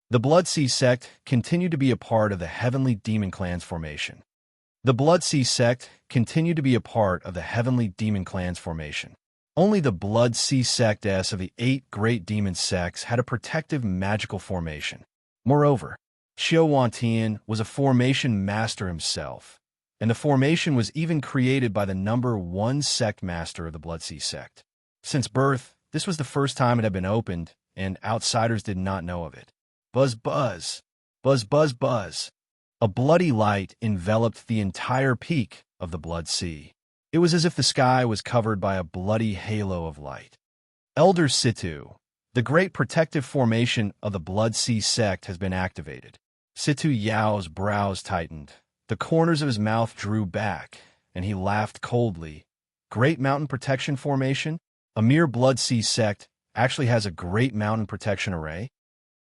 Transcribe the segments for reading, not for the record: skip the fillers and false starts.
The Blood Sea sect continued to be a part of the Heavenly Demon Clan's formation. The Blood Sea sect continued to be a part of the Heavenly Demon Clan's formation. Only the Blood Sea sects of the 8 great demon sects had a protective magical formation. Moreover, Xiao was a formation master himself, and the formation was even created by the number 1 sect master of the Blood Sea sect. Since birth, this was the first time it had been opened, and outsiders did not know of it. Buzz, buzz. Buzz, buzz, buzz. A bloody light enveloped the entire peak of the Blood Sea. It was as if the sky was covered by a bloody halo of light. Elder Situ, the great protective formation of the Blood Sea sect, has been activated. Situ Yao's brows tightened. The corners of his mouth drew back, and he laughed coldly. Great Mountain Protection Formation? A mere Blood Sea sect actually has a Great Mountain Protection Array?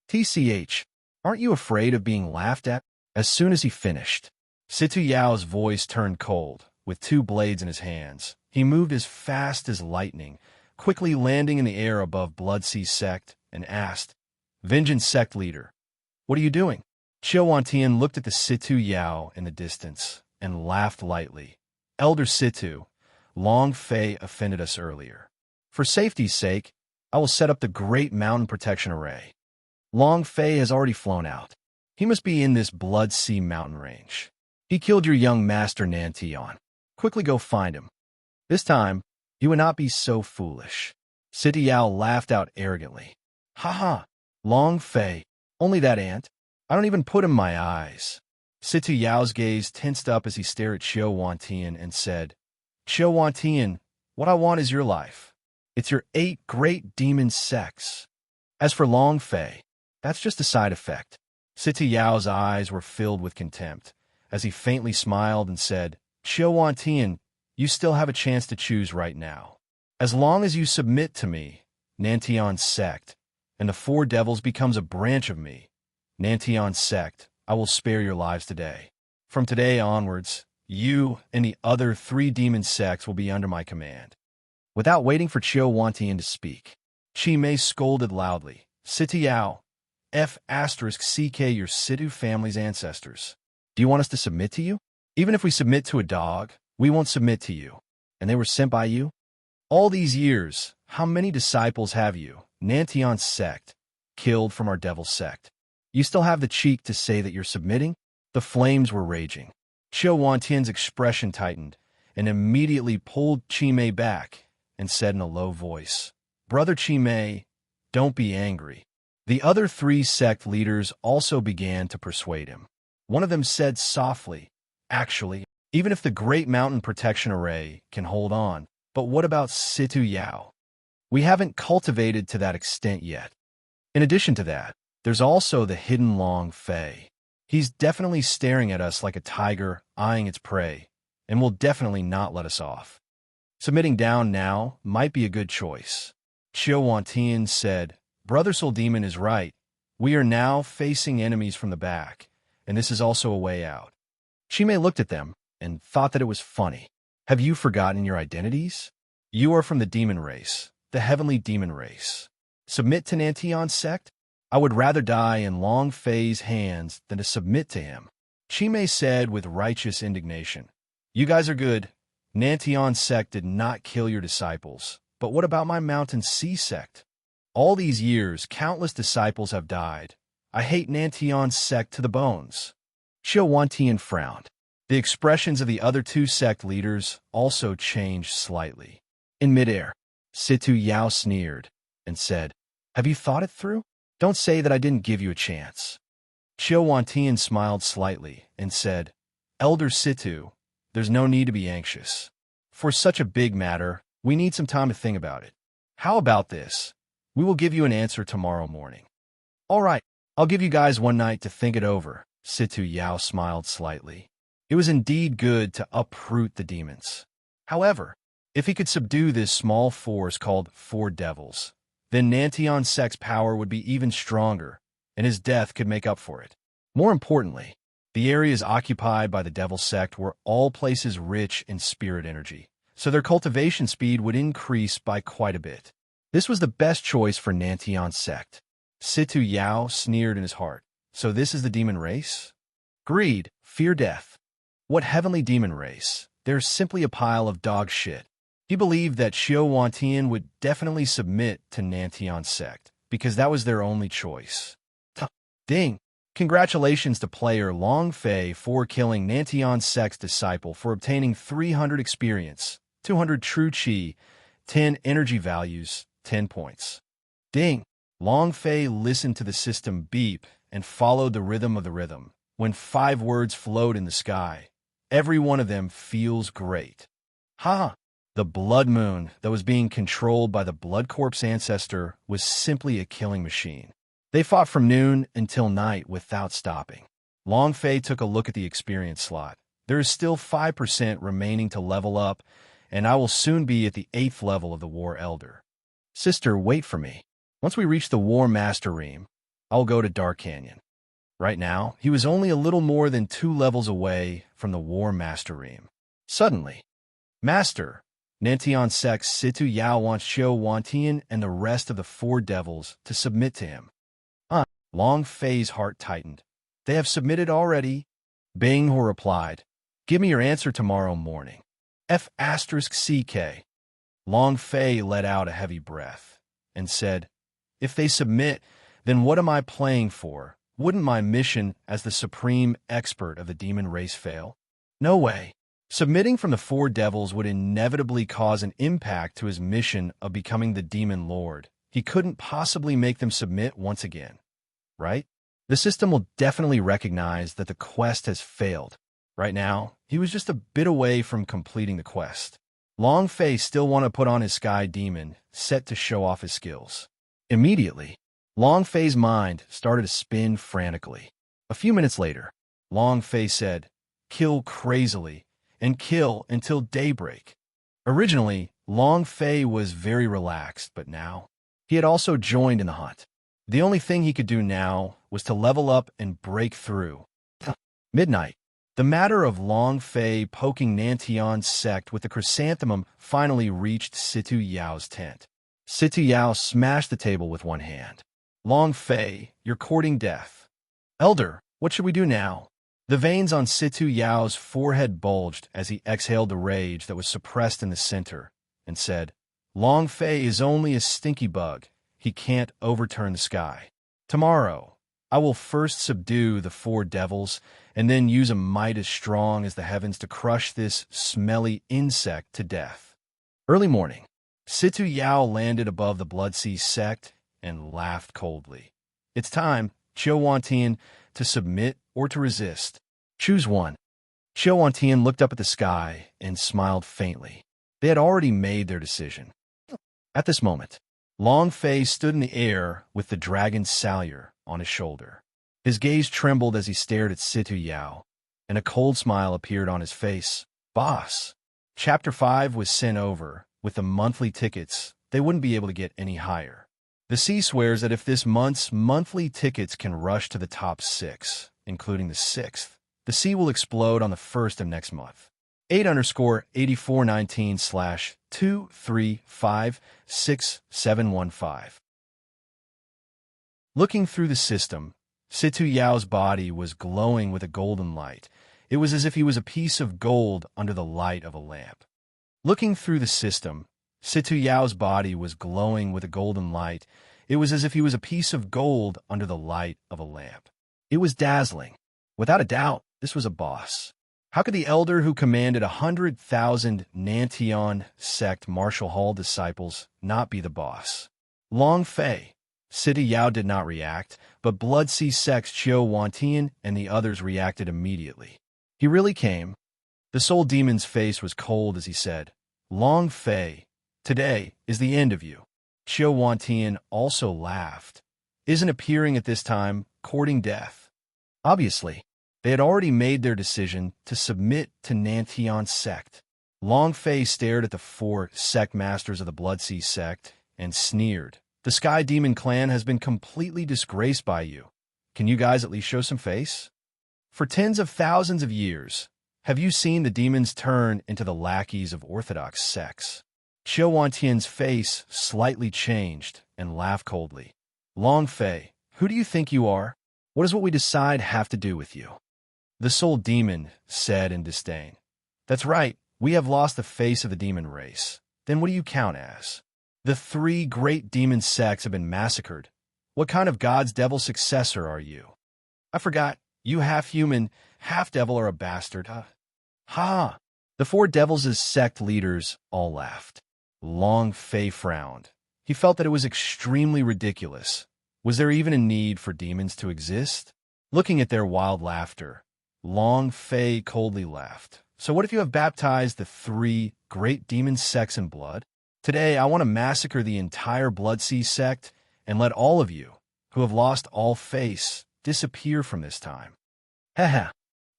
TCH, aren't you afraid of being laughed at? As soon as he finished, Situ Yao's voice turned cold. With 2 blades in his hands, he moved as fast as lightning, quickly landing in the air above Blood Sea sect, and asked, "Vengeance sect leader, what are you doing?" Xiao looked at the Situ Yao in the distance and laughed lightly. "Elder Situ, Long Fei offended us earlier. For safety's sake, I will set up the Great Mountain Protection Array. Long Fei has already flown out. He must be in this Blood Sea mountain range. He killed your young master Nantion. Quickly go find him. This time, you would not be so foolish." Situ Yao laughed out arrogantly. "Ha ha, Long Fei, only that ant? I don't even put in my eyes." Situ Yao's gaze tensed up as he stared at Xiao and said, "Xiao, what I want is your life. It's your 8 great demon sects. As for Long Fei, that's just a side effect." Situ Yao's eyes were filled with contempt as he faintly smiled and said, "Xiao, you still have a chance to choose right now. As long as you submit to me, Nantion's sect, and the 4 devils becomes a branch of me, Nantion's sect, I will spare your lives today. From today onwards, you and the other 3 demon sects will be under my command." Without waiting for Xiao to speak, Chi Mei scolded loudly, "Situ Yao, F***CK your Situ family's ancestors. Do you want us to submit to you? Even if we submit to a dog, we won't submit to you. And they were sent by you? All these years, how many disciples have you, Nantion's sect, killed from our devil sect? You still have the cheek to say that you're submitting?" The flames were raging. Xiao expression tightened and immediately pulled Chi Mei back and said in a low voice, "Brother Chi Mei, don't be angry." The other 3 sect leaders also began to persuade him. One of them said softly, "Actually, even if the Great Mountain Protection Array can hold on, but what about Situ Yao? We haven't cultivated to that extent yet. In addition to that, there's also the hidden Long Fei. He's definitely staring at us like a tiger eyeing its prey, and will definitely not let us off. Submitting down now might be a good choice." Xiao said, "Brother Soul Demon is right. We are now facing enemies from the back, and this is also a way out." Chi Mei looked at them and thought that it was funny. "Have you forgotten your identities? You are from the demon race, the heavenly demon race. Submit to Nantion's sect? I would rather die in Long Fei's hands than to submit to him." Chi Mei said with righteous indignation, "You guys are good. Nantion's sect did not kill your disciples, but what about my Mountain Sea sect? All these years, countless disciples have died. I hate Nantion's sect to the bones." Xiao frowned. The expressions of the other 2 sect leaders also changed slightly. In midair, Situ Yao sneered and said, "Have you thought it through? Don't say that I didn't give you a chance." Xiao smiled slightly and said, "Elder Situ, there's no need to be anxious. For such a big matter, we need some time to think about it. How about this? We will give you an answer tomorrow morning." "All right, I'll give you guys one night to think it over." Situ Yao smiled slightly. It was indeed good to uproot the demons. However, if he could subdue this small force called 4 devils, then Nantion's sect's power would be even stronger, and his death could make up for it. More importantly, the areas occupied by the devil sect were all places rich in spirit energy, so their cultivation speed would increase by quite a bit. This was the best choice for Nantion's sect. Situ Yao sneered in his heart. So this is the demon race? Greed, fear death. What heavenly demon race? They're simply a pile of dog shit. He believed that Xiao Wantian would definitely submit to Nantian's sect, because that was their only choice. Ding! Congratulations to player Long Fei for killing Nantian's sect's disciple for obtaining 300 experience, 200 true chi, 10 energy values, 10 points. Ding! Long Fei listened to the system beep and followed the rhythm of the rhythm. When 5 words float in the sky, every one of them feels great. Ha! The blood moon that was being controlled by the blood corpse ancestor was simply a killing machine. They fought from noon until night without stopping. Long Fei took a look at the experience slot. There is still 5% remaining to level up, and I will soon be at the 8th level of the War Elder. Sister, wait for me. Once we reach the War Master Ream, I'll go to Dark Canyon. Right now, he was only a little more than 2 levels away from the War Master Ream. Suddenly, Master, Nantian Sect Situ Yao wants Xiao Wantian and the rest of the 4 devils to submit to him. Long Fei's heart tightened. They have submitted already? Bing Ho replied. Give me your answer tomorrow morning. F***CK. Long Fei let out a heavy breath and said, If they submit, then what am I playing for? Wouldn't my mission as the supreme expert of the demon race fail? No way. Submitting from the 4 devils would inevitably cause an impact to his mission of becoming the demon lord. He couldn't possibly make them submit once again. Right? The system will definitely recognize that the quest has failed. Right now, he was just a bit away from completing the quest. Long Fei still wanted to put on his sky demon, set to show off his skills. Immediately, Long Fei's mind started to spin frantically. A few minutes later, Long Fei said, Kill crazily, and kill until daybreak. Originally, Long Fei was very relaxed, but now, he had also joined in the hunt. The only thing he could do now was to level up and break through. Midnight. The matter of Long Fei poking Nantian's sect with the chrysanthemum finally reached Situ Yao's tent. Situ Yao smashed the table with one hand. Long Fei, you're courting death. Elder, what should we do now? The veins on Situ Yao's forehead bulged as he exhaled the rage that was suppressed in the center, and said, Long Fei is only a stinky bug. He can't overturn the sky. Tomorrow, I will first subdue the 4 devils, and then use a might as strong as the heavens to crush this smelly insect to death. Early morning, Situ Yao landed above the Blood Sea sect and laughed coldly. It's time, Xiao Wantian, to submit or to resist. Choose one. Xiao Wantian looked up at the sky and smiled faintly. They had already made their decision. At this moment, Long Fei stood in the air with the dragon's salure on his shoulder. His gaze trembled as he stared at Situ Yao, and a cold smile appeared on his face. Boss. Chapter 5 was sent over. With the monthly tickets, they wouldn't be able to get any higher. The sea swears that if this month's monthly tickets can rush to the top 6, including the 6th, the sea will explode on the 1st of next month. 8_8419/2356715. Looking through the system, Situ Yao's body was glowing with a golden light. It was as if he was a piece of gold under the light of a lamp. Looking through the system, Situ Yao's body was glowing with a golden light. It was as if he was a piece of gold under the light of a lamp. It was dazzling. Without a doubt, this was a boss. How could the elder who commanded 100,000 Nantian sect Martial Hall disciples not be the boss? Long Fei. Situ Yao did not react, but Blood Sea sect's Xiao Wantian and the others reacted immediately. He really came. The soul demon's face was cold as he said, Long Fei, today is the end of you. Xiao Wantian also laughed. Isn't appearing at this time courting death? Obviously, they had already made their decision to submit to Nantian's sect. Long Fei stared at the 4 sect masters of the Blood Sea sect and sneered. The Sky Demon clan has been completely disgraced by you. Can you guys at least show some face? For tens of thousands of years, have you seen the demons turn into the lackeys of orthodox sects? Xiao Wantian's face slightly changed and laughed coldly. Long Fei, who do you think you are? What does what we decide have to do with you? The Soul Demon said in disdain. That's right, we have lost the face of the demon race. Then what do you count as? The 3 great demon sects have been massacred. What kind of God's devil successor are you? I forgot, you half-human, half-devil are a bastard, huh? Ha! The 4 devils' sect leaders all laughed. Long Fei frowned. He felt that it was extremely ridiculous. Was there even a need for demons to exist? Looking at their wild laughter, Long Fei coldly laughed. So what if you have baptized the 3 great demon sects in blood? Today, I want to massacre the entire Blood Sea sect and let all of you, who have lost all face, disappear from this time. Haha,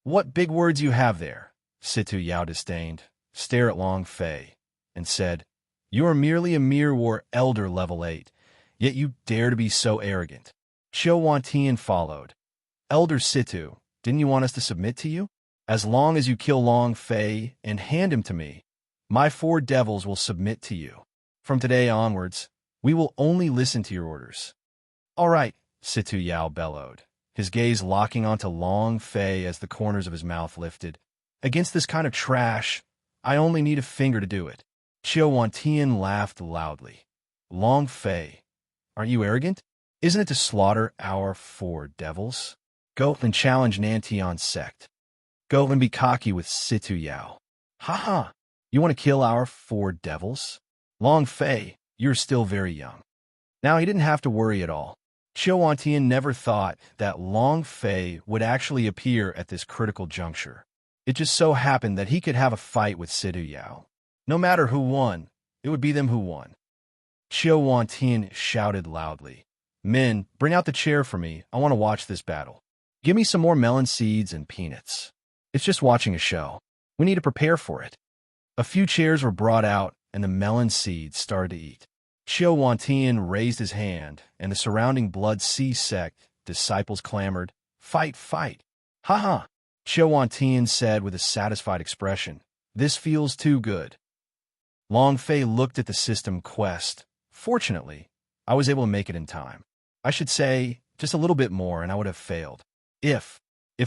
what big words you have there, Situ Yao disdained, stared at Long Fei, and said, You are merely a mere war elder level 8, yet you dare to be so arrogant. Qiu Wantian followed. Elder Situ, didn't you want us to submit to you? As long as you kill Long Fei and hand him to me, my 4 devils will submit to you. From today onwards, we will only listen to your orders. All right, Situ Yao bellowed, his gaze locking onto Long Fei as the corners of his mouth lifted. Against this kind of trash, I only need a finger to do it. Qiu Wantian laughed loudly. Long Fei, aren't you arrogant? Isn't it to slaughter our 4 devils? Go and challenge Nantian's sect. Go and be cocky with Situ Yao. Ha! You want to kill our 4 devils? Long Fei, you're still very young. Now he didn't have to worry at all. Qiu Wantian never thought that Long Fei would actually appear at this critical juncture. It just so happened that he could have a fight with Situ Yao. No matter who won, it would be them who won. Qiu Wantian shouted loudly. Men, bring out the chair for me. I want to watch this battle. Give me some more melon seeds and peanuts. It's just watching a show. We need to prepare for it. A few chairs were brought out, and the melon seeds started to eat. Qiu Wantian raised his hand, and the surrounding Blood Sea sect disciples clamored, Fight, fight! Ha! Qiu Wantian said with a satisfied expression, This feels too good. Long Fei looked at the system quest. Fortunately, I was able to make it in time. I should say, just a little bit more and I would have failed. If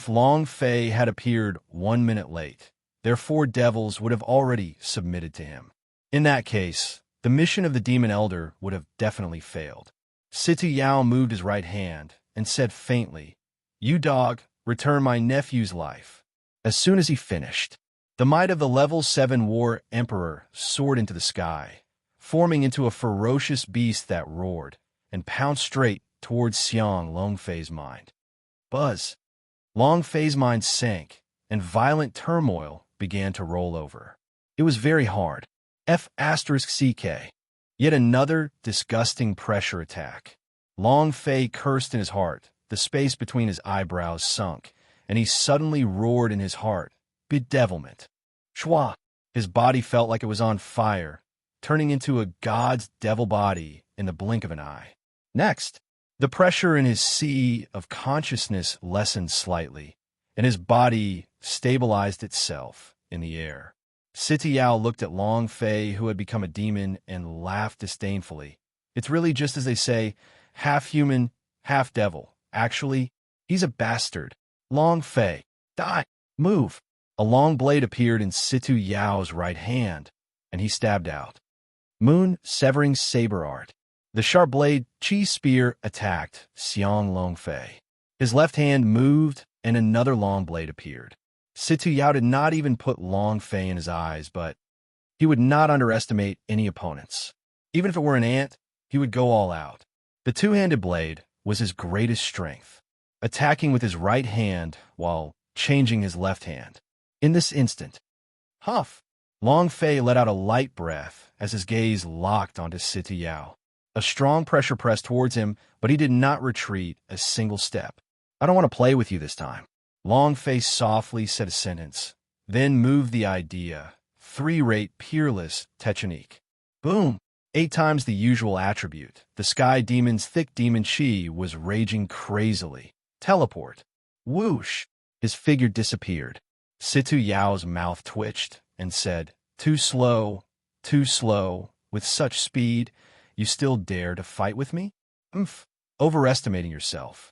Long Fei had appeared 1 minute late, their 4 devils would have already submitted to him. In that case, the mission of the Demon Elder would have definitely failed. Situ Yao moved his right hand and said faintly, You dog, return my nephew's life. As soon as he finished, the might of the level 7 War Emperor soared into the sky, forming into a ferocious beast that roared and pounced straight towards Xiang Long Fei's mind. Buzz! Long Fei's mind sank, and violent turmoil began to roll over. It was very hard. F***CK. Yet another disgusting pressure attack. Long Fei cursed in his heart. The space between his eyebrows sunk, and he suddenly roared in his heart, Bedevilment. Shwa! His body felt like it was on fire, turning into a god's devil body in the blink of an eye. Next, the pressure in his sea of consciousness lessened slightly, and his body stabilized itself in the air. Situ Yao looked at Long Fei, who had become a demon, and laughed disdainfully. It's really just as they say, half human, half devil. Actually, he's a bastard. Long Fei, die, move. A long blade appeared in Situ Yao's right hand, and he stabbed out. Moon severing saber art. The sharp blade Qi spear attacked Xiang Long Fei. His left hand moved, and another long blade appeared. Situ Yao did not even put Long Fei in his eyes, but he would not underestimate any opponents. Even if it were an ant, he would go all out. The two-handed blade was his greatest strength, attacking with his right hand while changing his left hand. In this instant, huff! Long Fei let out a light breath as his gaze locked onto Situ Yao. A strong pressure pressed towards him, but he did not retreat a single step. I don't want to play with you this time. Long Fei softly said a sentence, then moved the idea. 3-rate peerless technique. Boom! 8 times the usual attribute. The sky demon's thick demon chi was raging crazily. Teleport. Whoosh! His figure disappeared. Situ Yao's mouth twitched and said, too slow, with such speed, you still dare to fight with me? Umph. overestimating yourself.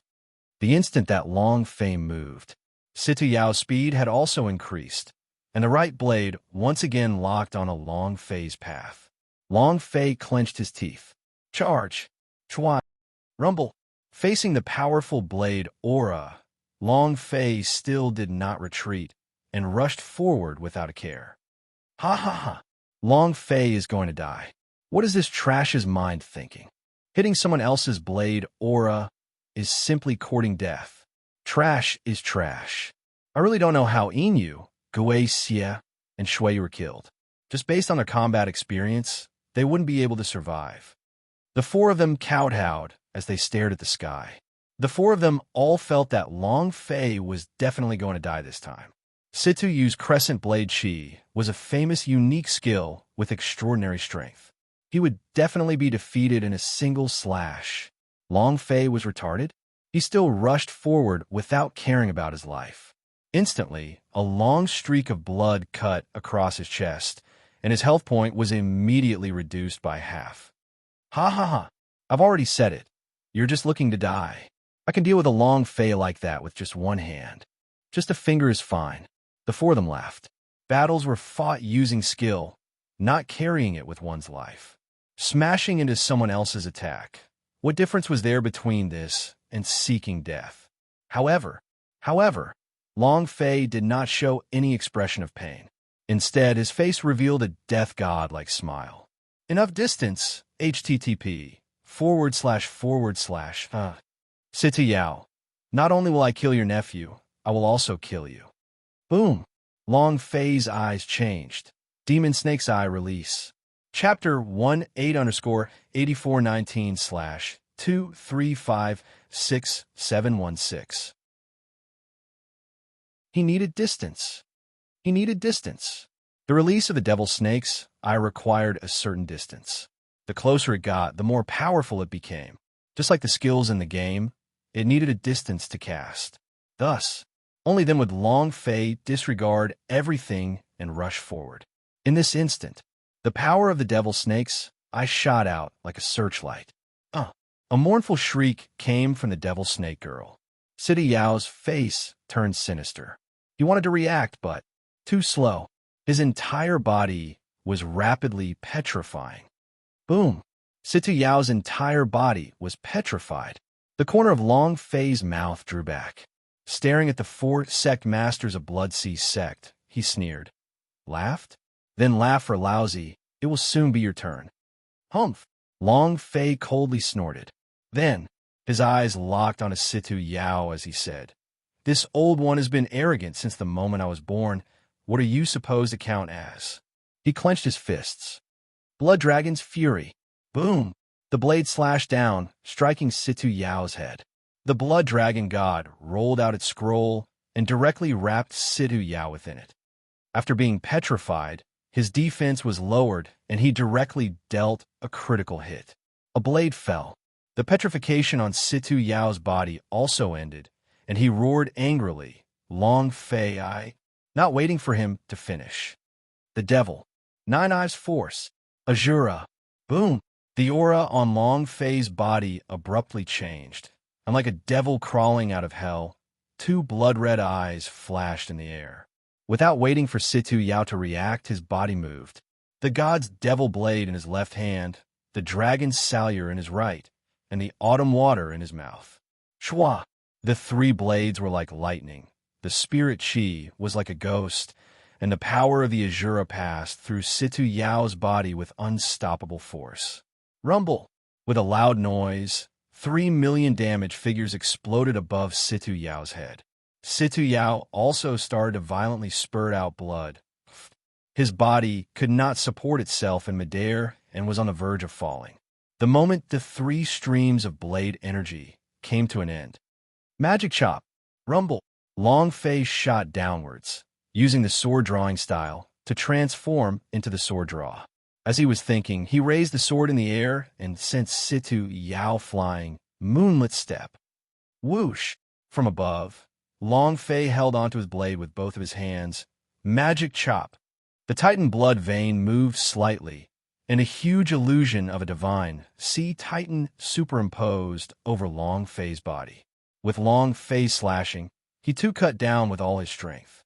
The instant that Long Fei moved, Situ Yao's speed had also increased, and the right blade once again locked on a Long Fei's path. Long Fei clenched his teeth. Charge! Chua! Rumble! Facing the powerful blade aura, Long Fei still did not retreat and rushed forward without a care. Ha ha ha! Long Fei is going to die. What is this trash's mind thinking? Hitting someone else's blade aura is simply courting death. Trash is trash. I really don't know how Inu, Gui Xie, and Shui were killed. Just based on their combat experience, they wouldn't be able to survive. The four of them kowtowed as they stared at the sky. The four of them all felt that Long Fei was definitely going to die this time. Situ Yu's Crescent Blade Chi was a famous unique skill with extraordinary strength. He would definitely be defeated in a single slash. Long Fei was retarded. He still rushed forward without caring about his life. Instantly, a long streak of blood cut across his chest, and his health point was immediately reduced by half. Ha ha ha! I've already said it. You're just looking to die. I can deal with a Long Fei like that with just one hand. Just a finger is fine. The four of them laughed. Battles were fought using skill, not carrying it with one's life. Smashing into someone else's attack. What difference was there between this and seeking death? However, Long Fei did not show any expression of pain. Instead, his face revealed a death god-like smile. Enough distance, http:// Situ Yao. Not only will I kill your nephew, I will also kill you. Boom. Long Fei's eyes changed. Demon Snake's Eye release. Chapter 18_84/84/19/2356-716. He needed distance. He needed distance. The release of the devil snake's eye required a certain distance. The closer it got, the more powerful it became. Just like the skills in the game, it needed a distance to cast. Thus, only then would Long Fei disregard everything and rush forward. In this instant, the power of the devil snake's eye shot out like a searchlight. A mournful shriek came from the devil snake girl. Situ Yao's face turned sinister. He wanted to react, but too slow. His entire body was rapidly petrifying. Boom! Situ Yao's entire body was petrified. The corner of Long Fei's mouth drew back. Staring at the four sect masters of Blood Sea sect, he sneered. Laughed? Then laugh for lousy. It will soon be your turn. Humph! Long Fei coldly snorted. Then, his eyes locked on Situ Yao as he said, This old one has been arrogant since the moment I was born. What are you supposed to count as? He clenched his fists. Blood Dragon's Fury. Boom! The blade slashed down, striking Situ Yao's head. The Blood Dragon God rolled out its scroll and directly wrapped Situ Yao within it. After being petrified, his defense was lowered and he directly dealt a critical hit. A blade fell. The petrification on Situ Yao's body also ended, and he roared angrily, Long Fei, not waiting for him to finish. The devil. Nine Eyes Force. Azura. Boom! The aura on Long Fei's body abruptly changed, and like a devil crawling out of hell, two blood-red eyes flashed in the air. Without waiting for Situ Yao to react, his body moved. The god's devil blade in his left hand, the dragon's salure in his right, and the autumn water in his mouth. Shwa! The three blades were like lightning. The spirit chi was like a ghost, and the power of the Azura passed through Situ Yao's body with unstoppable force. Rumble! With a loud noise, 3 million damage figures exploded above Situ Yao's head. Situ Yao also started to violently spurt out blood. His body could not support itself in midair and was on the verge of falling. The moment the 3 streams of blade energy came to an end. Magic Chop! Rumble! Long Fei shot downwards, using the sword drawing style to transform into the sword draw. As he was thinking, he raised the sword in the air and sent Situ Yao flying, moonlit step. Whoosh! From above, Long Fei held onto his blade with both of his hands. Magic Chop! The Titan blood vein moved slightly, and a huge illusion of a divine sea titan superimposed over Long Fei's body. With Long Fei slashing, he too cut down with all his strength.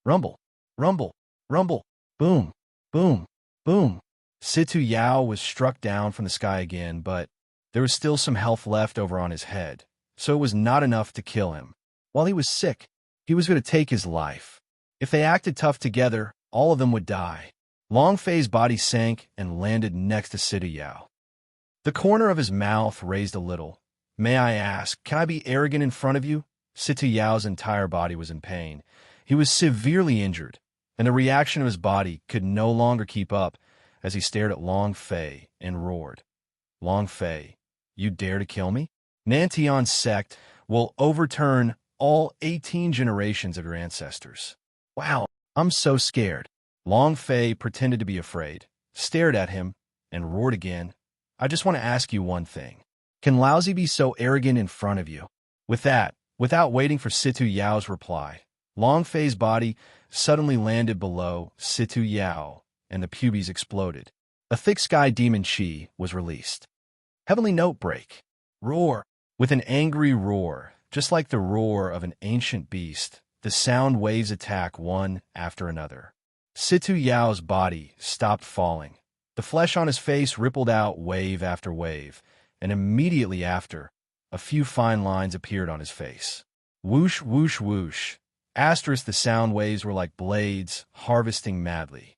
Rumble, rumble, rumble, boom, boom, boom. Situ Yao was struck down from the sky again, but there was still some health left over on his head, so it was not enough to kill him. While he was sick, he was going to take his life. If they acted tough together, all of them would die. Long Fei's body sank and landed next to Situ Yao. The corner of his mouth raised a little. May I ask, can I be arrogant in front of you? Situ Yao's entire body was in pain. He was severely injured, and the reaction of his body could no longer keep up as he stared at Long Fei and roared. Long Fei, you dare to kill me? Nantian's sect will overturn all 18 generations of your ancestors. Wow, I'm so scared. Long Fei pretended to be afraid, stared at him, and roared again. I just want to ask you one thing. Can Laozi be so arrogant in front of you? With that, without waiting for Situ Yao's reply, Long Fei's body suddenly landed below Situ Yao, and the pubes exploded. A thick sky demon chi was released. Heavenly note break. Roar. With an angry roar, just like the roar of an ancient beast, the sound waves attack one after another. Situ Yao's body stopped falling. The flesh on his face rippled out wave after wave, and immediately after, a few fine lines appeared on his face. Whoosh, whoosh, whoosh. Asterisk, the sound waves were like blades, harvesting madly.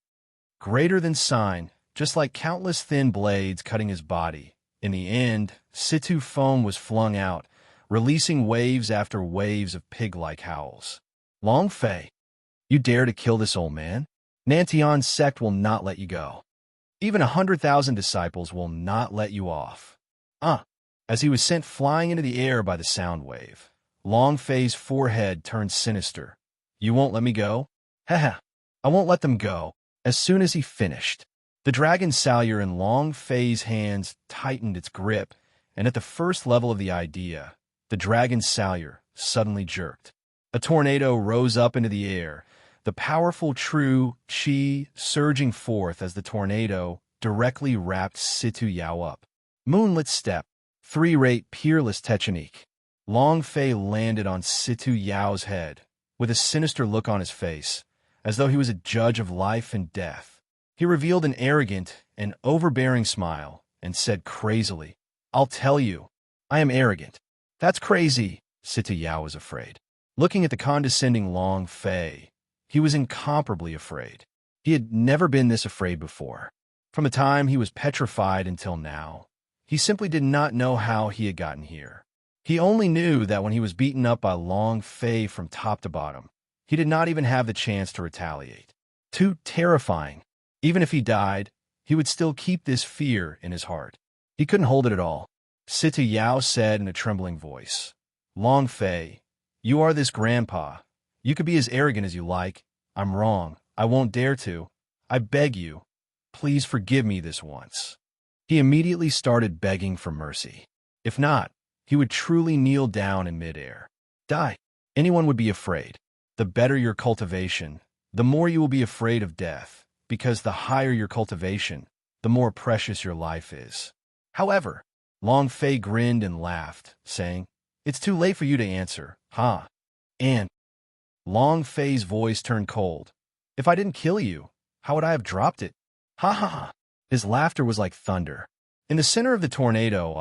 Greater than sign, just like countless thin blades cutting his body. In the end, Situ foam was flung out, releasing waves after waves of pig-like howls. Long Fei, you dare to kill this old man? Nantian's sect will not let you go. Even 100,000 disciples will not let you off. As he was sent flying into the air by the sound wave, Long Fei's forehead turned sinister. You won't let me go? Haha, I won't let them go. As soon as he finished, the dragon salure in Long Fei's hands tightened its grip, and at the first level of the idea, the dragon salure suddenly jerked. A tornado rose up into the air, the powerful true chi surging forth as the tornado directly wrapped Situ Yao up. Moonlit step, three-rate peerless technique. Long Fei landed on Situ Yao's head, with a sinister look on his face, as though he was a judge of life and death. He revealed an arrogant and overbearing smile and said crazily, I'll tell you, I am arrogant. That's crazy, Situ Yao was afraid. Looking at the condescending Long Fei, he was incomparably afraid. He had never been this afraid before. From the time he was petrified until now, he simply did not know how he had gotten here. He only knew that when he was beaten up by Long Fei from top to bottom, he did not even have the chance to retaliate. Too terrifying. Even if he died, he would still keep this fear in his heart. He couldn't hold it at all. Situ Yao said in a trembling voice, Long Fei, you are this grandpa. You could be as arrogant as you like. I'm wrong. I won't dare to. I beg you. Please forgive me this once. He immediately started begging for mercy. If not, he would truly kneel down in midair. Die. Anyone would be afraid. The better your cultivation, the more you will be afraid of death, because the higher your cultivation, the more precious your life is. However, Long Fei grinned and laughed, saying, It's too late for you to answer, huh? And Long Fei's voice turned cold. If I didn't kill you, how would I have dropped it? Ha ha ha. His laughter was like thunder. In the center of the tornado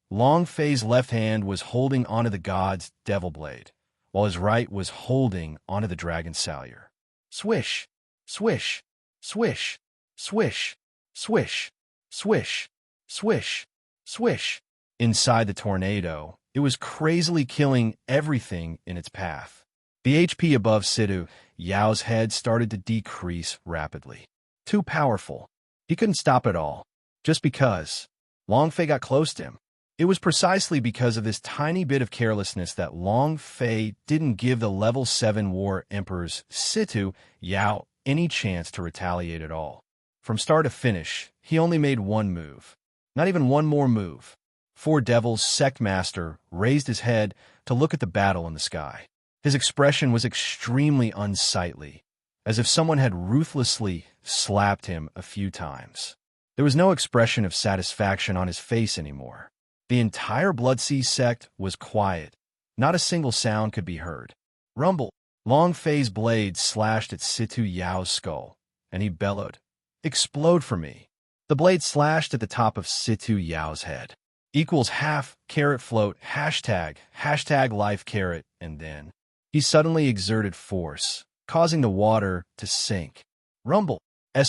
Long Fei's left hand was holding onto the god's devil blade, while his right was holding onto the dragon salure. Swish, swish, swish, swish, swish, swish, swish, swish. Inside the tornado, it was crazily killing everything in its path. The HP above Situ Yao's head started to decrease rapidly. Too powerful. He couldn't stop it all. Just because. Long Fei got close to him. It was precisely because of this tiny bit of carelessness that Long Fei didn't give the level 7 War Emperor's Situ Yao any chance to retaliate at all. From start to finish, he only made one move. Not even one more move. Four Devils' Sect Master raised his head to look at the battle in the sky. His expression was extremely unsightly, as if someone had ruthlessly slapped him a few times. There was no expression of satisfaction on his face anymore. The entire Blood Sea sect was quiet. Not a single sound could be heard. Rumble. Long Fei's blade slashed at Situ Yao's skull, and he bellowed, "Explode for me." The blade slashed at the top of Situ Yao's head. Equals half, carrot float, hashtag life carrot, and then he suddenly exerted force, causing the water to sink. Rumble's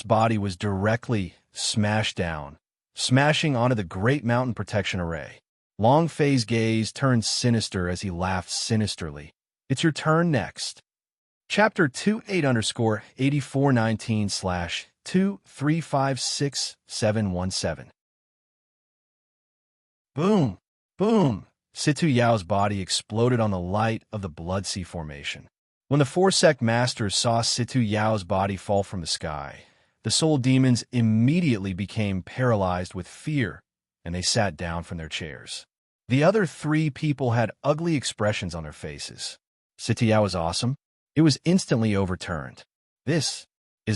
body was directly smashed down, smashing onto the Great Mountain Protection Array. Long Fei's gaze turned sinister as he laughed sinisterly. "It's your turn next." Chapter 28_8419/2356717. Boom! Boom! Situ Yao's body exploded on the light of the Blood Sea formation. When the four sect masters saw Situ Yao's body fall from the sky, the soul demons immediately became paralyzed with fear, and they sat down from their chairs. The other three people had ugly expressions on their faces. Situ Yao was awesome. It was instantly overturned. Is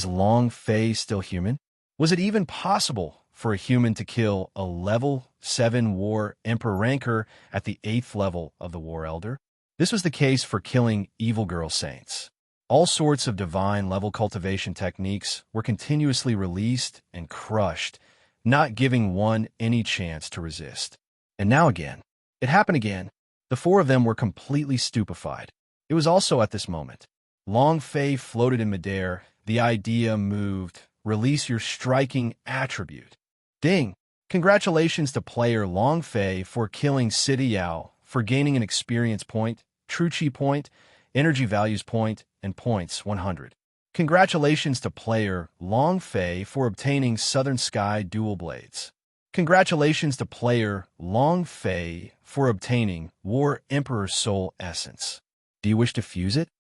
Long Fei still human? Was it even possible for a human to kill a level 7 War Emperor ranker at the 8th level of the War Elder? This was the case for killing evil girl saints. All sorts of divine level cultivation techniques were continuously released and crushed, not giving one any chance to resist. And now again, it happened again. The four of them were completely stupefied. It was also at this moment. Long Fei floated in midair. The idea moved. Release your striking attribute. Ding! Congratulations to player Long Fei for killing Situ Yao, for gaining an experience point, true chi point, energy values point, and points 100. Congratulations to player Long Fei for obtaining Southern Sky Dual Blades. Congratulations to player Long Fei for obtaining War Emperor Soul Essence. Do you wish to fuse it?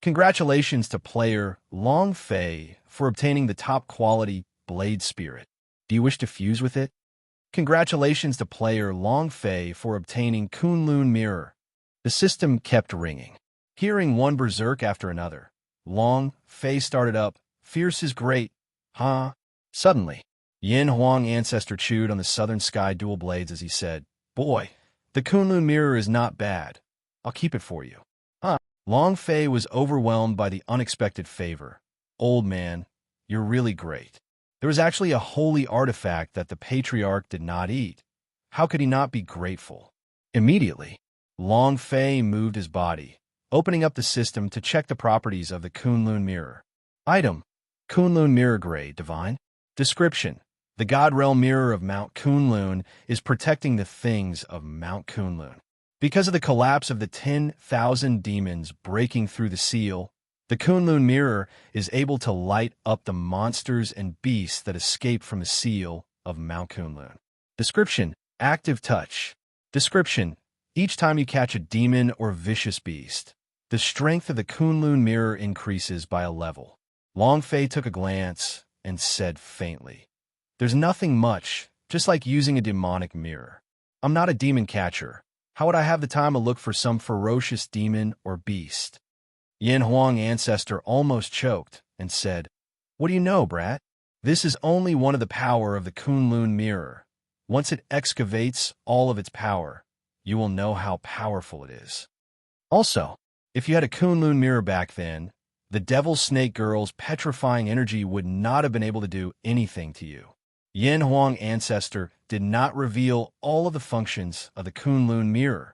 Congratulations to player Long Fei for obtaining the top quality Blade Spirit. Do you wish to fuse with it? Congratulations to player Long Fei for obtaining Kunlun Mirror. The system kept ringing. Hearing one berserk after another, Long Fei started up. "Fierce is great, huh?" Suddenly, Yin Huang Ancestor chewed on the Southern Sky Dual Blades as he said, "Boy, the Kunlun Mirror is not bad. I'll keep it for you." "Huh?" Long Fei was overwhelmed by the unexpected favor. "Old man, you're really great." There was actually a holy artifact that the patriarch did not eat. How could he not be grateful? Immediately, Long Fei moved his body, opening up the system to check the properties of the Kunlun Mirror. Item: Kunlun Mirror Grade Divine. Description: the God Realm Mirror of Mount Kunlun is protecting the things of Mount Kunlun. Because of the collapse of the 10,000 demons breaking through the seal, the Kunlun Mirror is able to light up the monsters and beasts that escape from the seal of Mount Kunlun. Description: active touch. Description: each time you catch a demon or vicious beast, the strength of the Kunlun Mirror increases by a level. Long Fei took a glance and said faintly, "There's nothing much, just like using a demonic mirror. I'm not a demon catcher. How would I have the time to look for some ferocious demon or beast?" Yin Huang Ancestor almost choked and said, "What do you know, brat? This is only one of the power of the Kunlun Mirror. Once it excavates all of its power, you will know how powerful it is. Also, if you had a Kunlun Mirror back then, the Devil Snake Girl's petrifying energy would not have been able to do anything to you." Yin Huang Ancestor did not reveal all of the functions of the Kunlun Mirror.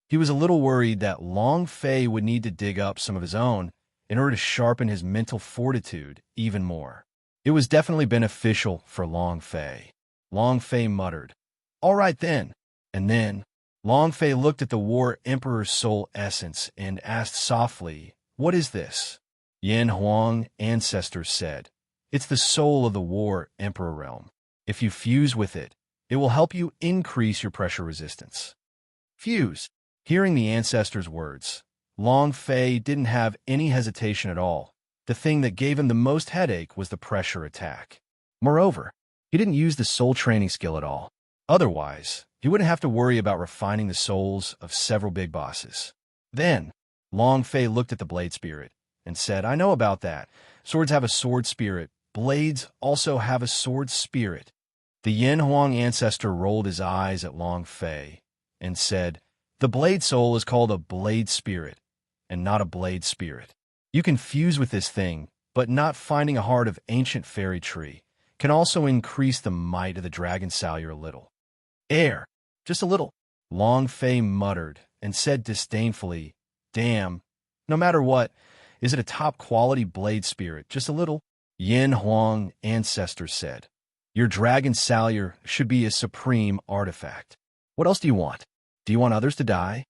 He was a little worried that Long Fei would need to dig up some of his own in order to sharpen his mental fortitude even more. It was definitely beneficial for Long Fei. Long Fei muttered, "All right then." And then, Long Fei looked at the War Emperor's soul essence and asked softly, "What is this?" Yin Huang Ancestor said, "It's the soul of the War Emperor realm. If you fuse with it, it will help you increase your pressure resistance." Fuse. Hearing the ancestor's words, Long Fei didn't have any hesitation at all. The thing that gave him the most headache was the pressure attack. Moreover, he didn't use the soul training skill at all. Otherwise, he wouldn't have to worry about refining the souls of several big bosses. Then, Long Fei looked at the Blade Spirit and said, "I know about that. Swords have a sword spirit, blades also have a sword spirit. The Yin Huang ancestor rolled his eyes at Long Fei and said, "The blade soul is called a blade spirit, and not a blade spirit. You can fuse with this thing, but not finding a heart of ancient fairy tree can also increase the might of the dragon salure a little." "Air, just a little," Long Fei muttered and said disdainfully, "Damn, no matter what, is it a top-quality blade spirit, just a little?" Yin Huang ancestor said, "Your dragon salure should be a supreme artifact. What else do you want? Do you want others to die?"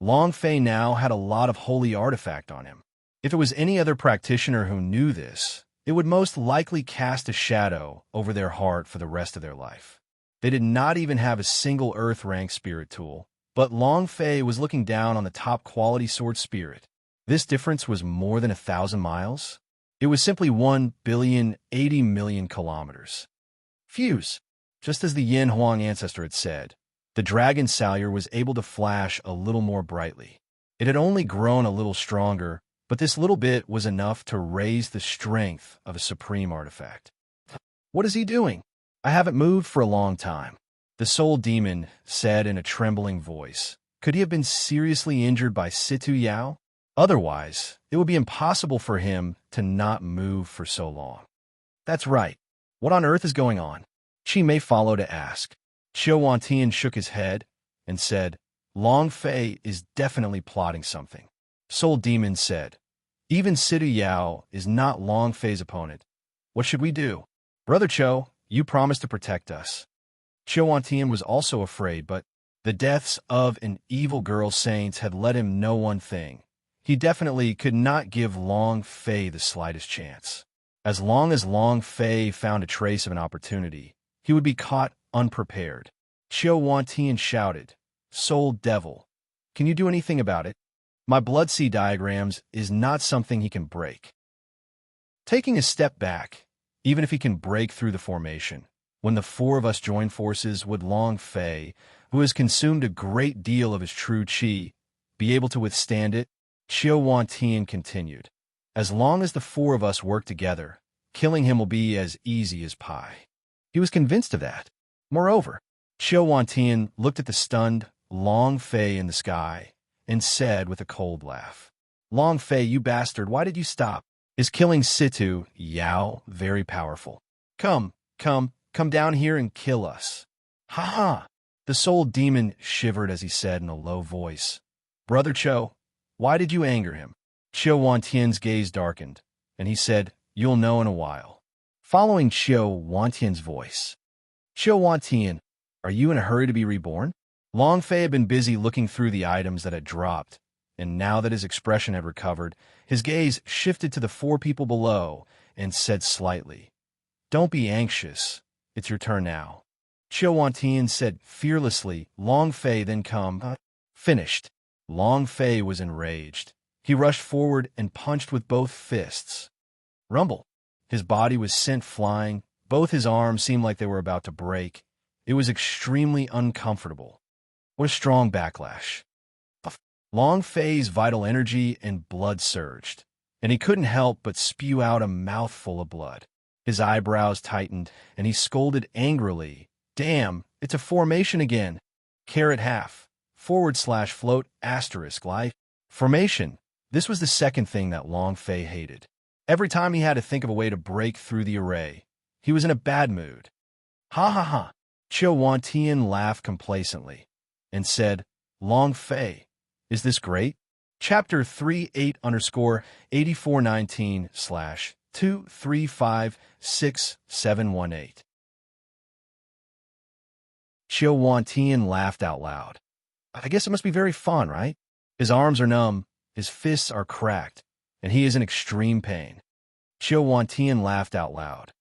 Long Fei now had a lot of holy artifact on him. If it was any other practitioner who knew this, it would most likely cast a shadow over their heart for the rest of their life. They did not even have a single Earth rank spirit tool, but Long Fei was looking down on the top quality sword spirit. This difference was more than 1,000 miles. It was simply 1,080,000,000 kilometers. Fuse. Just as the Yin Huang ancestor had said, the dragon salure was able to flash a little more brightly. It had only grown a little stronger, but this little bit was enough to raise the strength of a supreme artifact. "What is he doing? I haven't moved for a long time," the soul demon said in a trembling voice. Could he have been seriously injured by Situ Yao? Otherwise, it would be impossible for him to not move for so long. "That's right. What on earth is going on?" Chi Mei followed to ask. Qiu Wantian shook his head and said, "Long Fei is definitely plotting something." Soul Demon said, "Even Situ Yao is not Long Fei's opponent. What should we do?" "Brother Qiu, you promised to protect us." Qiu Wantian was also afraid, but the deaths of an evil girl saints had let him know one thing. He definitely could not give Long Fei the slightest chance. As long as Long Fei found a trace of an opportunity, he would be caught unprepared. Qiu Wantian shouted, "Soul Devil, can you do anything about it? My blood sea diagrams is not something he can break." Taking a step back, even if he can break through the formation, when the four of us join forces, would Long Fei, who has consumed a great deal of his true qi, be able to withstand it? Qiu Wantian continued, "As long as the four of us work together, killing him will be as easy as pie." He was convinced of that. Moreover, Qiu Wantian looked at the stunned Long Fei in the sky and said with a cold laugh, "Long Fei, you bastard, why did you stop? Is killing Situ Yao very powerful? Come down here and kill us." "Ha ha!" The soul demon shivered as he said in a low voice, "Brother Qiu, why did you anger him?" Qiu Wantian's gaze darkened, and he said, "You'll know in a while." Following Qiu Wantian's voice, "Qiu Wantian, are you in a hurry to be reborn?" Long Fei had been busy looking through the items that had dropped, and now that his expression had recovered, his gaze shifted to the four people below and said slightly, "Don't be anxious. It's your turn now." Qiu Wantian said fearlessly, "Long Fei, then come." Finished. Long Fei was enraged. He rushed forward and punched with both fists. Rumble. His body was sent flying. Both his arms seemed like they were about to break. It was extremely uncomfortable. What a strong backlash. Long Fei's vital energy and blood surged, and he couldn't help but spew out a mouthful of blood. His eyebrows tightened, and he scolded angrily, "Damn, it's a formation again. Caret half, /float asterisk life." Formation. This was the second thing that Long Fei hated. Every time he had to think of a way to break through the array, he was in a bad mood. "Ha ha ha!" Qiu Wantian laughed complacently and said, "Long Fei, is this great?" Chapter 38_8419/2356718. Qiu Wantian laughed out loud. "I guess it must be very fun, right? His arms are numb, his fists are cracked, and he is in extreme pain." Qiu Wantian laughed out loud.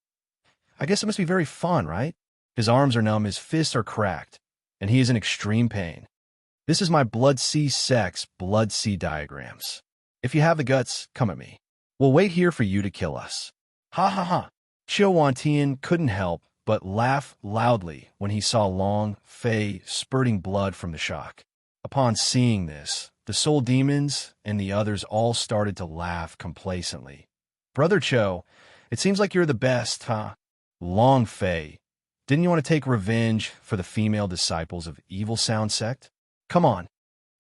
"I guess it must be very fun, right? His arms are numb, his fists are cracked, and he is in extreme pain. This is my blood sea diagrams. If you have the guts, come at me. We'll wait here for you to kill us." "Ha ha ha!" Qiu Wantian couldn't help but laugh loudly when he saw Long Fei spurting blood from the shock. Upon seeing this, the soul demons and the others all started to laugh complacently. "Brother Qiu, It seems like you're the best, huh? Long Fei, didn't you want to take revenge for the female disciples of Evil Sound Sect? Come on.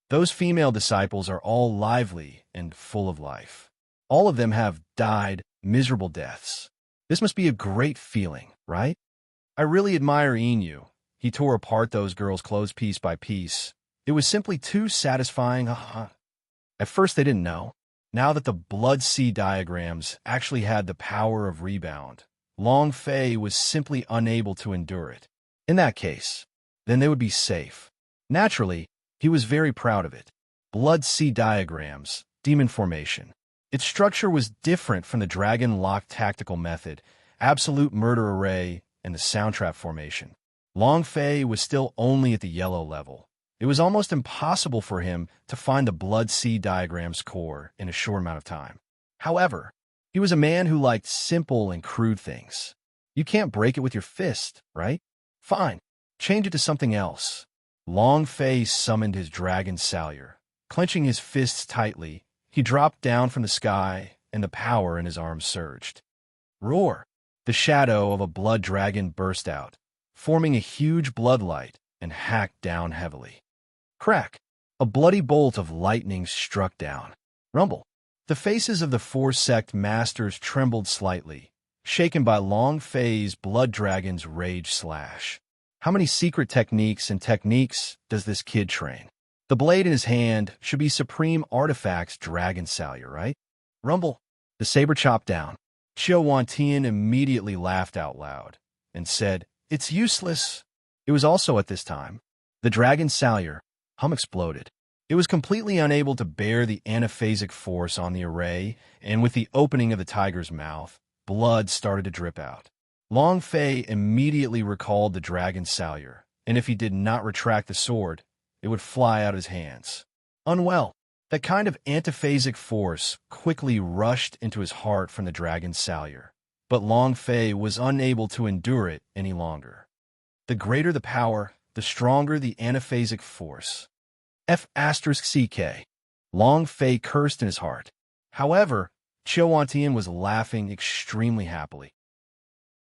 Those female disciples are all lively and full of life. All of them have died miserable deaths. This must be a great feeling, right? I really admire Inu. He tore apart those girls' clothes piece by piece. It was simply too satisfying. At first they didn't know. Now that the blood sea diagrams actually had the power of rebound, Long Fei was simply unable to endure it. In that case, then they would be safe. Naturally, he was very proud of it. Blood sea diagrams, demon formation. Its structure was different from the dragon lock tactical method, absolute murder array, and the soundtrap formation. Long Fei was still only at the yellow level. It was almost impossible for him to find the blood sea diagram's core in a short amount of time. However, he was a man who liked simple and crude things. You can't break it with your fist, right? Fine, change it to something else. Long Fei summoned his dragon Salyer. Clenching his fists tightly, he dropped down from the sky, and the power in his arms surged. Roar! The shadow of a blood dragon burst out, forming a huge bloodlight, and hacked down heavily. Crack! A bloody bolt of lightning struck down. Rumble! The faces of the four sect masters trembled slightly, shaken by Long Fei's blood dragon's rage slash. How many secret techniques does this kid train? The blade in his hand should be Supreme Artifact's Dragon Salyer, right? Rumble! The saber chopped down. Qiu Wantian immediately laughed out loud and said, "It's useless." It was also at this time. The Dragon Salyer, exploded. It was completely unable to bear the anaphasic force on the array, and with the opening of the tiger's mouth, blood started to drip out. Long Fei immediately recalled the Dragon Salyer, and if he did not retract the sword, it would fly out of his hands. Unwell, that kind of antiphasic force quickly rushed into his heart from the Dragon Salyer, but Long Fei was unable to endure it any longer. The greater the power, the stronger the anaphasic force. F***CK. Long Fei cursed in his heart. However, Qiu Wantian was laughing extremely happily.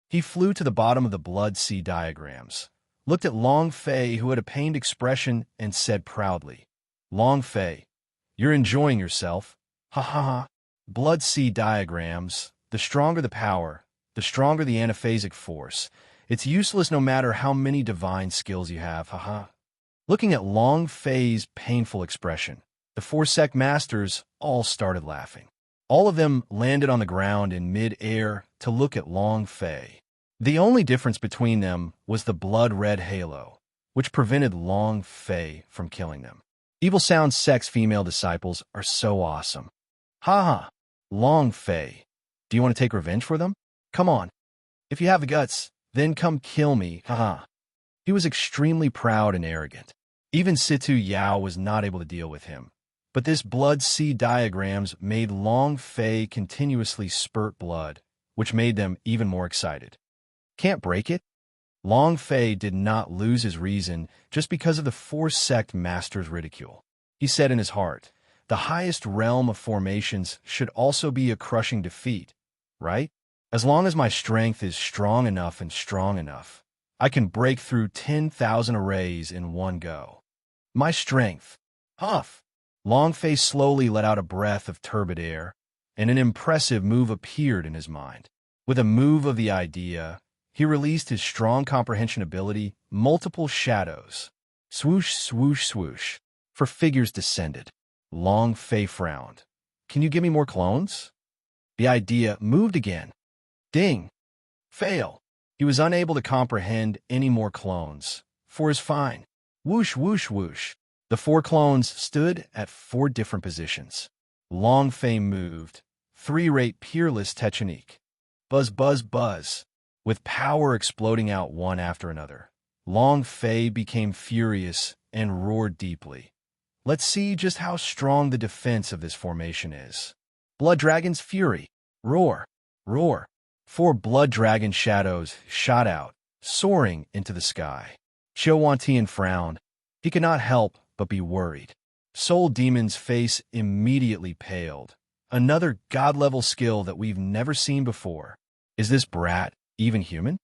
He flew to the bottom of the blood sea diagrams, looked at Long Fei, who had a pained expression, and said proudly, "Long Fei, you're enjoying yourself. Ha ha ha. Blood sea diagrams, the stronger the power, the stronger the anaphasic force. It's useless no matter how many divine skills you have, haha." Looking at Long Fei's painful expression, the four sect masters all started laughing. All of them landed on the ground in mid-air to look at Long Fei. The only difference between them was the blood-red halo, which prevented Long Fei from killing them. Evil Sound Sect's female disciples are so awesome. Haha, Long Fei, do you want to take revenge for them? Come on. If you have the guts, then come kill me, haha. He was extremely proud and arrogant. Even Situ Yao was not able to deal with him. But this blood sea diagrams made Long Fei continuously spurt blood, which made them even more excited. Can't break it? Long Fei did not lose his reason just because of the four sect master's ridicule. He said in his heart, the highest realm of formations should also be a crushing defeat, right? As long as my strength is strong enough, I can break through 10,000 arrays in one go. My strength. Huff! Long Fei slowly let out a breath of turbid air, and an impressive move appeared in his mind. With a move of the idea, he released his strong comprehension ability, Multiple Shadows. Swoosh, swoosh, swoosh. For figures descended. Long Fei frowned. Can you give me more clones? The idea moved again. Ding! Fail! He was unable to comprehend any more clones. For his fine. Whoosh, whoosh, whoosh. The four clones stood at 4 different positions. Long Fei moved. 3-rate peerless technique. Buzz, buzz, buzz. With power exploding out one after another. Long Fei became furious and roared deeply. Let's see just how strong the defense of this formation is. Blood Dragon's Fury. Roar, roar. 4 blood dragon shadows shot out, soaring into the sky. Qiu Wantian frowned. He could not help but be worried. Soul Demon's face immediately paled. Another god-level skill that we've never seen before. Is this brat even human?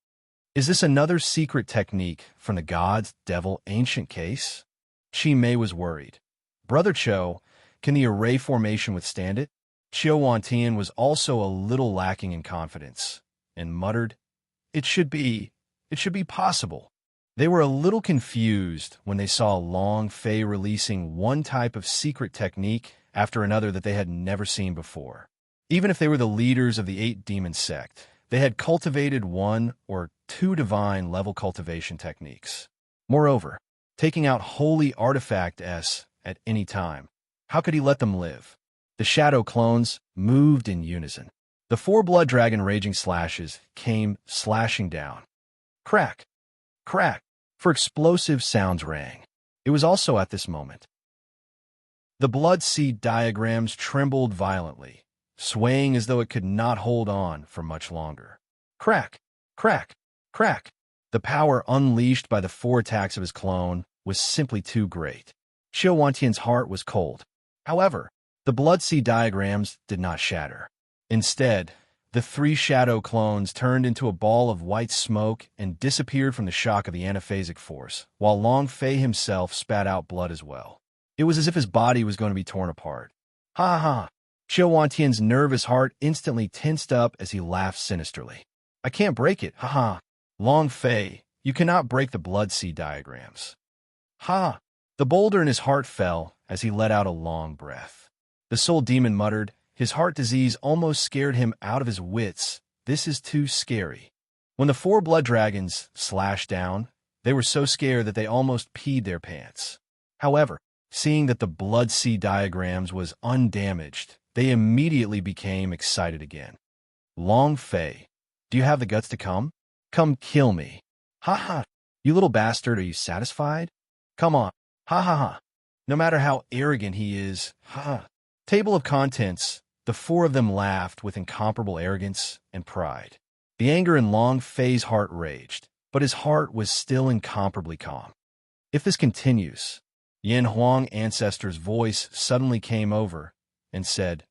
Is this another secret technique from the god's devil ancient case? Chi Mei was worried. Brother Cho, can the array formation withstand it? Chiu Wantian was also a little lacking in confidence, and muttered, It should be possible. They were a little confused when they saw Long Fei releasing one type of secret technique after another that they had never seen before. Even if they were the leaders of the 8-demon sect, they had cultivated 1 or 2 divine-level cultivation techniques. Moreover, taking out holy artifact S at any time. How could he let them live? The shadow clones moved in unison. The 4 blood dragon raging slashes came slashing down. Crack! Crack! For explosive sounds rang. It was also at this moment. The blood seed diagrams trembled violently, swaying as though it could not hold on for much longer. Crack! Crack! Crack! The power unleashed by the 4 attacks of his clone was simply too great. Chiu Wantian's heart was cold. However, the blood seed diagrams did not shatter. Instead, the 3 shadow clones turned into a ball of white smoke and disappeared from the shock of the anaphasic force, while Long Fei himself spat out blood as well. It was as if his body was going to be torn apart. Ha ha! Chiu Wantian's nervous heart instantly tensed up as he laughed sinisterly. I can't break it, ha ha! Long Fei, you cannot break the blood seed diagrams. Ha! The boulder in his heart fell as he let out a long breath. The soul demon muttered, his heart disease almost scared him out of his wits. This is too scary. When the 4 blood dragons slashed down, they were so scared that they almost peed their pants. However, seeing that the blood seed diagrams was undamaged, they immediately became excited again. Long Fei, do you have the guts to come? Come kill me. Ha ha! You little bastard, are you satisfied? Come on. Ha ha ha. No matter how arrogant he is, ha ha. Table of contents. The 4 of them laughed with incomparable arrogance and pride. The anger in Long Fei's heart raged, but his heart was still incomparably calm. If this continues, Yin Huang Ancestor's voice suddenly came over and said,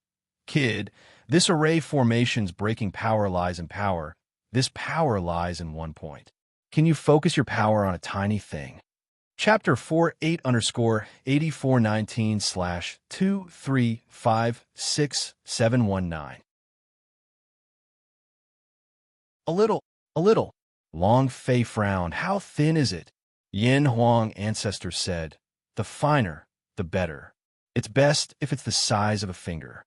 Kid, this array formation's breaking power lies in power. This power lies in one point. Can you focus your power on a tiny thing? Chapter 48_8419/2356719. A little. Long Fei frowned. How thin is it? Yin Huang Ancestor said, the finer, the better. It's best if it's the size of a finger.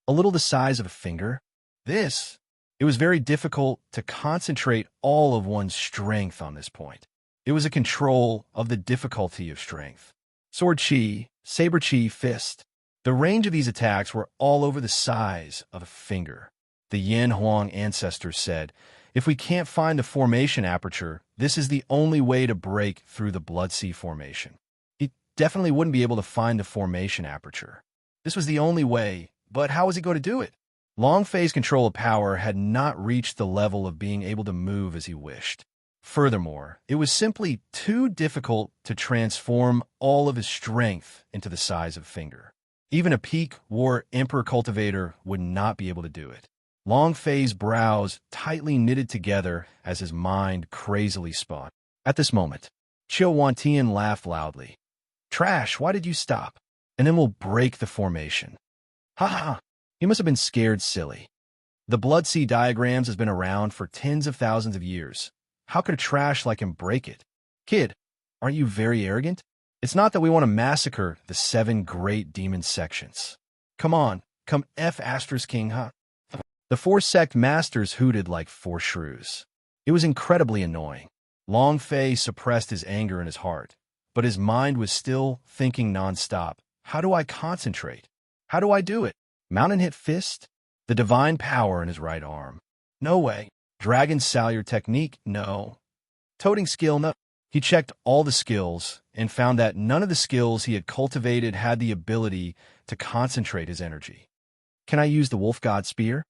A little the size of a finger? It was very difficult to concentrate all of one's strength on this point. It was a control of the difficulty of strength. Sword chi, saber chi, fist. The range of these attacks were all over the size of a finger. The Yin Huang Ancestor said, if we can't find the formation aperture, this is the only way to break through the blood sea formation. He definitely wouldn't be able to find the formation aperture. This was the only way, but how was he going to do it? Long Fei's control of power had not reached the level of being able to move as he wished. Furthermore, it was simply too difficult to transform all of his strength into the size of a finger. Even a peak war emperor cultivator would not be able to do it. Long Fei's brows tightly knitted together as his mind crazily spun. At this moment, Chiu Wantian laughed loudly. Trash, why did you stop? And then we'll break the formation. Ha ha! He must have been scared silly. The blood sea diagrams has been around for tens of thousands of years. How could a trash like him break it? Kid, aren't you very arrogant? It's not that we want to massacre the 7 great demon sections. Come on, come F asterisk king, huh? The 4 sect masters hooted like 4 shrews. It was incredibly annoying. Long Fei suppressed his anger in his heart, but his mind was still thinking nonstop. How do I concentrate? How do I do it? Mountain hit fist? The divine power in his right arm. No way. Dragon Salyer technique? No. Toting skill? No. He checked all the skills and found that none of the skills he had cultivated had the ability to concentrate his energy. Can I use the Wolf God Spear?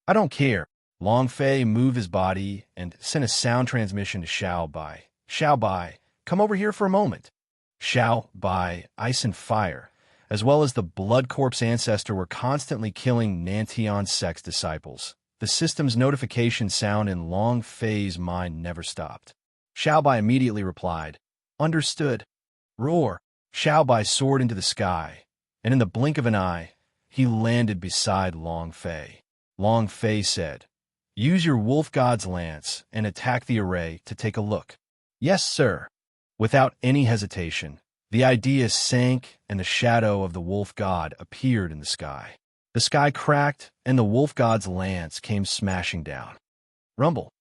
I don't care. Long Fei moved his body and sent a sound transmission to Xiao Bai. Xiao Bai, come over here for a moment. Xiao Bai, Ice and Fire, as well as the Blood Corpse Ancestor were constantly killing Nantian's sex disciples. The system's notification sound in Long Fei's mind never stopped. Xiaobai immediately replied, "Understood." Roar! Xiaobai soared into the sky, and in the blink of an eye, he landed beside Long Fei. Long Fei said, "Use your wolf god's lance and attack the array to take a look." "Yes, sir." Without any hesitation, the idea sank and the shadow of the wolf god appeared in the sky. The sky cracked and the wolf god's lance came smashing down. Rumble.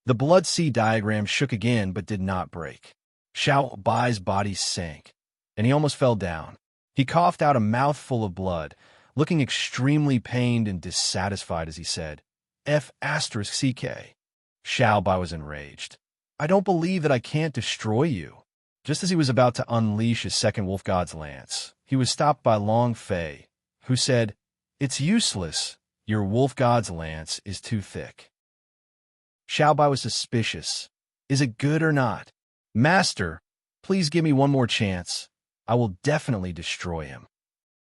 The blood sea diagram shook again but did not break. Xiao Bai's body sank, and he almost fell down. He coughed out a mouthful of blood, looking extremely pained and dissatisfied as he said, F***CK. Xiao Bai was enraged. "I don't believe that I can't destroy you." Just as he was about to unleash his second wolf god's lance, he was stopped by Long Fei, who said, "It's useless. Your wolf god's lance is too thick." Xiao Bai was suspicious. "Is it good or not? Master, please give me one more chance. I will definitely destroy him."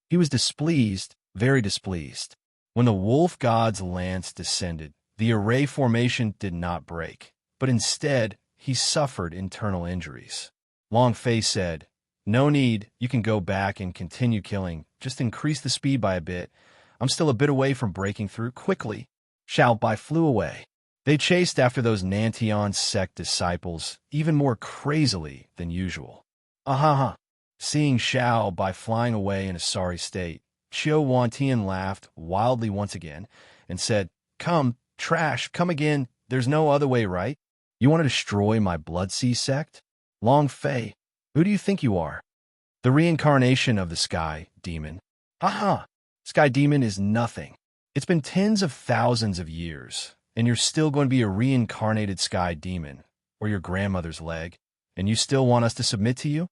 He was displeased, very displeased. When the wolf god's lance descended, the array formation did not break, but instead he suffered internal injuries. Long Fei said, "No need, you can go back and continue killing. Just increase the speed by a bit. I'm still a bit away from breaking through quickly." Xiao Bai flew away. They chased after those Nantian sect disciples even more crazily than usual. Ahaha! Seeing Xiao Bai flying away in a sorry state, Qiu Wantian laughed wildly once again and said, "Come, trash, come again. There's no other way, right? You want to destroy my Blood Sea sect? Long Fei, who do you think you are? The reincarnation of the Sky Demon." "Aha! Sky Demon is nothing. It's been tens of thousands of years, and you're still going to be a reincarnated Sky Demon, or your grandmother's leg, and you still want us to submit to you?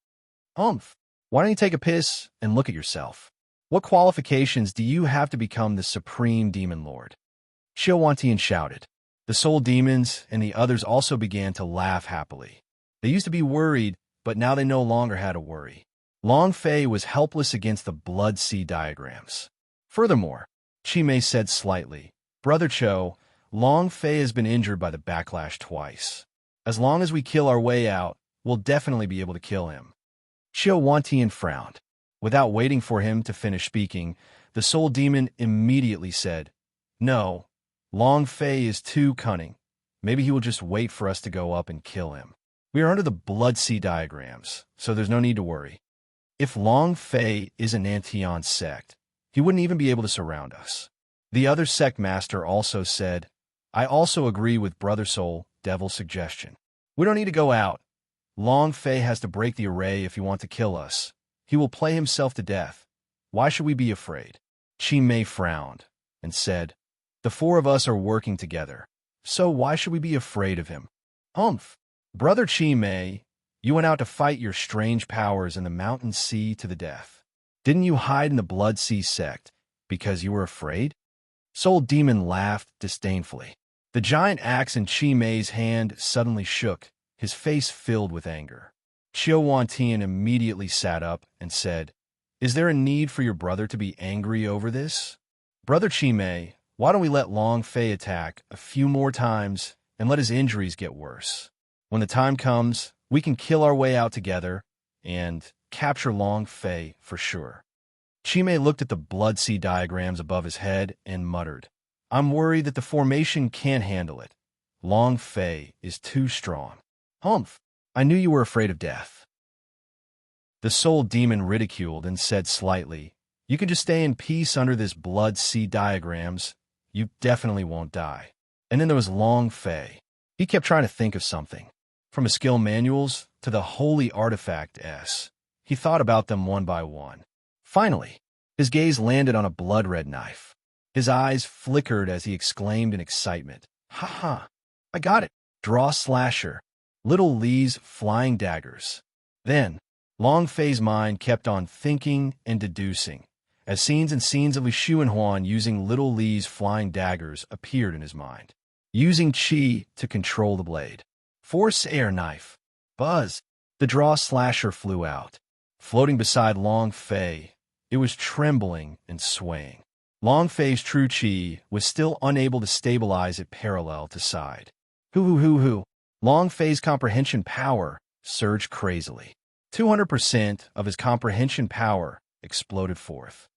Why don't you take a piss and look at yourself? What qualifications do you have to become the Supreme Demon Lord?" Qiuwantian shouted. The soul demons and the others also began to laugh happily. They used to be worried, but now they no longer had to worry. Long Fei was helpless against the Blood Sea diagrams. Furthermore, Chi Mei said slightly, "Brother Cho, Long Fei has been injured by the backlash twice. As long as we kill our way out, we'll definitely be able to kill him." Qiuwantian frowned. Without waiting for him to finish speaking, the soul demon immediately said, "No, Long Fei is too cunning. Maybe he will just wait for us to go up and kill him. We are under the Blood Sea diagrams, so there's no need to worry. If Long Fei is an Nantian sect, he wouldn't even be able to surround us." The other sect master also said, "I also agree with Brother Soul Devil's suggestion. We don't need to go out. Long Fei has to break the array if he wants to kill us. He will play himself to death. Why should we be afraid?" Chi Mei frowned and said, "The four of us are working together, so why should we be afraid of him?" Brother Chi Mei, you went out to fight your strange powers in the mountain sea to the death. Didn't you hide in the Blood Sea sect because you were afraid?" Soul Demon laughed disdainfully. The giant axe in Chi Mei's hand suddenly shook, his face filled with anger. Qiuwantian immediately sat up and said, "Is there a need for your brother to be angry over this? Brother Chi Mei, why don't we let Long Fei attack a few more times and let his injuries get worse? When the time comes, we can kill our way out together and capture Long Fei for sure." Chi Mei looked at the Blood Sea diagrams above his head and muttered, "I'm worried that the formation can't handle it. Long Fei is too strong." I knew you were afraid of death." The soul demon ridiculed and said slightly, "You can just stay in peace under this Blood Sea diagrams. You definitely won't die." And then there was Long Fei. He kept trying to think of something. From his skill manuals to the holy artifact S. He thought about them one by one. Finally, his gaze landed on a blood-red knife. His eyes flickered as he exclaimed in excitement, "Ha! I got it! Draw slasher. Little Li's flying daggers." Then, Long Fei's mind kept on thinking and deducing, as scenes and scenes of Li Xuanhuan using Little Li's flying daggers appeared in his mind. Using Qi to control the blade. Force air knife. Buzz. The draw slasher flew out. Floating beside Long Fei, it was trembling and swaying. Long Fei's true chi was still unable to stabilize it parallel to side. Hoo. Long Fei's comprehension power surged crazily. 200% of his comprehension power exploded forth.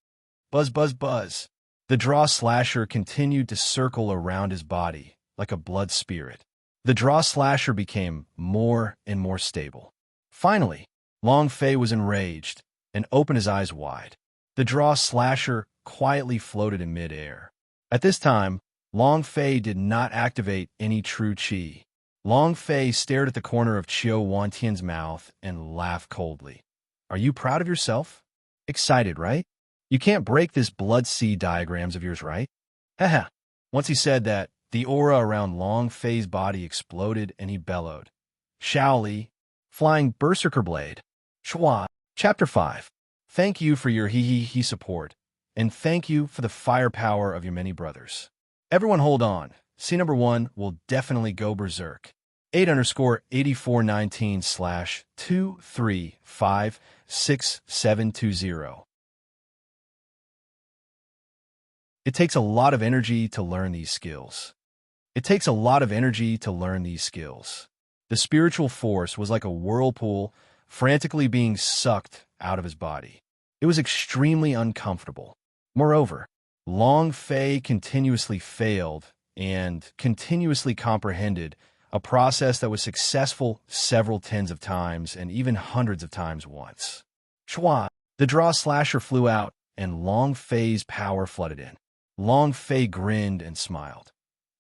Buzz. The draw slasher continued to circle around his body like a blood spirit. The draw slasher became more and more stable. Finally, Long Fei was enraged and opened his eyes wide. The draw slasher quietly floated in midair. At this time, Long Fei did not activate any true chi. Long Fei stared at the corner of Qiu Wantian's mouth and laughed coldly. Are you proud of yourself? Excited, right? You can't break this blood sea diagrams of yours, right? Haha. Once he said that, the aura around Long Fei's body exploded and he bellowed. Shaoli, flying berserker blade. Chua. Chapter 5. Thank you for your he support, and thank you for the firepower of your many brothers. Everyone hold on. Scene number 1 will definitely go berserk. 8_8419/2356720. It takes a lot of energy to learn these skills. The spiritual force was like a whirlpool, frantically being sucked out of his body. It was extremely uncomfortable. Moreover, Long Fei continuously failed and continuously comprehended a process that was successful several tens of times and even hundreds of times once. Chua! The draw slasher flew out, and Long Fei's power flooded in. Long Fei grinned and smiled.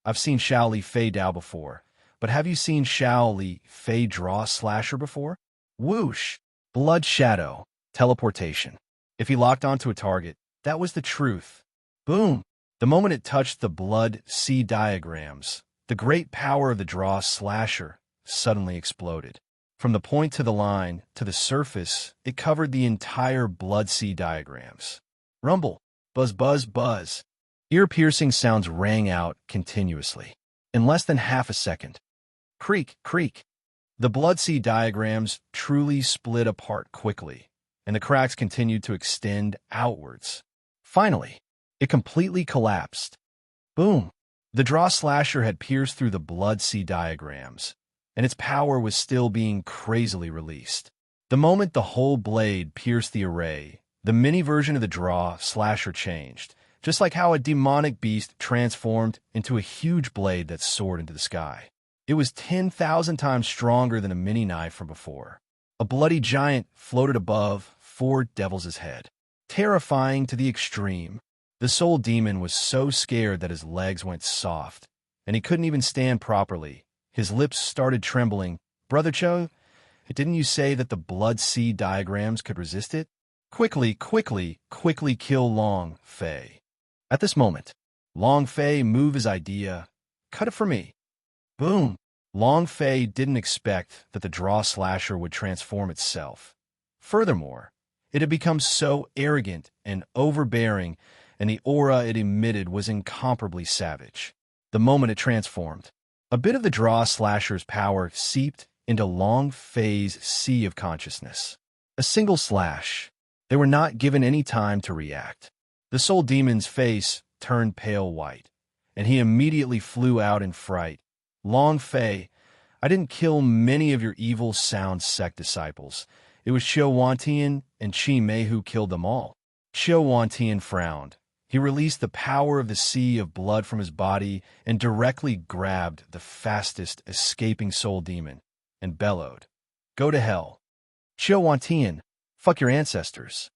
I've seen Shao Li Fei Dao before, but have you seen Shao Li Fei draw slasher before? Whoosh! Blood shadow. Teleportation. If he locked onto a target, that was the truth. Boom! The moment it touched the blood sea diagrams, the great power of the draw slasher suddenly exploded. From the point to the line to the surface, it covered the entire blood sea diagrams. Rumble. Buzz. Ear-piercing sounds rang out continuously. In less than half a second. Creak. The blood sea diagrams truly split apart quickly, and the cracks continued to extend outwards. Finally, it completely collapsed. Boom! The draw slasher had pierced through the blood sea diagrams, and its power was still being crazily released. The moment the whole blade pierced the array, the mini version of the draw slasher changed, just like how a demonic beast transformed into a huge blade that soared into the sky. It was 10,000 times stronger than a mini knife from before. A bloody giant floated above Four Devils' head. Terrifying to the extreme, the soul demon was so scared that his legs went soft, and he couldn't even stand properly. His lips started trembling. Brother Cho, didn't you say that the blood sea diagrams could resist it? Quickly kill Long Fei. At this moment, Long Fei moved his idea. Cut it for me. Boom! Long Fei didn't expect that the draw slasher would transform itself. Furthermore, it had become so arrogant and overbearing, and the aura it emitted was incomparably savage. The moment it transformed, a bit of the draw slasher's power seeped into Long Fei's sea of consciousness. A single slash. They were not given any time to react. The soul demon's face turned pale white, and he immediately flew out in fright. Long Fei, I didn't kill many of your evil sound sect disciples. It was Qiu Wantian and Qi Mei who killed them all. Qiu Wantian frowned. He released the power of the sea of blood from his body and directly grabbed the fastest escaping soul demon and bellowed, Go to hell. Qiu Wantian, fuck your ancestors.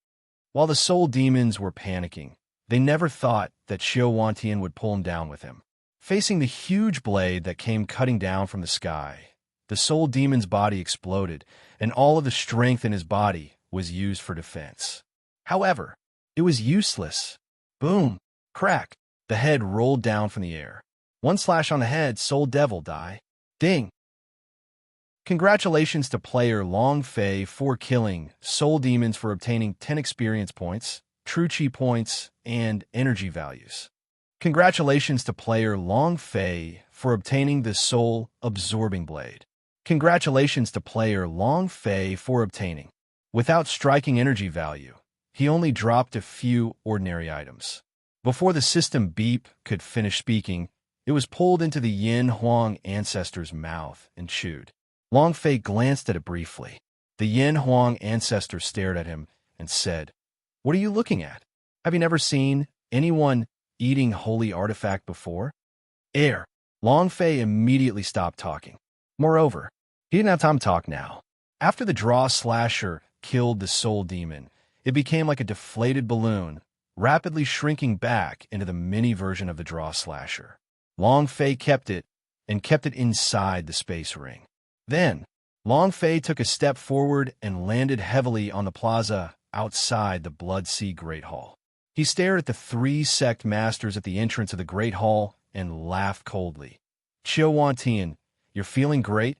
While the soul demons were panicking, they never thought that Qiu Wantian would pull him down with him. Facing the huge blade that came cutting down from the sky, the soul demon's body exploded, and all of the strength in his body was used for defense. However, it was useless. Boom! Crack! The head rolled down from the air. One slash on the head, soul devil die. Ding! Congratulations to player Long Fei for killing soul demons for obtaining 10 experience points, true chi points, and energy values. Congratulations to player Long Fei for obtaining the soul absorbing blade. Congratulations to player Long Fei for obtaining. Without striking energy value, he only dropped a few ordinary items. Before the system beep could finish speaking, it was pulled into the Yin Huang ancestor's mouth and chewed. Long Fei glanced at it briefly. The Yin Huang ancestor stared at him and said, "What are you looking at? Have you never seen anyone eating holy artifact before?" Air. Long Fei immediately stopped talking. Moreover, he didn't have time to talk now. After the draw slasher killed the soul demon, it became like a deflated balloon, rapidly shrinking back into the mini version of the draw slasher. Long Fei kept it inside the space ring. Then, Long Fei took a step forward and landed heavily on the plaza outside the Blood Sea Great Hall. He stared at the three sect masters at the entrance of the Great Hall and laughed coldly. "Qiu Wantian, you're feeling great,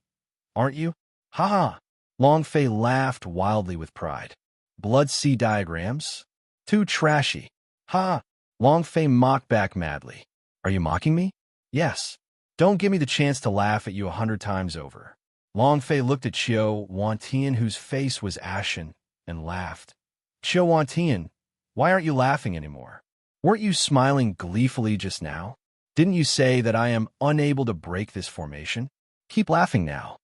aren't you? Ha ha!" Long Fei laughed wildly with pride. "Blood Sea diagrams? Too trashy. Ha!" Long Fei mocked back madly. "Are you mocking me?" "Yes. Don't give me the chance to laugh at you 100 times over." Long Fei looked at Qiu Wantian, whose face was ashen, and laughed. "Qiu Wantian, why aren't you laughing anymore? Weren't you smiling gleefully just now? Didn't you say that I am unable to break this formation? Keep laughing now."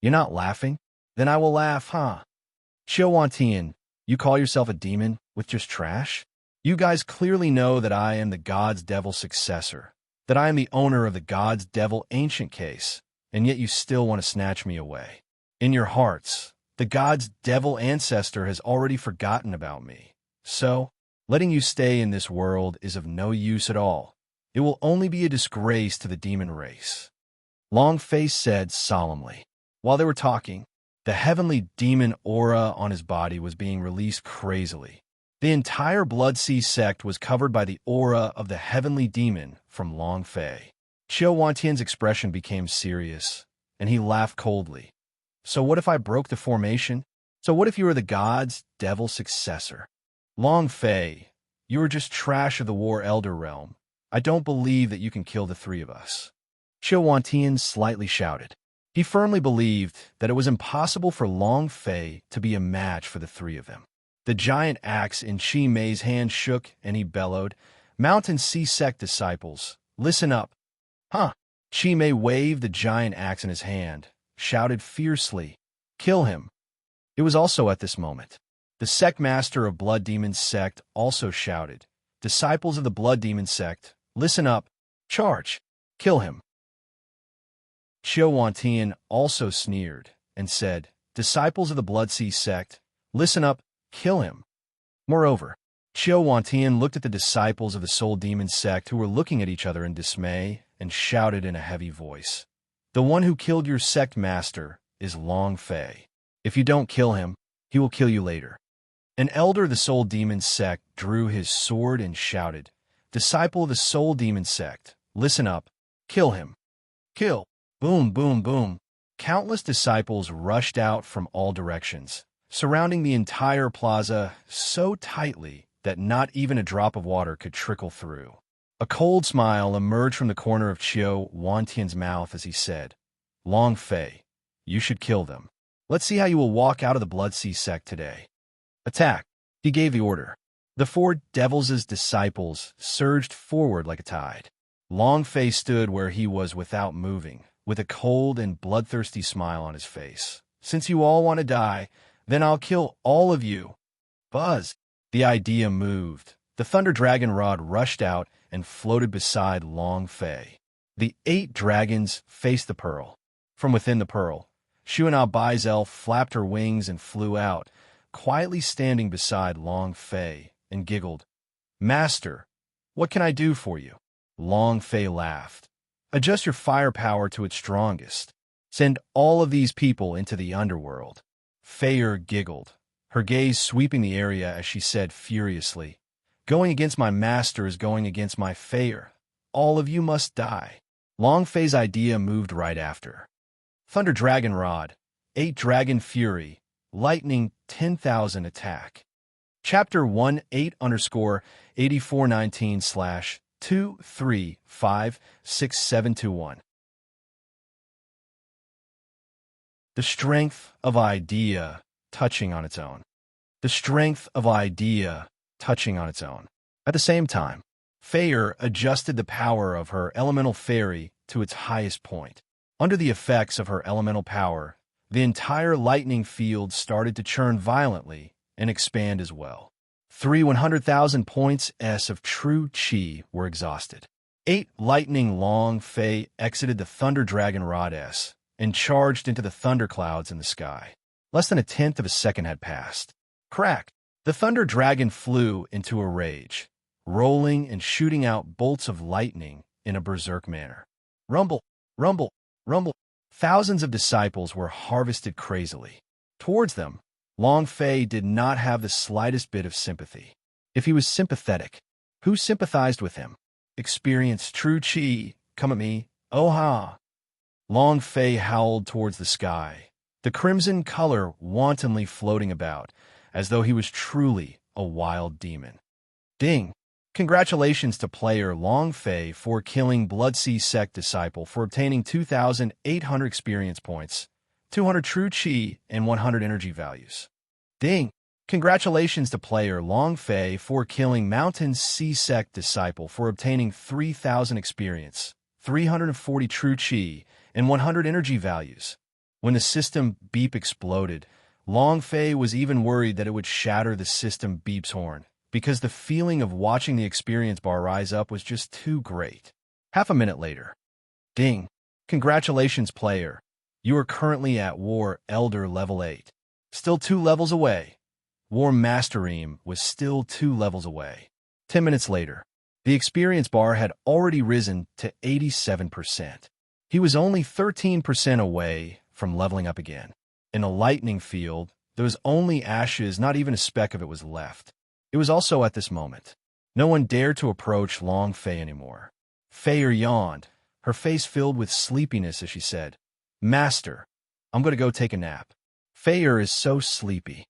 "You're not laughing? Then I will laugh, huh?" "Qiu Wantian, you call yourself a demon with just trash? You guys clearly know that I am the God's Devil successor, that I am the owner of the God's Devil ancient case, and yet you still want to snatch me away. In your hearts, the God's Devil ancestor has already forgotten about me. So, letting you stay in this world is of no use at all. It will only be a disgrace to the demon race." Long Fei said solemnly. While they were talking, the heavenly demon aura on his body was being released crazily. The entire Blood Sea sect was covered by the aura of the heavenly demon from Long Fei. Qiu Wantian's expression became serious, and he laughed coldly. "So what if I broke the formation? So what if you were the God's Devil successor? Long Fei, you are just trash of the War Elder realm. I don't believe that you can kill the three of us." Qiu Wantian slightly shouted. He firmly believed that it was impossible for Long Fei to be a match for the three of them. The giant axe in Qi Mei's hand shook, and he bellowed, "Mountain Sea Sect disciples, listen up." "Huh!" Qi Mei waved the giant axe in his hand, shouted fiercely, "Kill him!" It was also at this moment. The sect master of Blood Demon sect also shouted, "Disciples of the Blood Demon sect, listen up, charge, kill him." Qiu Wantian also sneered and said, "Disciples of the Blood Sea sect, listen up, kill him." Moreover, Qiu Wantian looked at the disciples of the Soul Demon sect who were looking at each other in dismay and shouted in a heavy voice, "The one who killed your sect master is Long Fei. If you don't kill him, he will kill you later." An elder of the Soul Demon sect drew his sword and shouted, "Disciple of the Soul Demon sect, listen up, kill him. Kill." Boom, boom, boom. Countless disciples rushed out from all directions, surrounding the entire plaza so tightly that not even a drop of water could trickle through. A cold smile emerged from the corner of Qiu Wantian's mouth as he said, "Long Fei, you should kill them. Let's see how you will walk out of the Blood Sea sect today. Attack." He gave the order. The four devils' disciples surged forward like a tide. Long Fei stood where he was without moving, with a cold and bloodthirsty smile on his face. "Since you all want to die, then I'll kill all of you." Buzz! The idea moved. The Thunder Dragon Rod rushed out and floated beside Long Fei. The 8 dragons faced the pearl. From within the pearl, Shuana Bai's elf flapped her wings and flew out, quietly standing beside Long Fei, and giggled. "Master, what can I do for you?" Long Fei laughed. "Adjust your firepower to its strongest. Send all of these people into the underworld." Fei giggled, her gaze sweeping the area as she said furiously, "Going against my master is going against my Fei. All of you must die." Long Fei's idea moved right after. Thunder Dragon Rod, 8 Dragon Fury, Lightning 10,000 attack. Chapter 18_8419/2356721. The strength of idea touching on its own. The strength of idea touching on its own. At the same time, Feyre adjusted the power of her elemental fairy to its highest point. Under the effects of her elemental power, the entire lightning field started to churn violently and expand as well. 100,000 points of true chi were exhausted. 8 lightning long Fae exited the Thunder Dragon Rod S and charged into the thunderclouds in the sky. Less than a tenth of a second had passed. Crack! The Thunder Dragon flew into a rage, rolling and shooting out bolts of lightning in a berserk manner. Rumble, rumble, rumble. Thousands of disciples were harvested crazily. Towards them, Long Fei did not have the slightest bit of sympathy. If he was sympathetic, who sympathized with him? Experience true chi, come at me, oh ha! Long Fei howled towards the sky, the crimson color wantonly floating about, as though he was truly a wild demon. Ding! Congratulations to player Long Fei for killing Bloodsea Sect Disciple for obtaining 2,800 experience points, 200 true chi, and 100 energy values. Ding! Congratulations to player Long Fei for killing Mountain Sea Sect Disciple for obtaining 3,000 experience, 340 true chi, and 100 energy values. When the system beep exploded, Long Fei was even worried that it would shatter the system beep's horn, because the feeling of watching the experience bar rise up was just too great. Half a minute later. Ding! Congratulations, player. You are currently at War Elder level 8. Still 2 levels away. War Mastereem was still 2 levels away. 10 minutes later, the experience bar had already risen to 87%. He was only 13% away from leveling up again. In a lightning field, there was only ashes, not even a speck of it was left. It was also at this moment. No one dared to approach Long Fei anymore. Feyre yawned, her face filled with sleepiness as she said, "Master, I'm going to go take a nap. Feyre is so sleepy."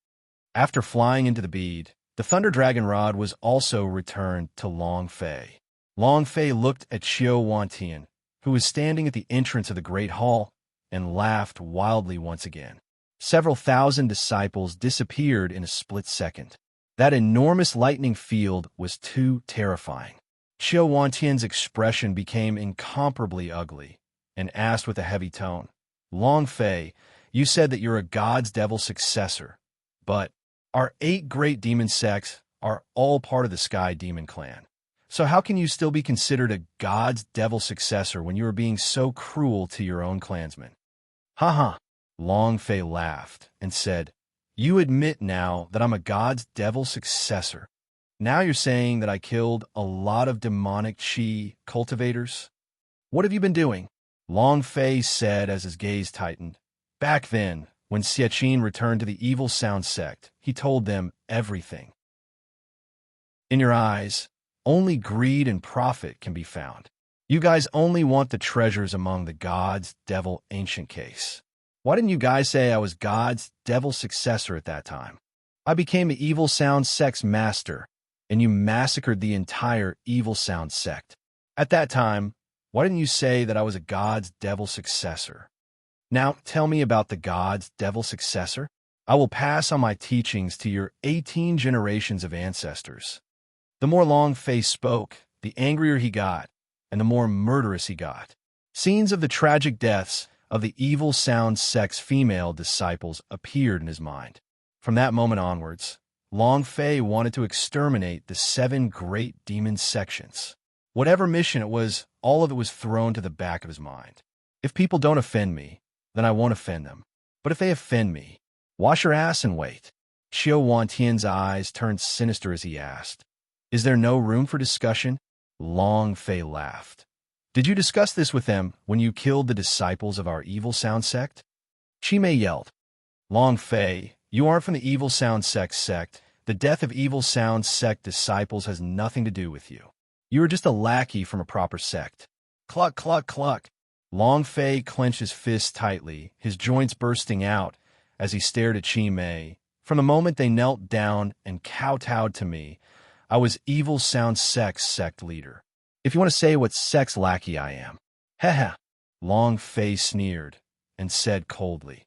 After flying into the bead, the Thunder Dragon Rod was also returned to Long Fei. Long Fei looked at Xiao Wantian, who was standing at the entrance of the Great Hall, and laughed wildly once again. Several thousand disciples disappeared in a split second. That enormous lightning field was too terrifying. Xiao Wantian's expression became incomparably ugly, and asked with a heavy tone, "Long Fei, you said that you're a god's devil successor, but our 8 great demon sects are all part of the Sky Demon Clan. So how can you still be considered a god's devil successor when you are being so cruel to your own clansmen?" "Ha." Long Fei laughed and said, "You admit now that I'm a god's devil successor. Now you're saying that I killed a lot of demonic chi cultivators? What have you been doing?" Long Fei said as his gaze tightened. Back then, when Xiaqin returned to the Evil Sound sect, he told them everything. "In your eyes, only greed and profit can be found. You guys only want the treasures among the god's devil ancient case. Why didn't you guys say I was god's devil successor at that time? I became the Evil Sound sect's master, and you massacred the entire Evil Sound sect. At that time, why didn't you say that I was a god's devil successor? Now tell me about the god's devil successor. I will pass on my teachings to your 18 generations of ancestors." The more Long Fei spoke, the angrier he got, and the more murderous he got. Scenes of the tragic deaths of the Evil Sound sect's female disciples appeared in his mind. From that moment onwards, Long Fei wanted to exterminate the 7 great demon sections. Whatever mission it was, all of it was thrown to the back of his mind. If people don't offend me, then I won't offend them. But if they offend me, wash your ass and wait. Xiao Wantian's eyes turned sinister as he asked, "Is there no room for discussion?" Long Fei laughed. "Did you discuss this with them when you killed the disciples of our Evil Sound sect?" Chimei yelled, "Long Fei, you aren't from the Evil Sound sect. The death of Evil Sound sect disciples has nothing to do with you. You are just a lackey from a proper sect." Cluck, cluck, cluck. Long Fei clenched his fists tightly, his joints bursting out as he stared at Chimei. From the moment they knelt down and kowtowed to me, I was Evil Sound sect's sect leader. If you want to say what sect's lackey I am. Heh. Long Fei sneered and said coldly,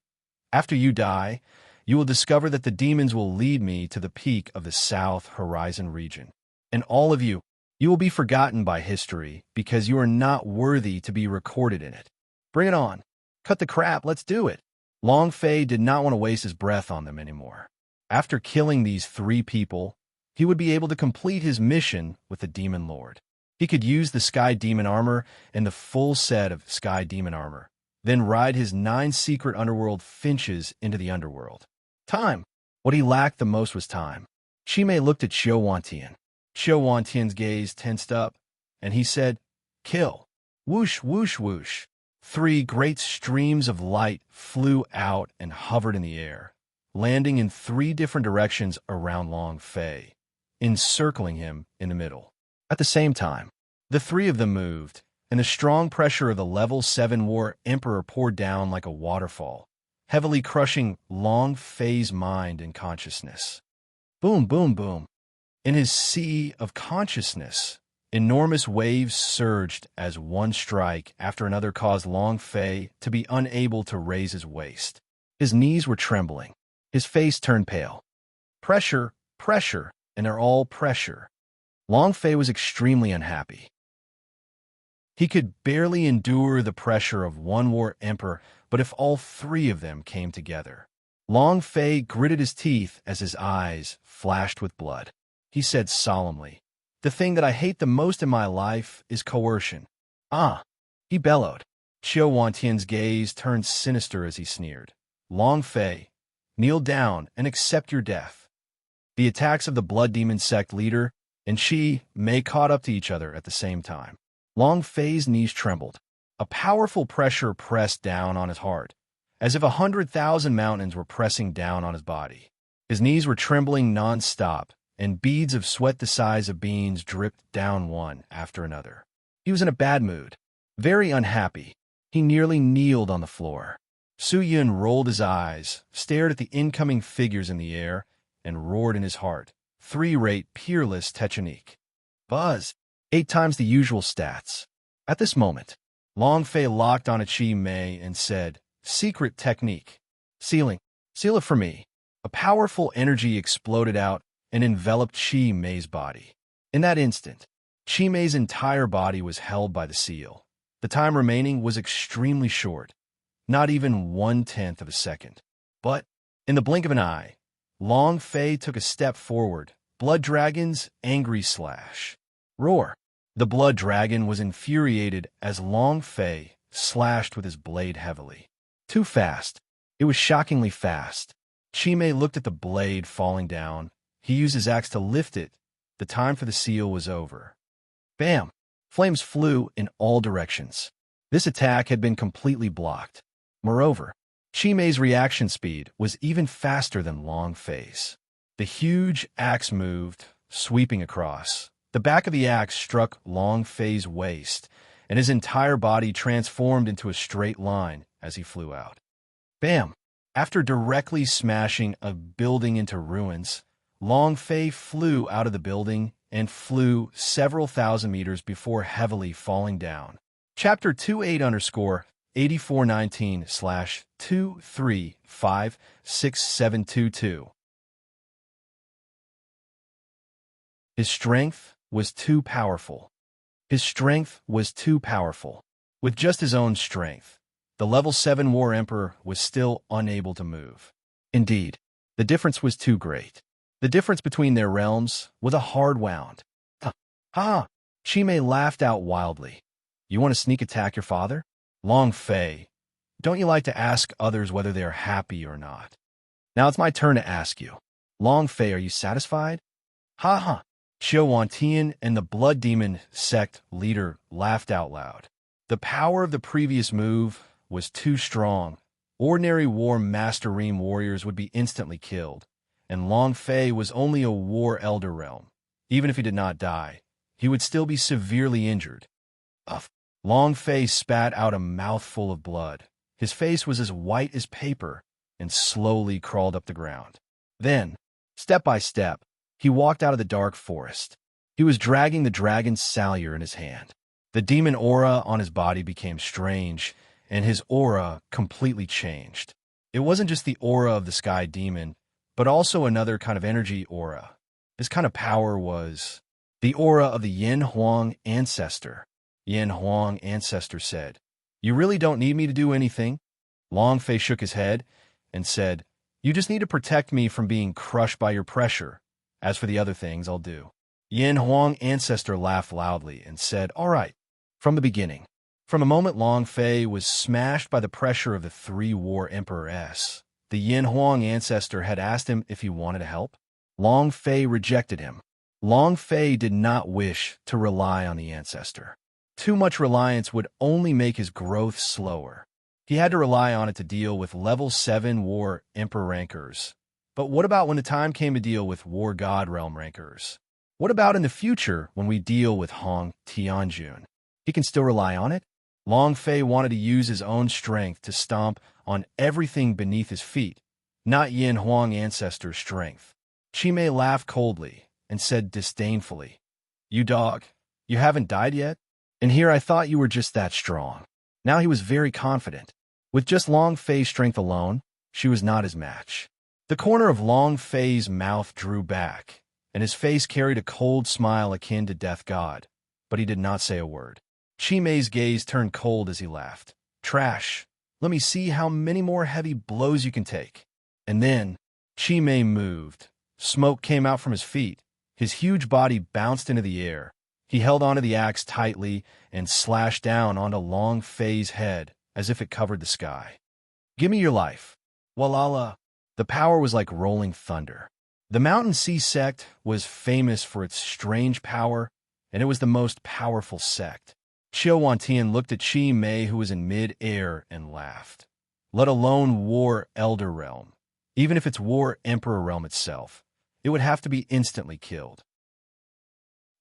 "After you die, you will discover that the demons will lead me to the peak of the South Horizon region. And all of you, You will be forgotten by history because you are not worthy to be recorded in it. Bring it on. Cut the crap, let's do it. Long Fei did not want to waste his breath on them anymore. After killing these 3 people, he would be able to complete his mission with the Demon Lord. He could use the Sky Demon armor and the full set of Sky Demon armor, then ride his 9 secret underworld finches into the underworld. Time. What he lacked the most was time. Qimei looked at Xiao Wantian. Xiao Wantian's gaze tensed up, and he said, "Kill." Whoosh, whoosh, whoosh. 3 great streams of light flew out and hovered in the air, landing in 3 different directions around Long Fei, encircling him in the middle. At the same time, the 3 of them moved, and the strong pressure of the level 7 War Emperor poured down like a waterfall, heavily crushing Long Fei's mind and consciousness. Boom, boom, boom. In his sea of consciousness, enormous waves surged as one strike after another caused Long Fei to be unable to raise his waist. His knees were trembling. His face turned pale. Pressure, pressure, and they're all pressure. Long Fei was extremely unhappy. He could barely endure the pressure of one War Emperor, but if all 3 of them came together. Long Fei gritted his teeth as his eyes flashed with blood. He said solemnly, "The thing that I hate the most in my life is coercion." Ah! He bellowed. Xiao Wantian's gaze turned sinister as he sneered. "Long Fei, kneel down and accept your death." The attacks of the Blood Demon sect leader and Qimei caught up to each other at the same time. Long Fei's knees trembled. A powerful pressure pressed down on his heart, as if 100,000 mountains were pressing down on his body. His knees were trembling non-stop, and beads of sweat the size of beans dripped down one after another. He was in a bad mood, very unhappy. He nearly kneeled on the floor. Su Yun rolled his eyes, stared at the incoming figures in the air, and roared in his heart, 3-rate peerless technique. Buzz, 8 times the usual stats. At this moment, Long Fei locked on a Qimei and said, "Secret technique. Sealing. Seal it for me." A powerful energy exploded out and enveloped Qimei's body. In that instant, Qimei's entire body was held by the seal. The time remaining was extremely short, not even 1/10 of a second. But, in the blink of an eye, Long Fei took a step forward, Blood Dragon's angry slash. Roar! The Blood Dragon was infuriated as Long Fei slashed with his blade heavily. Too fast. It was shockingly fast. Qimei looked at the blade falling down. He used his axe to lift it. The time for the seal was over. Bam! Flames flew in all directions. This attack had been completely blocked. Moreover, Qimei's reaction speed was even faster than Long Fei's. The huge axe moved, sweeping across. The back of the axe struck Long Fei's waist, and his entire body transformed into a straight line as he flew out. Bam! After directly smashing a building into ruins, Long Fei flew out of the building and flew several thousand meters before heavily falling down. Chapter 28_8419/2356722. His strength was too powerful. His strength was too powerful. With just his own strength, the level 7 War Emperor was still unable to move. Indeed, the difference was too great. The difference between their realms was a hard wound. Ha! Qimei laughed out wildly. "You want to sneak attack your father? Long Fei, don't you like to ask others whether they are happy or not? Now it's my turn to ask you. Long Fei, are you satisfied?" Ha ha! Xiao Wantian and the Blood Demon sect leader laughed out loud. The power of the previous move was too strong. Ordinary War Master Ream warriors would be instantly killed, and Long Fei was only a War Elder realm. Even if he did not die, he would still be severely injured. Uff! Long Fei spat out a mouthful of blood. His face was as white as paper and slowly crawled up the ground. Then, step by step, he walked out of the dark forest. He was dragging the dragon's salure in his hand. The demon aura on his body became strange, and his aura completely changed. It wasn't just the aura of the sky demon, but also another kind of energy aura. This kind of power was The aura of the Yin Huang ancestor. Yin Huang ancestor said, "You really don't need me to do anything." Long Fei shook his head and said, "You just need to protect me from being crushed by your pressure. As for the other things, I'll do." Yin Huang ancestor laughed loudly and said, "All right." From the beginning. From the moment Long Fei was smashed by the pressure of the three-war emperor, the Yin Huang ancestor had asked him if he wanted to help. Long Fei rejected him. Long Fei did not wish to rely on the ancestor. Too much reliance would only make his growth slower. He had to rely on it to deal with level 7 war emperor rankers. But what about when the time came to deal with war god realm rankers? What about in the future when we deal with Hong Tianjun? He can still rely on it? Long Fei wanted to use his own strength to stomp on everything beneath his feet, not Yin Huang ancestor's strength. Qi Mei laughed coldly and said disdainfully, "You dog, you haven't died yet? And here I thought you were just that strong." Now he was very confident. With just Long Fei's strength alone, she was not his match. The corner of Long Fei's mouth drew back, and his face carried a cold smile akin to Death God, but he did not say a word. Qi Mei's gaze turned cold as he laughed. "Trash. Let me see how many more heavy blows you can take." And then, Qi Mei moved. Smoke came out from his feet. His huge body bounced into the air. He held onto the axe tightly and slashed down onto Long Fei's head as if it covered the sky. "Give me your life." Walala. The power was like rolling thunder. The Mountain Sea sect was famous for its strange power, and it was the most powerful sect. Qiu Wantian looked at Qi Mei, who was in mid-air, and laughed. Let alone War Elder Realm. Even if it's War Emperor Realm itself, it would have to be instantly killed.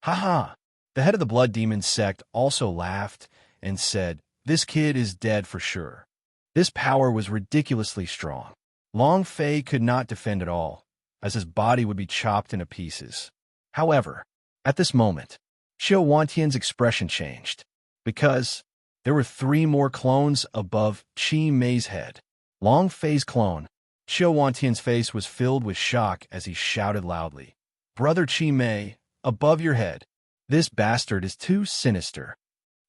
"Ha-ha!" The head of the Blood Demon sect also laughed and said, "This kid is dead for sure." This power was ridiculously strong. Long Fei could not defend at all, as his body would be chopped into pieces. However, at this moment, Qiu Wantian's expression changed, because there were 3 more clones above Qi Mei's head. Long Fei's clone. Qiu Wantian's face was filled with shock as he shouted loudly, "Brother Qi Mei, above your head. This bastard is too sinister."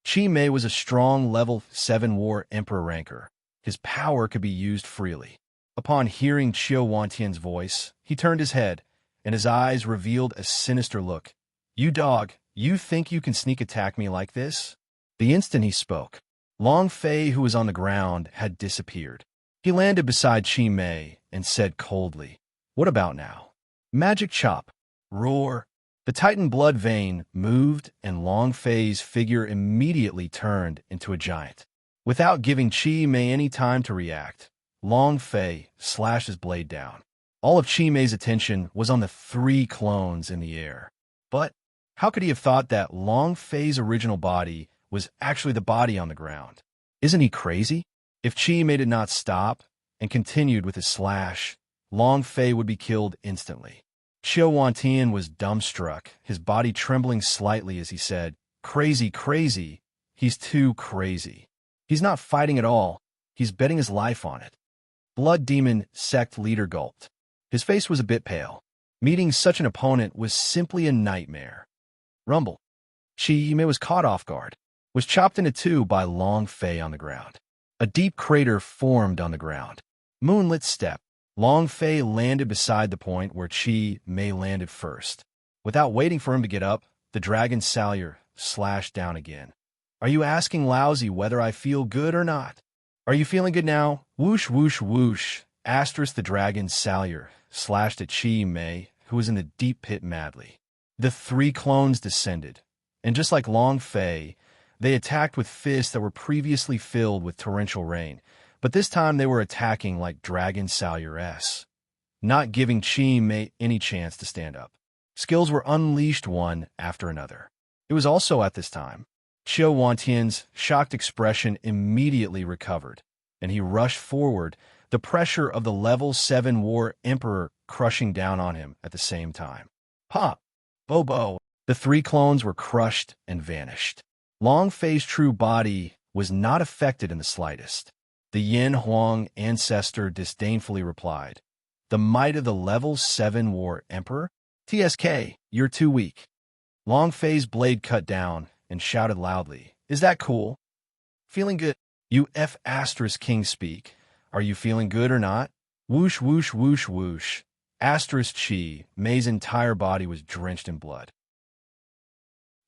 Qi Mei was a strong level 7 war emperor ranker. His power could be used freely. Upon hearing Qiu Wantian's voice, he turned his head, and his eyes revealed a sinister look. "You dog, you think you can sneak attack me like this?" The instant he spoke, Long Fei, who was on the ground, had disappeared. He landed beside Qi Mei and said coldly, "What about now?" Magic chop. Roar. The Titan blood vein moved, and Long Fei's figure immediately turned into a giant. Without giving Qi Mei any time to react, Long Fei slashed his blade down. All of Qi Mei's attention was on the 3 clones in the air. But how could he have thought that Long Fei's original body was actually the body on the ground? Isn't he crazy? If Qi Mei did not stop and continued with his slash, Long Fei would be killed instantly. Qiu Wantian was dumbstruck, his body trembling slightly as he said, "Crazy, crazy. He's too crazy. He's not fighting at all. He's betting his life on it." Blood Demon sect leader gulped. His face was a bit pale. Meeting such an opponent was simply a nightmare. Rumble. Qi Mei was caught off guard, was chopped into 2 by Long Fei on the ground. A deep crater formed on the ground. Moonlit step. Long Fei landed beside the point where Qi Mei landed first. Without waiting for him to get up, the dragon salure slashed down again. "Are you asking Lousy whether I feel good or not? Are you feeling good now?" Whoosh, whoosh, whoosh. The dragon salure slashed at Qi Mei, who was in the deep pit madly. The 3 clones descended, and just like Long Fei, they attacked with fists that were previously filled with torrential rain, but this time they were attacking like dragon salures, not giving Qi Mei any chance to stand up. Skills were unleashed one after another. It was also at this time Qiu Wantian's shocked expression immediately recovered, and he rushed forward, the pressure of the level 7 war emperor crushing down on him at the same time. Pop! Bobo! The 3 clones were crushed and vanished. Long Fei's true body was not affected in the slightest. The Yin Huang ancestor disdainfully replied, "The might of the level 7 war emperor? TSK, you're too weak." Long Fei's blade cut down and shouted loudly, "Is that cool? Feeling good? You F asterisk king speak. Are you feeling good or not?" Whoosh, whoosh, whoosh, whoosh. Asterisk Chi Mei's entire body was drenched in blood.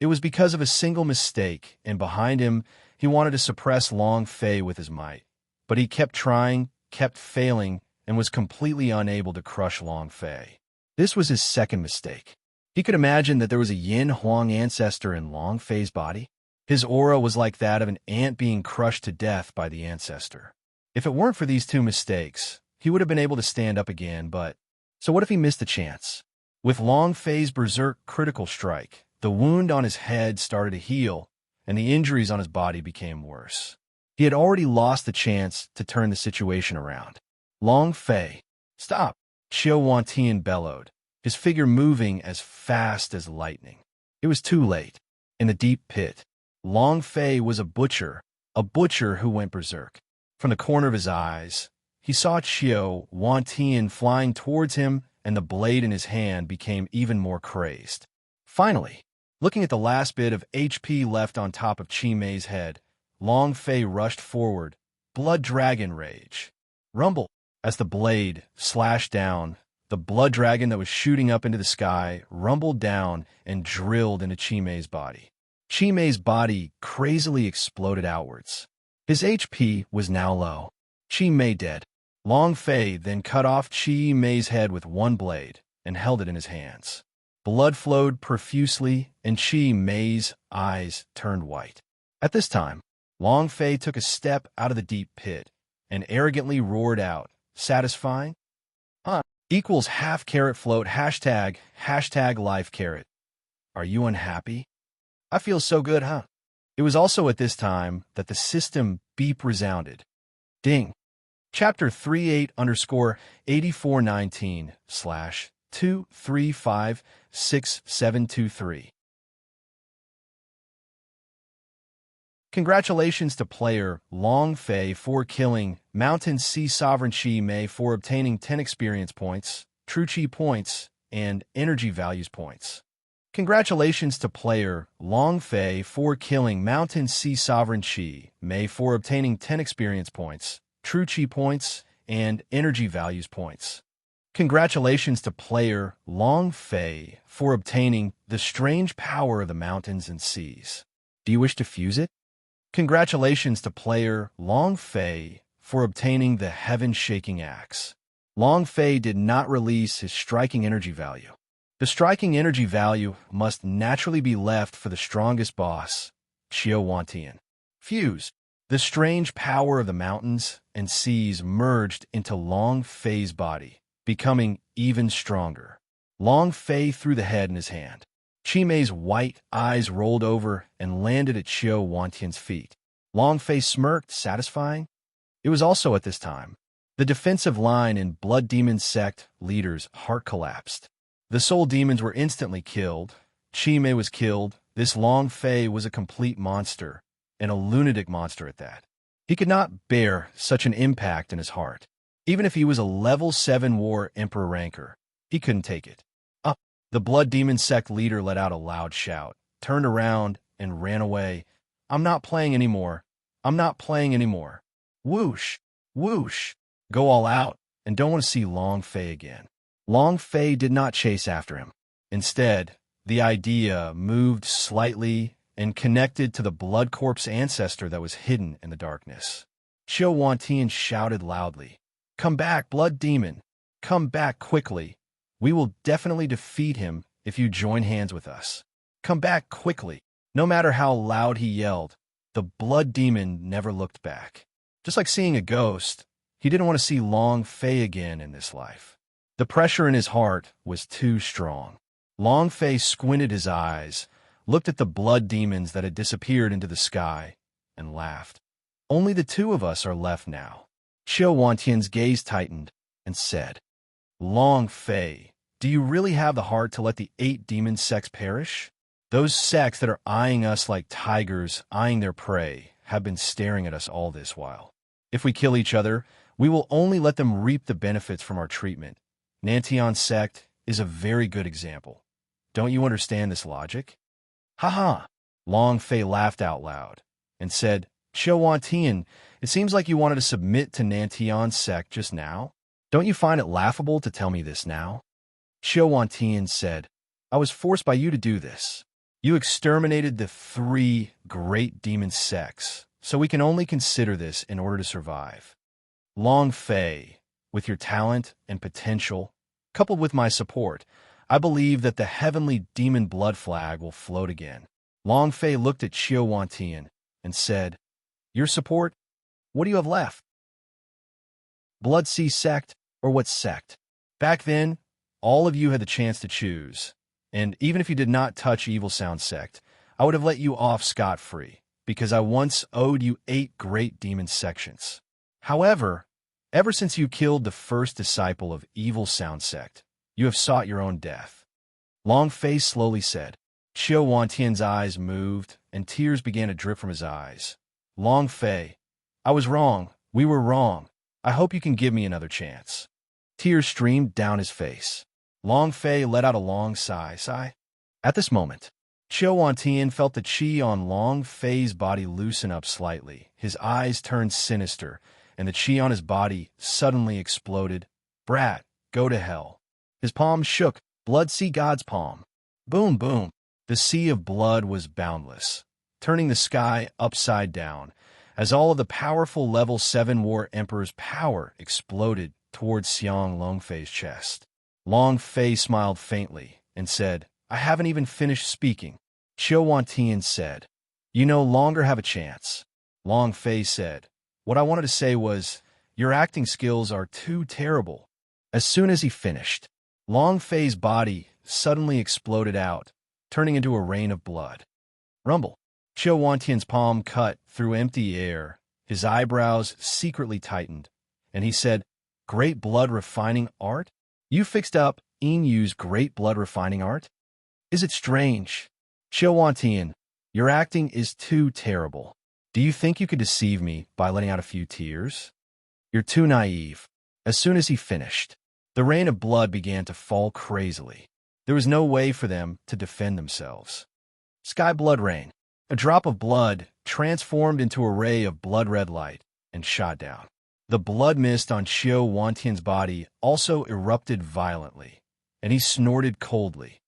It was because of a single mistake, and behind him, he wanted to suppress Long Fei with his might. But he kept trying, kept failing, and was completely unable to crush Long Fei. This was his second mistake. He could imagine that there was a Yin Huang ancestor in Long Fei's body. His aura was like that of an ant being crushed to death by the ancestor. If it weren't for these two mistakes, he would have been able to stand up again, but... So what if he missed the chance? With Long Fei's berserk critical strike, the wound on his head started to heal, and the injuries on his body became worse. He had already lost the chance to turn the situation around. Long Fei, stop! Qiu Wantian bellowed, his figure moving as fast as lightning. It was too late. In the deep pit, Long Fei was a butcher who went berserk. From the corner of his eyes, he saw Qiu Wantian flying towards him, and the blade in his hand became even more crazed. Finally, looking at the last bit of HP left on top of Chi Mei's head, Long Fei rushed forward, blood dragon rage. Rumble! As the blade slashed down, the blood dragon that was shooting up into the sky rumbled down and drilled into Chi Mei's body. Chi Mei's body crazily exploded outwards. His HP was now low. Chi Mei dead. Long Fei then cut off Chi Mei's head with one blade and held it in his hands. Blood flowed profusely, and Chi Mei's eyes turned white. At this time, Long Fei took a step out of the deep pit and arrogantly roared out, "Satisfying? Equals half carrot float hashtag life carrot. Are you unhappy? I feel so good, huh?" It was also at this time that the system beep resounded. Ding. Chapter 38_8419/2356723. Congratulations to player Long Fei for killing Mountain Sea Sovereign Chi Mei for obtaining 10 experience points, true Chi points, and energy values points. Congratulations to player Long Fei for killing Mountain Sea Sovereign Chi Mei for obtaining 10 experience points, true Chi points, and energy values points. Congratulations to player Long Fei for obtaining the strange power of the mountains and seas. Do you wish to fuse it? Congratulations to player Long Fei for obtaining the heaven-shaking axe. Long Fei did not release his striking energy value. The striking energy value must naturally be left for the strongest boss, Qiu Wantian. Fuse. The strange power of the mountains and seas merged into Long Fei's body, becoming even stronger. Long Fei threw the head in his hand. Chi Mei's white eyes rolled over and landed at Qiu Wantian's feet. Long Fei smirked, satisfying. It was also at this time. The defensive line in Blood Demon Sect leader's heart collapsed. The soul demons were instantly killed. Chi Mei was killed. This Long Fei was a complete monster, and a lunatic monster at that. He could not bear such an impact in his heart. Even if he was a level 7 War Emperor ranker, he couldn't take it. The Blood Demon Sect leader let out a loud shout, turned around, and ran away. "I'm not playing anymore. I'm not playing anymore." Whoosh! Whoosh! Go all out, and don't want to see Long Fei again. Long Fei did not chase after him. Instead, the idea moved slightly and connected to the Blood Corpse ancestor that was hidden in the darkness. Qiu Wantian shouted loudly, "Come back, Blood Demon! Come back quickly! We will definitely defeat him if you join hands with us. Come back quickly." No matter how loud he yelled, the Blood Demon never looked back. Just like seeing a ghost, he didn't want to see Long Fei again in this life. The pressure in his heart was too strong. Long Fei squinted his eyes, looked at the blood demons that had disappeared into the sky, and laughed. "Only the two of us are left now." Qiu Wantian's gaze tightened and said, "Long Fei, do you really have the heart to let the 8 demon sects perish? Those sects that are eyeing us like tigers eyeing their prey have been staring at us all this while. If we kill each other, we will only let them reap the benefits from our treatment. Nantian sect is a very good example. Don't you understand this logic?" Ha! Long Fei laughed out loud and said, Qiu Wantian, it seems like you wanted to submit to Nantian's sect just now. Don't you find it laughable to tell me this now? Qiu Wantian said, I was forced by you to do this. You exterminated the 3 great demon sects, so we can only consider this in order to survive. Long Fei, with your talent and potential, coupled with my support, I believe that the heavenly demon blood flag will float again. Long Fei looked at Qiu Wantian and said, Your support? What do you have left? Blood Sea sect or what sect? Back then, all of you had the chance to choose, and even if you did not touch Evil Sound sect, I would have let you off scot-free, because I once owed you 8 great demon sections. However, ever since you killed the first disciple of Evil Sound sect, you have sought your own death. Long Fei slowly said. Qiu Wantian's eyes moved, and tears began to drip from his eyes. Long Fei, I was wrong. We were wrong. I hope you can give me another chance. Tears streamed down his face. Long Fei let out a long sigh. At this moment, Qiu Wantian felt the qi on Long Fei's body loosen up slightly. His eyes turned sinister, and the qi on his body suddenly exploded. Brat, go to hell. His palm shook, Blood Sea God's palm. Boom, boom. The sea of blood was boundless, turning the sky upside down, as all of the powerful Level 7 War Emperor's power exploded towards Xiang Longfei's chest. Long Fei smiled faintly and said, I haven't even finished speaking. Qiu Wantian said, You no longer have a chance. Long Fei said, What I wanted to say was, your acting skills are too terrible. As soon as he finished, Long Fei's body suddenly exploded out, turning into a rain of blood. Rumble. Qiu Wantian's palm cut through empty air, his eyebrows secretly tightened, and he said, Great blood refining art? You fixed up Yinyu's great blood refining art? Is it strange? Qiu Wantian, your acting is too terrible. Do you think you could deceive me by letting out a few tears? You're too naive. As soon as he finished, the rain of blood began to fall crazily. There was no way for them to defend themselves. Sky blood rain. A drop of blood transformed into a ray of blood-red light and shot down. The blood mist on Qiu Wantian's body also erupted violently, and he snorted coldly.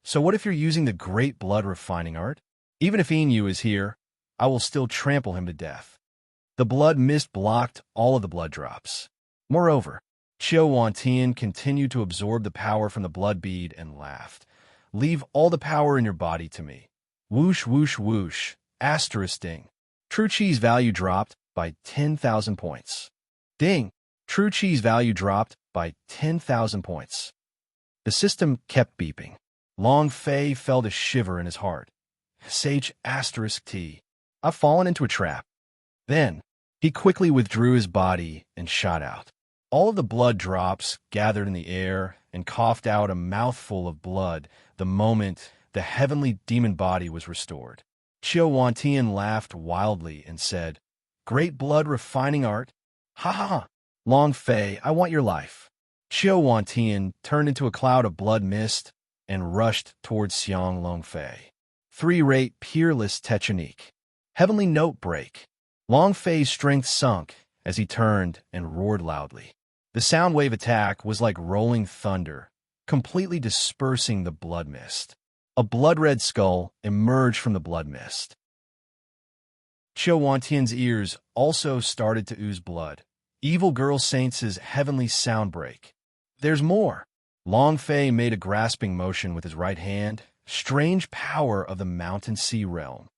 So what if you're using the great blood refining art? Even if Yinyu is here, I will still trample him to death. The blood mist blocked all of the blood drops. Moreover, Qiu Wantian continued to absorb the power from the blood bead and laughed. Leave all the power in your body to me. Whoosh, whoosh, whoosh. Asterisk ding. True Chi's value dropped by 10,000 points. Ding. True Chi's value dropped by 10,000 points. The system kept beeping. Long Fei felt a shiver in his heart. Sage asterisk T. I've fallen into a trap. Then, he quickly withdrew his body and shot out. All of the blood drops gathered in the air and coughed out a mouthful of blood the moment the heavenly demon body was restored. Qiu Wantian laughed wildly and said, Great blood refining art? Ha ha ha! Long Fei, I want your life. Qiu Wantian turned into a cloud of blood mist and rushed towards Xiang Longfei. 3-rate peerless technique. Heavenly note break. Long Fei's strength sunk as he turned and roared loudly. The sound wave attack was like rolling thunder, completely dispersing the blood mist. A blood-red skull emerged from the blood mist. Qiu Wantian's ears also started to ooze blood. Evil Girl Saints' heavenly sound break. There's more. Long Fei made a grasping motion with his right hand. Strange power of the mountain sea realm.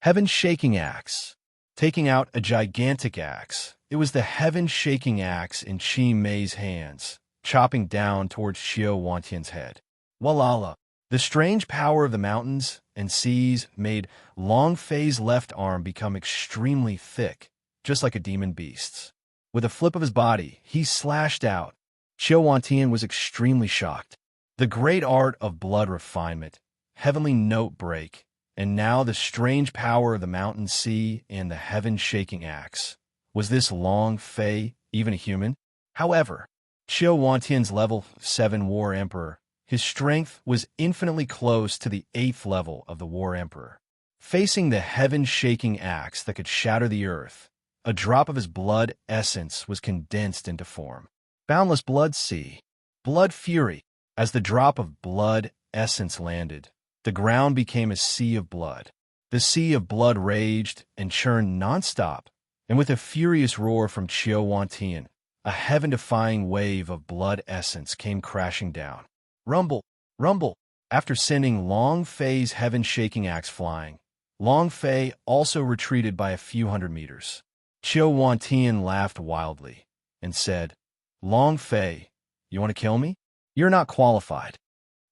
Heaven-shaking axe. Taking out a gigantic axe. It was the heaven-shaking axe in Qi Mei's hands, chopping down towards Qiu Wantian's head. Walala. The strange power of the mountains and seas made Long Fei's left arm become extremely thick, just like a demon beast's. With a flip of his body, he slashed out. Qiu Wantian was extremely shocked. The great art of blood refinement, heavenly note break, and now the strange power of the mountain sea and the heaven-shaking axe. Was this Long Fei even a human? However, Qiu Wantian's level 7 War Emperor his strength was infinitely close to the 8th level of the War Emperor. Facing the heaven-shaking axe that could shatter the earth, a drop of his blood essence was condensed into form. Boundless blood sea. Blood fury. As the drop of blood essence landed, the ground became a sea of blood. The sea of blood raged and churned nonstop, and with a furious roar from Qiu Wantian, a heaven-defying wave of blood essence came crashing down. Rumble! Rumble! After sending Long Fei's heaven-shaking axe flying, Long Fei also retreated by a few hundred meters. Qiu Wantian laughed wildly and said, "Long Fei, you want to kill me? You're not qualified."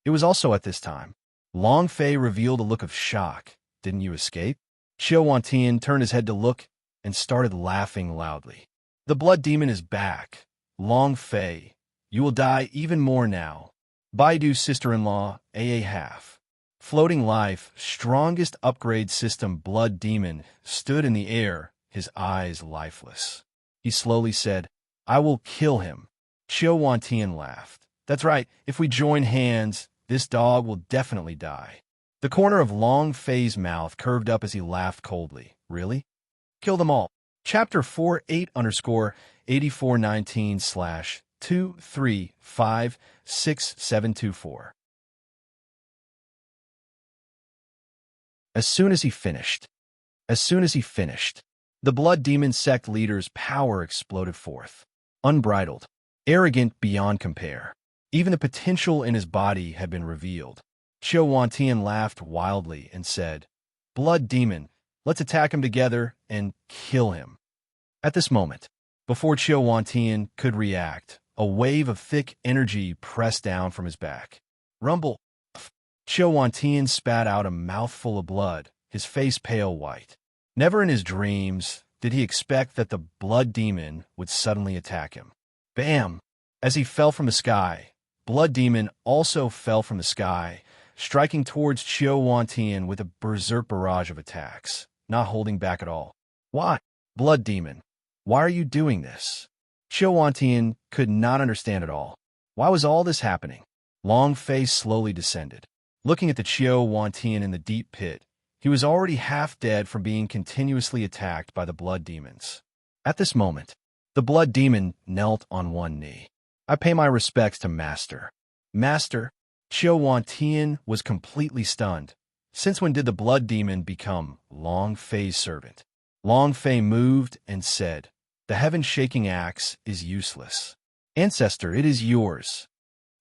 It was also at this time. Long Fei revealed a look of shock. "Didn't you escape?" Qiu Wantian turned his head to look and started laughing loudly. "The blood demon is back. Long Fei, you will die even more now." Baidu's sister-in-law, AA Half. Floating life, strongest upgrade system blood demon, stood in the air, his eyes lifeless. He slowly said, "I will kill him." Qiu Wantian laughed. "That's right, if we join hands, this dog will definitely die." The corner of Long Fei's mouth curved up as he laughed coldly. "Really? Kill them all." Chapter 48_8419/2356724. As soon as he finished, the blood demon sect leader's power exploded forth. Unbridled, arrogant beyond compare. Even the potential in his body had been revealed. Qiu Wantian laughed wildly and said, "Blood demon, let's attack him together and kill him." At this moment, before Qiu Wantian could react, a wave of thick energy pressed down from his back. Rumble! Qiu Wantian spat out a mouthful of blood, his face pale white. Never in his dreams did he expect that the blood demon would suddenly attack him. Bam! As he fell from the sky, blood demon also fell from the sky, striking towards Qiu Wantian with a berserk barrage of attacks, not holding back at all. "Why? Blood demon, why are you doing this?" Qiu Wantian could not understand at all. Why was all this happening? Long Fei slowly descended. Looking at the Qiu Wantian in the deep pit, he was already half dead from being continuously attacked by the blood demons. At this moment, the blood demon knelt on one knee. "I pay my respects to Master." "Master?" Qiu Wantian was completely stunned. Since when did the blood demon become Long Fei's servant? Long Fei moved and said, "The heaven-shaking axe is useless." "Ancestor, it is yours."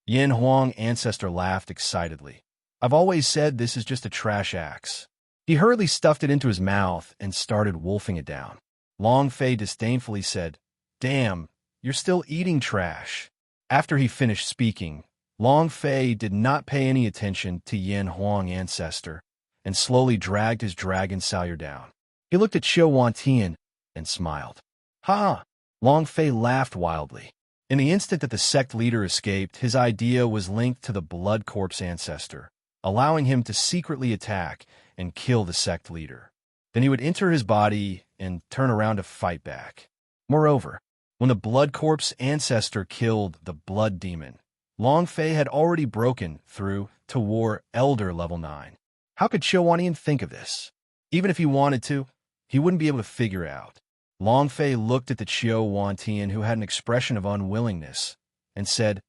Yin Huang Ancestor laughed excitedly. "I've always said this is just a trash axe." He hurriedly stuffed it into his mouth and started wolfing it down. Long Fei disdainfully said, "Damn, you're still eating trash." After he finished speaking, Long Fei did not pay any attention to Yin Huang Ancestor and slowly dragged his dragon salyer down. He looked at Qiu Wantian and smiled. "Ha!" Long Fei laughed wildly. In the instant that the sect leader escaped, his idea was linked to the blood corpse ancestor, allowing him to secretly attack and kill the sect leader. Then he would enter his body and turn around to fight back. Moreover, when the blood corpse ancestor killed the blood demon, Long Fei had already broken through to War Elder level 9. How could Qiu Wantian think of this? Even if he wanted to, he wouldn't be able to figure out. Long Fei looked at the Qiu Wantian, who had an expression of unwillingness, and said,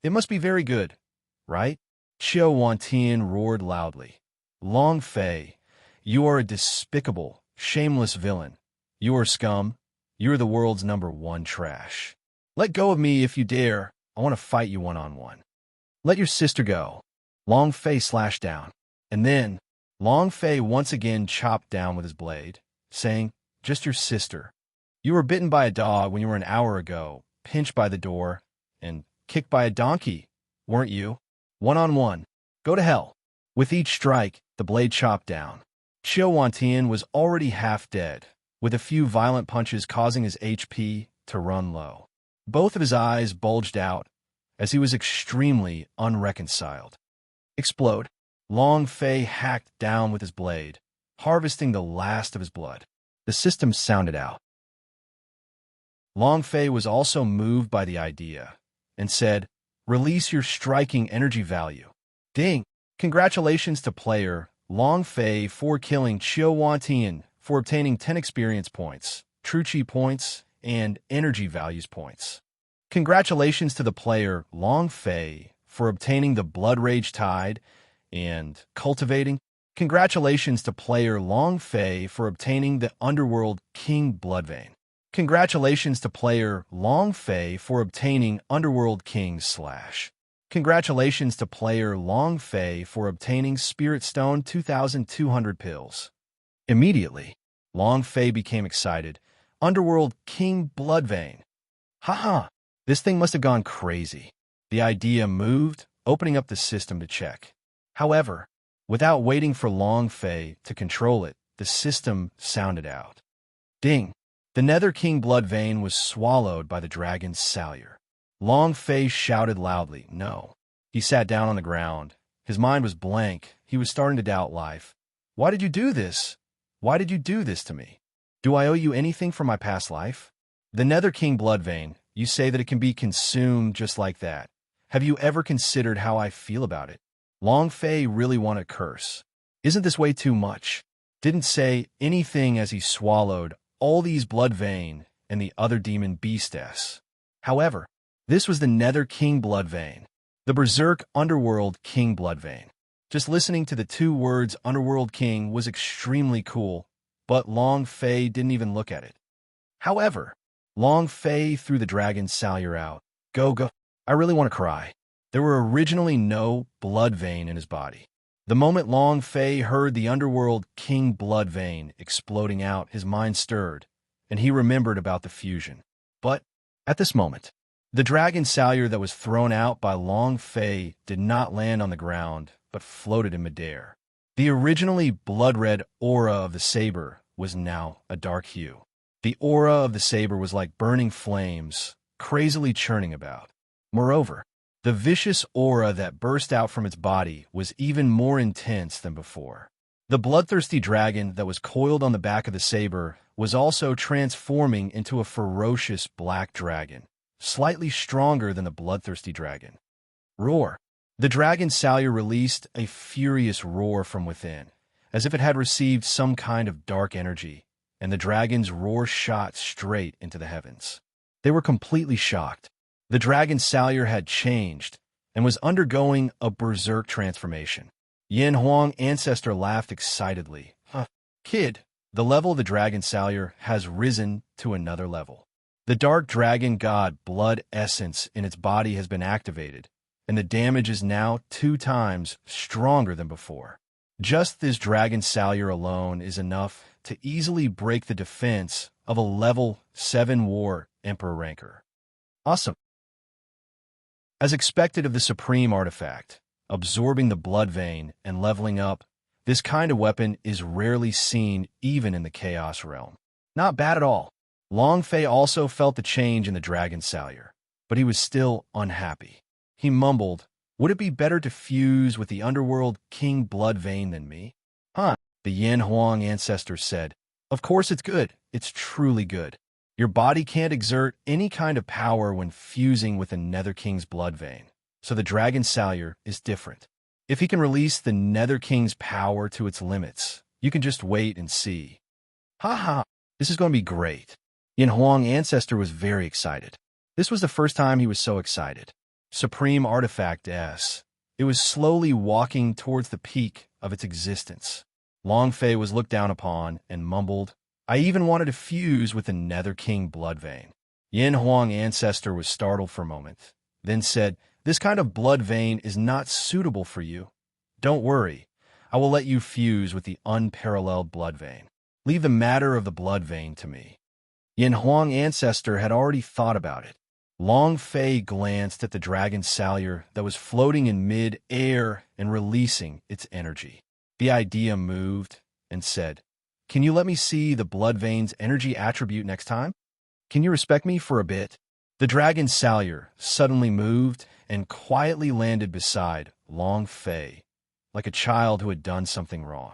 "It must be very good, right?" Qiu Wantian roared loudly. "Long Fei, you are a despicable, shameless villain. You are scum. You are the world's #1 trash. Let go of me if you dare. I want to fight you one-on-one. Let your sister go." Long Fei slashed down, and then Long Fei once again chopped down with his blade, saying, "Just your sister. You were bitten by a dog when you were an hour ago, pinched by the door, and kicked by a donkey, weren't you? One-on-one. Go to hell." With each strike, the blade chopped down. Qiu Wantian was already half dead, with a few violent punches causing his HP to run low. Both of his eyes bulged out, as he was extremely unreconciled. Explode. Long Fei hacked down with his blade, harvesting the last of his blood. The system sounded out. Long Fei was also moved by the idea, and said, release your striking energy value. Ding! Congratulations to player Long Fei for killing Qiu Wantian for obtaining 10 experience points, true chi points, and energy values points. Congratulations to the player Long Fei for obtaining the Blood Rage Tide and cultivating. Congratulations to player Long Fei for obtaining the Underworld King Bloodvein. Congratulations to player Long Fei for obtaining Underworld King / Congratulations to player Long Fei for obtaining Spirit Stone 2,200 pills. Immediately, Long Fei became excited. Underworld King Bloodvein. Haha, this thing must have gone crazy. The idea moved, opening up the system to check. However, without waiting for Long Fei to control it, the system sounded out. Ding! The Nether King Bloodvein was swallowed by the dragon's salure. Long Fei shouted loudly, no. He sat down on the ground. His mind was blank. He was starting to doubt life. Why did you do this? Why did you do this to me? Do I owe you anything for my past life? The Nether King Bloodvein, you say that it can be consumed just like that. Have you ever considered how I feel about it? Long Fei really wanted to curse. Isn't this way too much? Didn't say anything as he swallowed all these Bloodvein and the other demon beastess. However, this was the Nether King Bloodvein, the Berserk Underworld King Bloodvein. Just listening to the two words Underworld King was extremely cool, but Long Fei didn't even look at it. However, Long Fei threw the dragon's salure out. Go. I really want to cry. There were originally no blood vein in his body. The moment Long Fei heard the Underworld King Bloodvein exploding out, his mind stirred, and he remembered about the fusion. But at this moment, the dragon salure that was thrown out by Long Fei did not land on the ground, but floated in midair. The originally blood-red aura of the saber was now a dark hue. The aura of the saber was like burning flames, crazily churning about. Moreover, the vicious aura that burst out from its body was even more intense than before. The bloodthirsty dragon that was coiled on the back of the saber was also transforming into a ferocious black dragon, slightly stronger than the bloodthirsty dragon. Roar! The dragon's salure released a furious roar from within, as if it had received some kind of dark energy, and the dragon's roar shot straight into the heavens. They were completely shocked. The dragon's salure had changed and was undergoing a berserk transformation. Yin Huang Ancestor laughed excitedly. Kid, the level of the dragon salure has risen to another level. The dark dragon god blood essence in its body has been activated, and the damage is now 2 times stronger than before. Just this dragon salure alone is enough to easily break the defense of a level 7 war emperor ranker. Awesome. As expected of the supreme artifact, absorbing the blood vein and leveling up, this kind of weapon is rarely seen even in the Chaos realm. Not bad at all. Long Fei also felt the change in the dragon salure, but he was still unhappy. He mumbled, would it be better to fuse with the Underworld King Bloodvein than me? The Yin Huang Ancestor said, of course it's good. It's truly good. Your body can't exert any kind of power when fusing with the Nether King's blood vein, so the dragon salure is different. If he can release the Nether King's power to its limits, you can just wait and see. This is going to be great. Yin Huang Ancestor was very excited. This was the first time he was so excited. Supreme Artifact S. It was slowly walking towards the peak of its existence. Long Fei was looked down upon and mumbled, I even wanted to fuse with the Nether King Bloodvein. Yin Huang Ancestor was startled for a moment, then said, this kind of blood vein is not suitable for you. Don't worry, I will let you fuse with the unparalleled blood vein. Leave the matter of the blood vein to me. Yin Huang Ancestor had already thought about it. Long Fei glanced at the dragon salure that was floating in mid-air and releasing its energy. The idea moved and said, can you let me see the blood vein's energy attribute next time? Can you respect me for a bit? The dragon salure suddenly moved and quietly landed beside Long Fei, like a child who had done something wrong.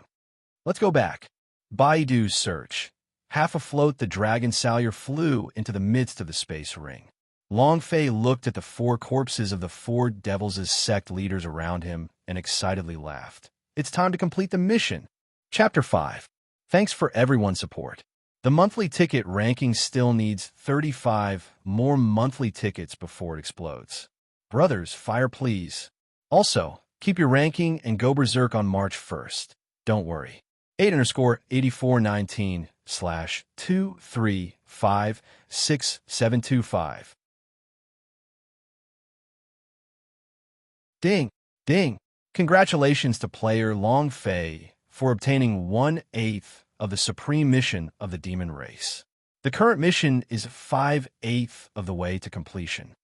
Let's go back. Baidu's search. Half afloat, the dragon salure flew into the midst of the space ring. Long Fei looked at the 4 corpses of the 4 devils' sect leaders around him and excitedly laughed. It's time to complete the mission. Chapter 5. Thanks for everyone's support. The monthly ticket ranking still needs 35 more monthly tickets before it explodes. Brothers, fire please. Also, keep your ranking and go berserk on March 1st. Don't worry. 8_8419/2356725. Ding! Ding! Congratulations to player Long Fei for obtaining 1/8 of the supreme mission of the demon race. The current mission is 5/8 of the way to completion.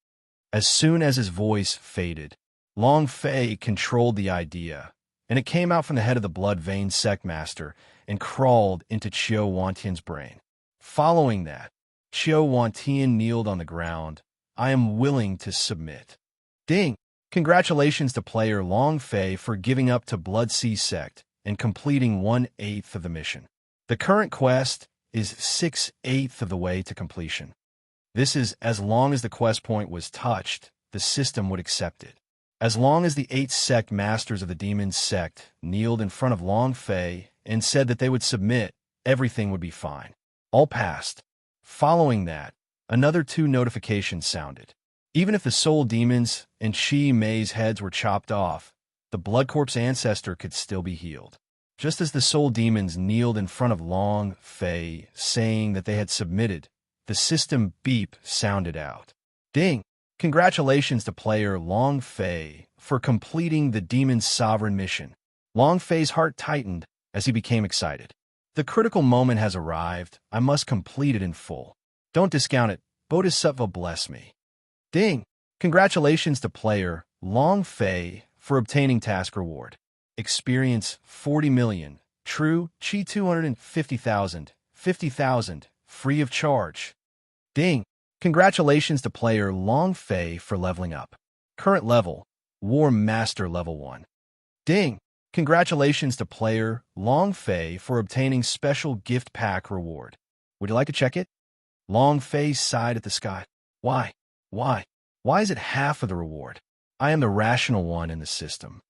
As soon as his voice faded, Long Fei controlled the idea, and it came out from the head of the Blood Vein Sect Master and crawled into Qiu Wantian's brain. Following that, Qiu Wantian kneeled on the ground. I am willing to submit. Ding! Congratulations to player Long Fei for giving up to Blood Sea Sect and completing 1/8 of the mission. The current quest is 6/8 of the way to completion. This is as long as the quest point was touched, the system would accept it. As long as the 8 sect masters of the demon sect kneeled in front of Long Fei and said that they would submit, everything would be fine. All passed. Following that, another 2 notifications sounded. Even if the soul demons and Chi Mei's heads were chopped off, the Blood Corpse ancestor could still be healed. Just as the soul demons kneeled in front of Long Fei, saying that they had submitted, the system beep sounded out. Ding! Congratulations to player Long Fei for completing the Demon Sovereign mission. Long Fei's heart tightened as he became excited. The critical moment has arrived. I must complete it in full. Don't discount it. Bodhisattva bless me. Ding! Congratulations to player Long Fei for obtaining task reward. Experience 40 million. True, Chi 250,000. 50,000. Free of charge. Ding! Congratulations to player Long Fei for leveling up. Current level, War Master level 1. Ding! Congratulations to player Long Fei for obtaining special gift pack reward. Would you like to check it? Long Fei sighed at the sky. Why? Why is it half of the reward? I am the rational one in the system.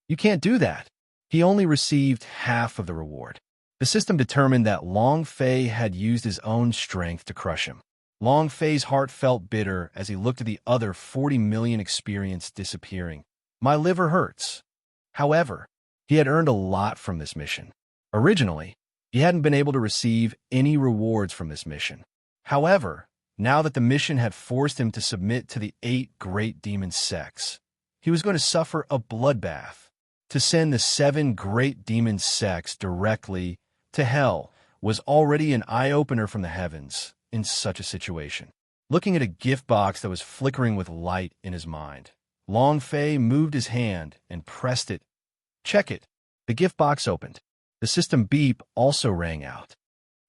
You can't do that. He only received half of the reward. The system determined that Long Fei had used his own strength to crush him. Long Fei's heart felt bitter as he looked at the other 40 million experience disappearing. My liver hurts. However, he had earned a lot from this mission. Originally, he hadn't been able to receive any rewards from this mission. However, now that the mission had forced him to submit to the 8 great demon sects, he was going to suffer a bloodbath. To send the 7 great demon sects directly to hell was already an eye-opener from the heavens in such a situation. Looking at a gift box that was flickering with light in his mind, Long Fei moved his hand and pressed it. Check it. The gift box opened. The system beep also rang out.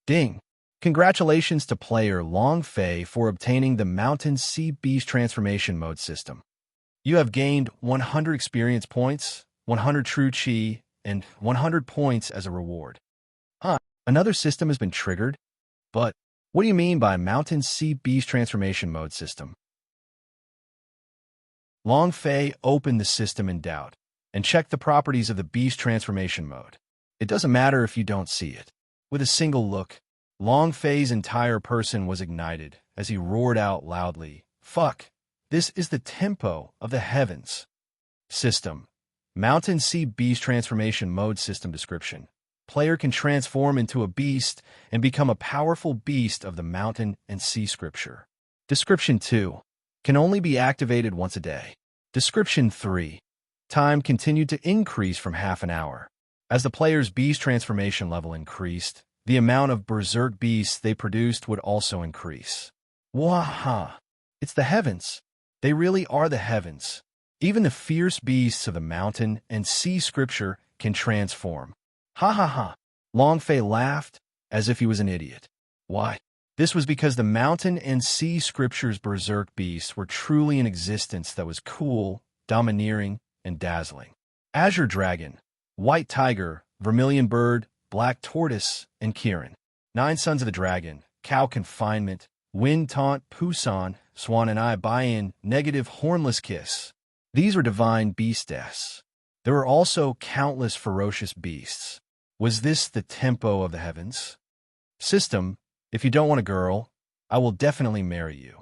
Ding! Congratulations to player Long Fei for obtaining the Mountain Sea Beast Transformation Mode system. You have gained 100 experience points, 100 true chi, and 100 points as a reward. Another system has been triggered? But what do you mean by Mountain Sea Beast Transformation Mode system? Long Fei opened the system in doubt and checked the properties of the Beast Transformation Mode. It doesn't matter if you don't see it. With a single look, Long Fei's entire person was ignited as he roared out loudly, Fuck! This is the tempo of the heavens. System. Mountain Sea Beast Transformation Mode System Description. Player can transform into a beast and become a powerful beast of the mountain and sea scripture. Description 2. Can only be activated once a day. Description 3. Time continued to increase from half an hour. As the player's beast transformation level increased, the amount of berserk beasts they produced would also increase. Waha! It's the heavens. They really are the heavens. Even the fierce beasts of the mountain and sea scripture can transform. Ha ha ha! Long Fei laughed as if he was an idiot. Why? This was because the mountain and sea scripture's berserk beasts were truly an existence that was cool, domineering, and dazzling. Azure Dragon, White Tiger, Vermilion Bird, Black Tortoise, and Kirin. 9 Sons of the Dragon, Cow Confinement, Wind Taunt Pusan, Swan and I buy in, negative Hornless Kiss. These were divine beastess. There were also countless ferocious beasts. Was this the tempo of the heavens? System, if you don't want a girl, I will definitely marry you.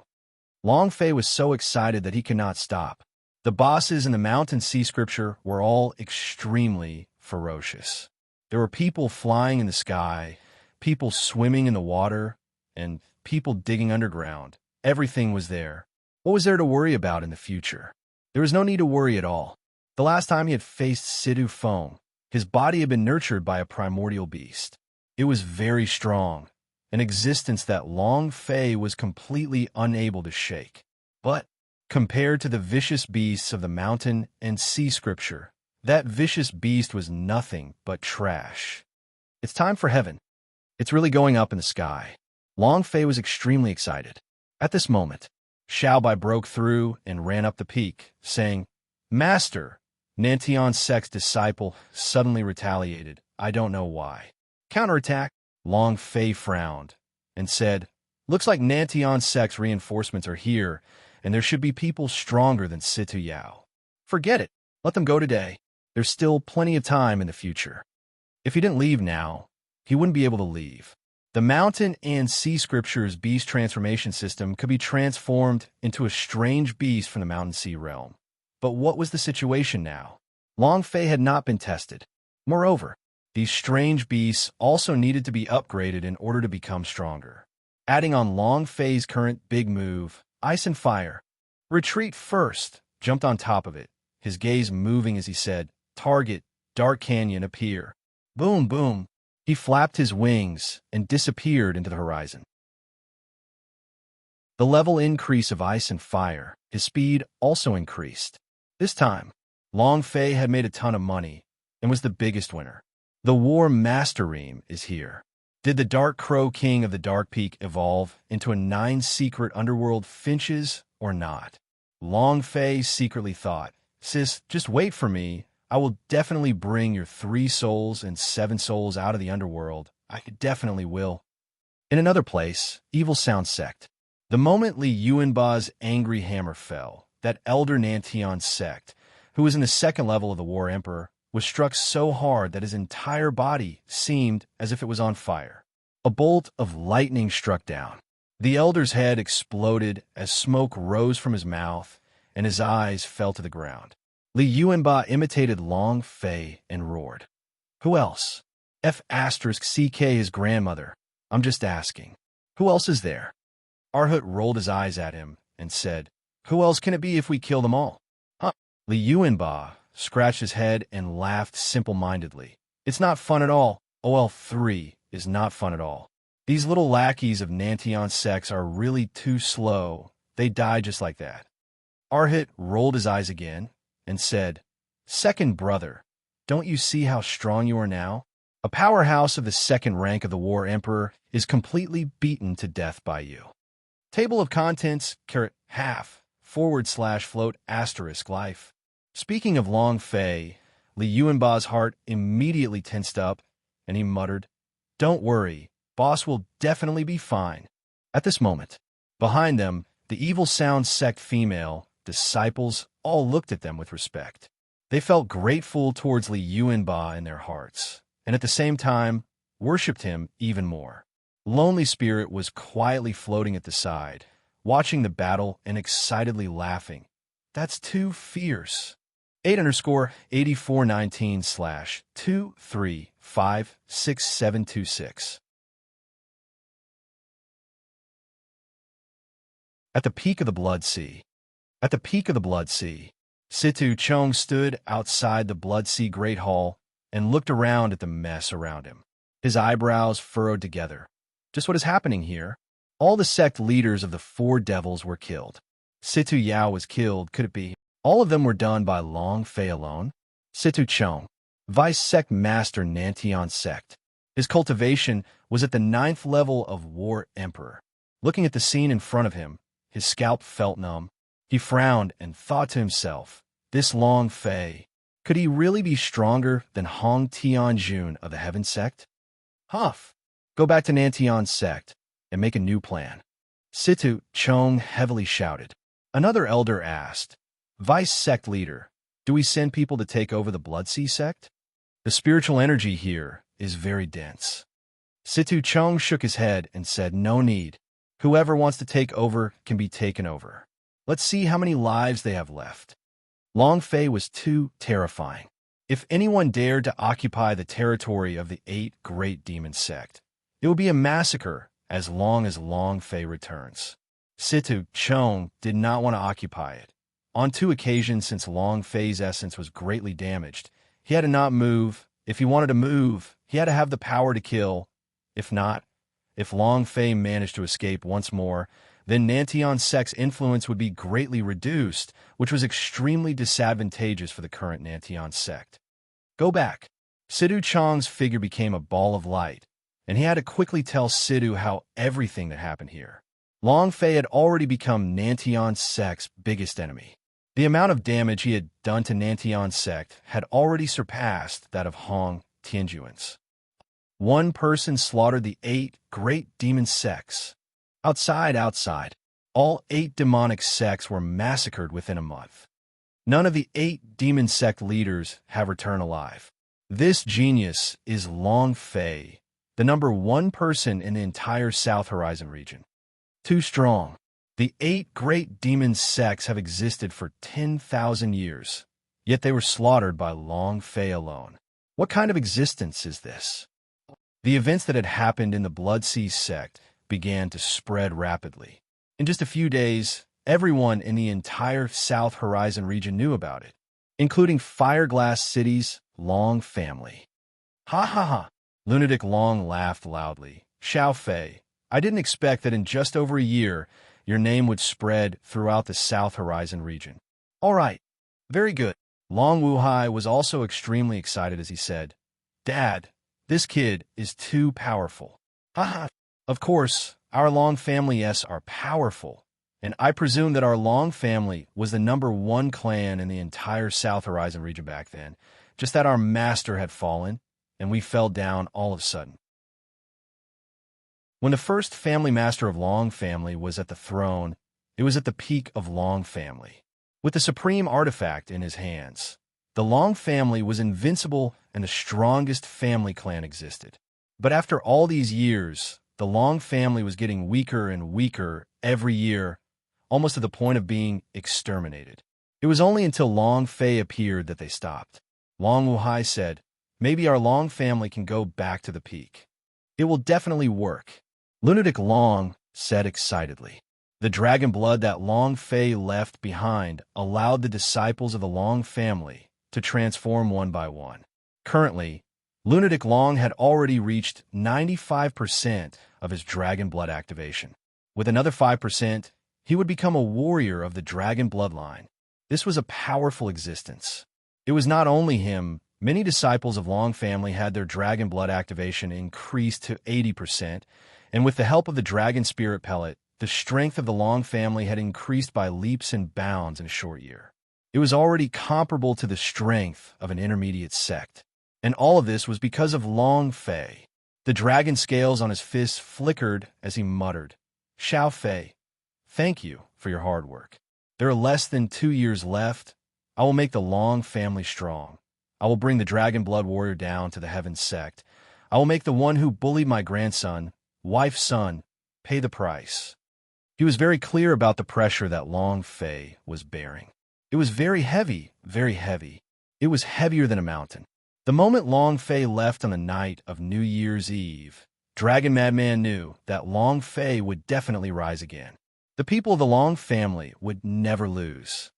Long Fei was so excited that he could not stop. The bosses in the Mountain Sea scripture were all extremely ferocious. There were people flying in the sky, people swimming in the water, and people digging underground. Everything was there. What was there to worry about in the future? There was no need to worry at all. The last time he had faced Sidu Feng, his body had been nurtured by a primordial beast. It was very strong, an existence that Long Fei was completely unable to shake. But compared to the vicious beasts of the mountain and sea scripture, that vicious beast was nothing but trash. It's time for heaven. It's really going up in the sky. Long Fei was extremely excited. At this moment, Xiaobai broke through and ran up the peak, saying, "Master!" Nantian Sect's disciple suddenly retaliated. I don't know why. Counterattack. Long Fei frowned and said, "Looks like Nantian Sect's reinforcements are here, and there should be people stronger than Situ Yao. Forget it. Let them go today. There's still plenty of time in the future." If he didn't leave now, he wouldn't be able to leave. The Mountain and Sea Scripture's beast transformation system could be transformed into a strange beast from the Mountain Sea realm. But what was the situation now? Long Fei had not been tested. Moreover, these strange beasts also needed to be upgraded in order to become stronger. Adding on Long Fei's current big move, Ice and Fire. Retreat first, jumped on top of it, his gaze moving as he said, "Target, Dark Canyon, appear." Boom, boom. He flapped his wings and disappeared into the horizon. The level increase of Ice and Fire, his speed also increased. This time, Long Fei had made a ton of money and was the biggest winner. The War Master Ream is here. Did the Dark Crow King of the Dark Peak evolve into a 9-secret underworld finches or not? Long Fei secretly thought, "Sis, just wait for me. I will definitely bring your 3 souls and 7 souls out of the underworld. I definitely will." In another place, Evil Sound Sect. The moment Li Yuanba's angry hammer fell, that elder Nantian sect, who was in the 2nd level of the War Emperor, was struck so hard that his entire body seemed as if it was on fire. A bolt of lightning struck down. The elder's head exploded as smoke rose from his mouth, and his eyes fell to the ground. Li Yuanba imitated Long Fei and roared. "Who else? F*CK his grandmother. I'm just asking. Who else is there?" Arhut rolled his eyes at him and said, "Who else can it be if we kill them all?" Huh? Li Yuanba scratched his head and laughed simple-mindedly. "It's not fun at all. OL3 is not fun at all. These little lackeys of Nantian sects are really too slow. They die just like that." Arhut rolled his eyes again and said, "Second brother, don't you see how strong you are now? A powerhouse of the 2nd rank of the War Emperor is completely beaten to death by you." Table of contents, half, /float * life. Speaking of Long Fei, Li Yuanba's heart immediately tensed up, and he muttered, "Don't worry, boss will definitely be fine." At this moment, behind them, the Evil Sound Sect female disciples all looked at them with respect. They felt grateful towards Li Yuanba in their hearts, and at the same time, worshipped him even more. Lonely Spirit was quietly floating at the side, watching the battle and excitedly laughing. "That's too fierce." 8_8419/2356726. At the peak of the Blood Sea. At the peak of the Blood Sea, Situ Chong stood outside the Blood Sea Great Hall and looked around at the mess around him. His eyebrows furrowed together. Just what is happening here? All the sect leaders of the 4 devils were killed. Situ Yao was killed, could it be? All of them were done by Long Fei alone. Situ Chong, Vice Sect Master Nantian Sect. His cultivation was at the 9th level of War Emperor. Looking at the scene in front of him, his scalp felt numb. He frowned and thought to himself, this Long Fei, could he really be stronger than Hong Tianjun of the Heaven Sect? Huff, go back to Nantian Sect and make a new plan. Situ Chong heavily shouted. Another elder asked, Vice sect leader, do we send people to take over the Blood Sea sect? The spiritual energy here is very dense. Situ Chong shook his head and said, no need. Whoever wants to take over can be taken over. Let's see how many lives they have left. Long Fei was too terrifying. If anyone dared to occupy the territory of the 8 great demon sect, it would be a massacre as Long Fei returns. Situ Chong did not want to occupy it. On 2 occasions since Long Fei's essence was greatly damaged, he had to not move. If he wanted to move, he had to have the power to kill. If not, if Long Fei managed to escape once more, then Nantian sect's influence would be greatly reduced, which was extremely disadvantageous for the current Nantian sect. Go back. Situ Chong's figure became a ball of light, and he had to quickly tell Situ how everything that happened here. Long Fei had already become Nantian sect's biggest enemy. The amount of damage he had done to Nantian sect had already surpassed that of Hong Tianjuan's. One person slaughtered the 8 great demon sects. Outside, all 8 demonic sects were massacred within a month. None of the 8 demon sect leaders have returned alive. This genius is Long Fei, the number 1 person in the entire South Horizon region. Too strong. The 8 great demon sects have existed for 10,000 years, yet they were slaughtered by Long Fei alone. What kind of existence is this? The events that had happened in the Blood Sea sect began to spread rapidly. In just a few days, everyone in the entire South Horizon region knew about it, including Fireglass City's Long family. Ha ha ha! Lunatic Long laughed loudly. Xiao Fei, I didn't expect that in just over a year, your name would spread throughout the South Horizon region. All right, very good. Long Wuhai was also extremely excited as he said, Dad, this kid is too powerful. Haha. Of course, our Long family are powerful, and I presume that our Long family was the number 1 clan in the entire South Horizon region back then, just that our master had fallen, and we fell down all of a sudden. When the first family master of Long family was at the throne, it was at the peak of Long family. With the supreme artifact in his hands, the Long family was invincible and the strongest family clan existed. But after all these years, the Long family was getting weaker and weaker every year, almost to the point of being exterminated. It was only until Long Fei appeared that they stopped. Long Wuhai said, maybe our Long family can go back to the peak. It will definitely work. Lunatic Long said excitedly. The dragon blood that Long Fei left behind allowed the disciples of the Long family to transform one by one. Currently, Lunatic Long had already reached 95% of his dragon blood activation. With another 5%, he would become a warrior of the dragon bloodline. This was a powerful existence. It was not only him. Many disciples of Long family had their dragon blood activation increased to 80%, and with the help of the dragon spirit pellet, the strength of the Long family had increased by leaps and bounds in a short year. It was already comparable to the strength of an intermediate sect. And all of this was because of Long Fei. The dragon scales on his fists flickered as he muttered, Xiao Fei, thank you for your hard work. There are less than 2 years left. I will make the Long family strong. I will bring the dragon blood warrior down to the heaven sect. I will make the one who bullied my grandson, wife's son, pay the price. He was very clear about the pressure that Long Fei was bearing. It was very heavy, very heavy. It was heavier than a mountain. The moment Long Fei left on the night of New Year's Eve, Dragon Madman knew that Long Fei would definitely rise again. The people of the Long family would never lose.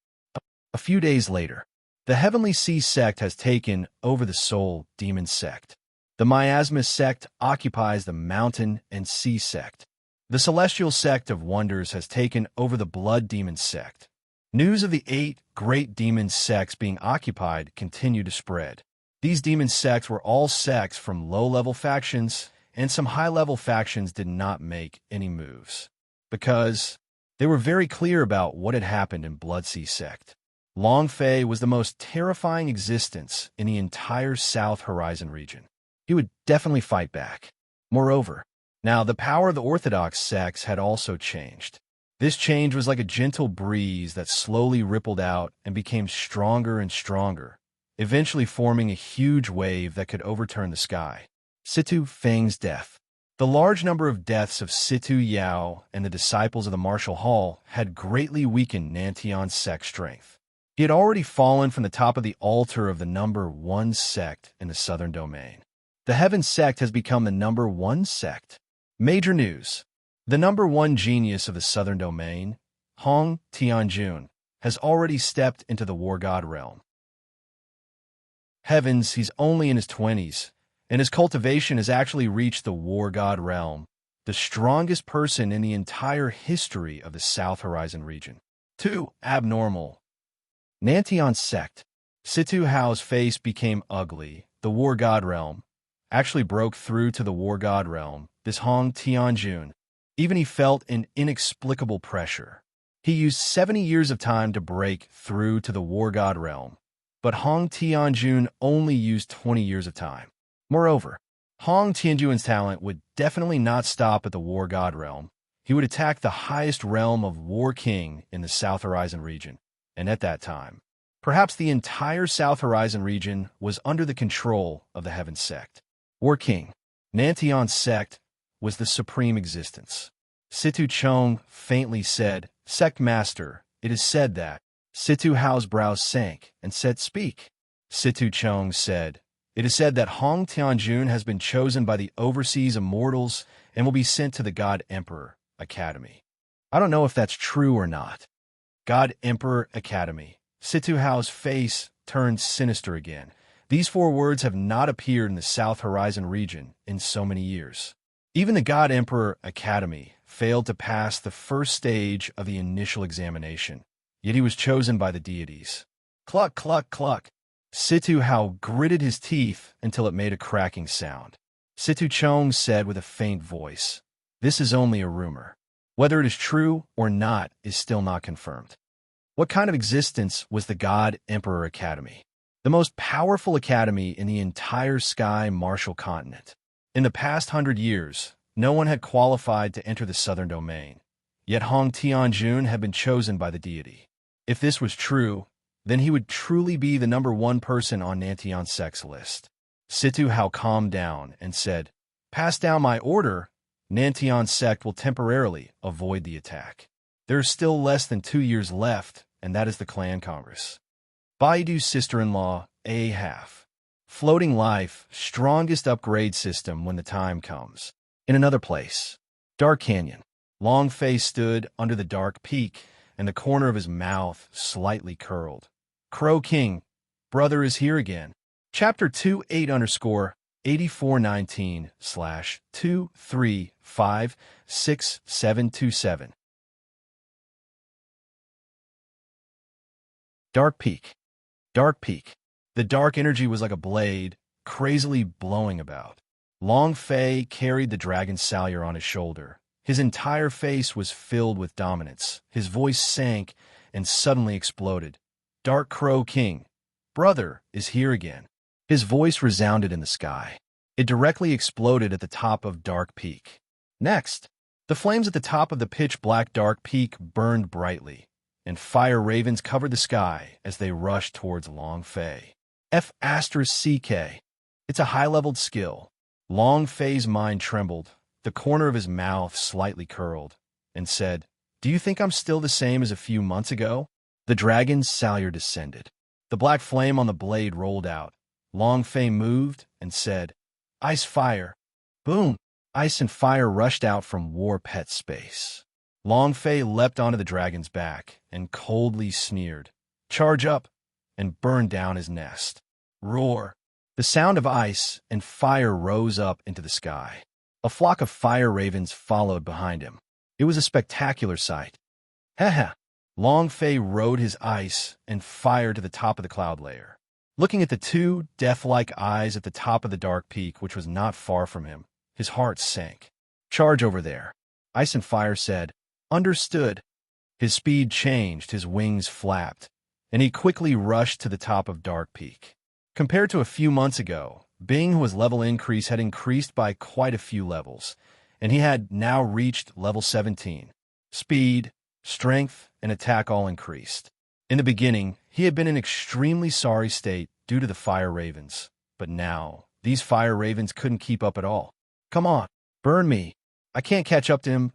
A few days later, the Heavenly Sea sect has taken over the Soul Demon sect. The Miasma sect occupies the Mountain and Sea sect. The Celestial sect of Wonders has taken over the Blood Demon sect. News of the 8 great demon sects being occupied continued to spread. These demon sects were all sects from low-level factions, and some high-level factions did not make any moves, because they were very clear about what had happened in Blood Sea sect. Long Fei was the most terrifying existence in the entire South Horizon region. He would definitely fight back. Moreover, Now, the power of the Orthodox sects had also changed. This change was like a gentle breeze that slowly rippled out and became stronger and stronger, eventually forming a huge wave that could overturn the sky. Situ Feng's death. The large number of deaths of Situ Yao and the disciples of the martial hall had greatly weakened Nantian's sect strength. He had already fallen from the top of the altar of the number 1 sect in the southern domain. The Heaven sect has become the number 1 sect. Major news. The number 1 genius of the southern domain, Hong Tianjun, has already stepped into the war god realm. Heavens, he's only in his 20s, and his cultivation has actually reached the war god realm, the strongest person in the entire history of the South Horizon region. 2. Abnormal. Nantian sect. Situ Hao's face became ugly. The war god realm actually broke through to the war god realm. This Hong Tianjun. Even he felt an inexplicable pressure. He used 70 years of time to break through to the war god realm, but Hong Tianjun only used 20 years of time. Moreover, Hong Tianjun's talent would definitely not stop at the war god realm. He would attack the highest realm of War King in the South Horizon region, and at that time, perhaps the entire South Horizon region was under the control of the Heaven sect. War King, Nantian's sect, was the supreme existence. Situ Chong faintly said, "Sect Master, it is said that." Situ Hao's brows sank and said, "Speak." Situ Chong said, "It is said that Hong Tianjun has been chosen by the overseas immortals and will be sent to the God Emperor Academy. I don't know if that's true or not." God Emperor Academy. Situ Hao's face turned sinister again. These 4 words have not appeared in the South Horizon region in so many years. Even the God Emperor Academy failed to pass the first stage of the initial examination, yet he was chosen by the deities. Cluck, cluck, cluck. Situ Hao gritted his teeth until it made a cracking sound. Situ Chong said with a faint voice, "This is only a rumor. Whether it is true or not is still not confirmed." What kind of existence was the God Emperor Academy? The most powerful academy in the entire Sky Martial continent. In the past 100 years, no one had qualified to enter the southern domain, yet Hong Tianjun had been chosen by the deity. If this was true, then he would truly be the number 1 person on Nantian sect's list. Situ Hao calmed down and said, "Pass down my order. Nantian sect will temporarily avoid the attack. There is still less than 2 years left, and that is the clan congress." Baidu's sister-in-law, A half. Floating life, strongest upgrade system when the time comes. In another place. Dark Canyon. Long Fei stood under the dark peak, and the corner of his mouth slightly curled. Crow King, brother is here again. Chapter 28_8419/2356727. Dark Peak. Dark Peak. The dark energy was like a blade, crazily blowing about. Long Fei carried the dragon salure on his shoulder. His entire face was filled with dominance. His voice sank and suddenly exploded. Dark Crow King, brother, is here again. His voice resounded in the sky. It directly exploded at the top of Dark Peak. Next, the flames at the top of the pitch-black Dark Peak burned brightly, and fire ravens covered the sky as they rushed towards Long Fei. F***CK. It's a high-leveled skill. Long Fei's mind trembled. The corner of his mouth slightly curled, and said, "Do you think I'm still the same as a few months ago?" The dragon's salure descended. The black flame on the blade rolled out. Long Fei moved and said, "Ice fire." Boom! Ice and fire rushed out from War Pet space. Long Fei leapt onto the dragon's back and coldly sneered, "Charge up," and burned down his nest. Roar! The sound of ice and fire rose up into the sky. A flock of fire ravens followed behind him. It was a spectacular sight. Haha! Long Fei rode his ice and fire to the top of the cloud layer. Looking at the 2 death-like eyes at the top of the dark peak, which was not far from him, his heart sank. "Charge over there." Ice and Fire said, "Understood." His speed changed, his wings flapped, and he quickly rushed to the top of Dark Peak. Compared to a few months ago, Bing's level increase had increased by quite a few levels, and he had now reached level 17. Speed, strength, and attack all increased. In the beginning, he had been in an extremely sorry state due to the fire ravens, but now, these fire ravens couldn't keep up at all. Come on, burn me. I can't catch up to him.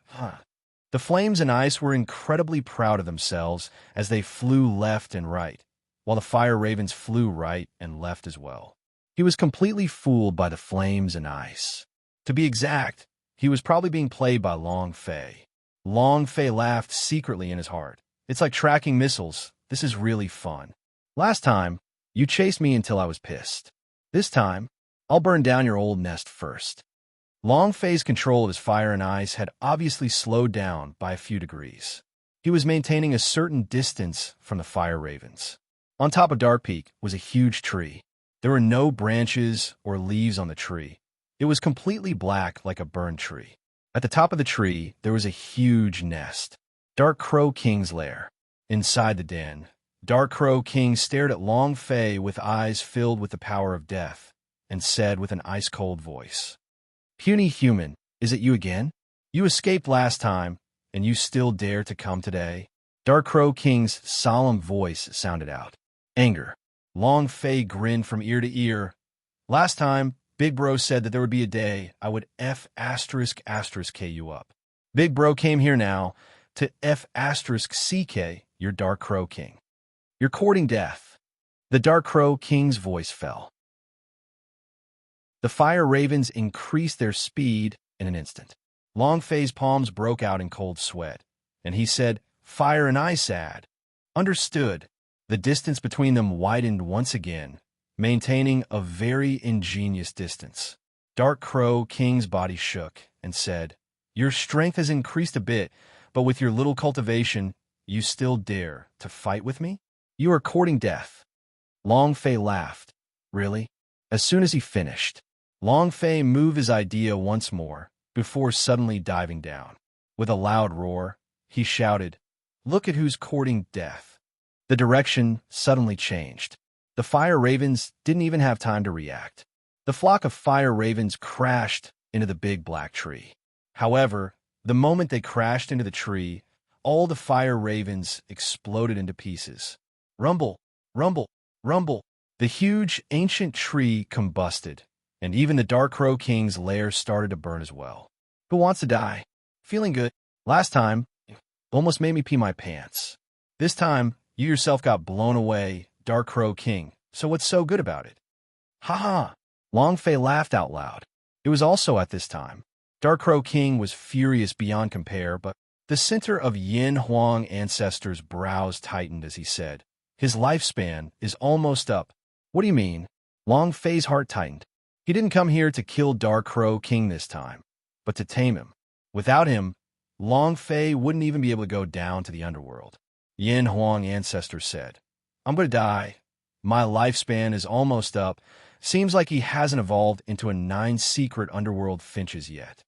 The flames and ice were incredibly proud of themselves as they flew left and right, while the fire ravens flew right and left as well. He was completely fooled by the flames and ice. To be exact, he was probably being played by Long Fei. Long Fei laughed secretly in his heart. It's like tracking missiles. This is really fun. Last time, you chased me until I was pissed. This time, I'll burn down your old nest first. Long Fei's control of his fire and ice had obviously slowed down by a few degrees. He was maintaining a certain distance from the fire ravens. On top of Dark Peak was a huge tree. There were no branches or leaves on the tree. It was completely black like a burned tree. At the top of the tree, there was a huge nest. Dark Crow King's lair. Inside the den, Dark Crow King stared at Long Fei with eyes filled with the power of death and said with an ice-cold voice, "Puny human, is it you again? You escaped last time, and you still dare to come today?" Dark Crow King's solemn voice sounded out. Anger. Long Fei grinned from ear to ear. Last time, Big Bro said that there would be a day I would F***K you up. Big Bro came here now to F***CK your Dark Crow King. You're courting death. The Dark Crow King's voice fell. The fire ravens increased their speed in an instant. Long Fei's palms broke out in cold sweat, and he said, "Fire and ice add." Understood. The distance between them widened once again, maintaining a very ingenious distance. Dark Crow King's body shook and said, "Your strength has increased a bit, but with your little cultivation, you still dare to fight with me? You are courting death." Long Fei laughed. Really? As soon as he finished, Long Fei moved his idea once more, before suddenly diving down. With a loud roar, he shouted, "Look at who's courting death." The direction suddenly changed. The fire ravens didn't even have time to react. The flock of fire ravens crashed into the big black tree. However, the moment they crashed into the tree, all the fire ravens exploded into pieces. Rumble, rumble, rumble. The huge, ancient tree combusted, and even the Dark Crow King's lair started to burn as well. Who wants to die? Feeling good. Last time, almost made me pee my pants. This time, you yourself got blown away, Dark Crow King, so what's so good about it? Ha ha! Long Fei laughed out loud. It was also at this time. Dark Crow King was furious beyond compare, but the center of Yin Huang ancestor's brows tightened as he said, "His lifespan is almost up." What do you mean? Long Fei's heart tightened. He didn't come here to kill Dark Crow King this time, but to tame him. Without him, Long Fei wouldn't even be able to go down to the underworld. Yin Huang ancestor said, "I'm going to die. My lifespan is almost up. Seems like he hasn't evolved into a 9 secret underworld finches yet."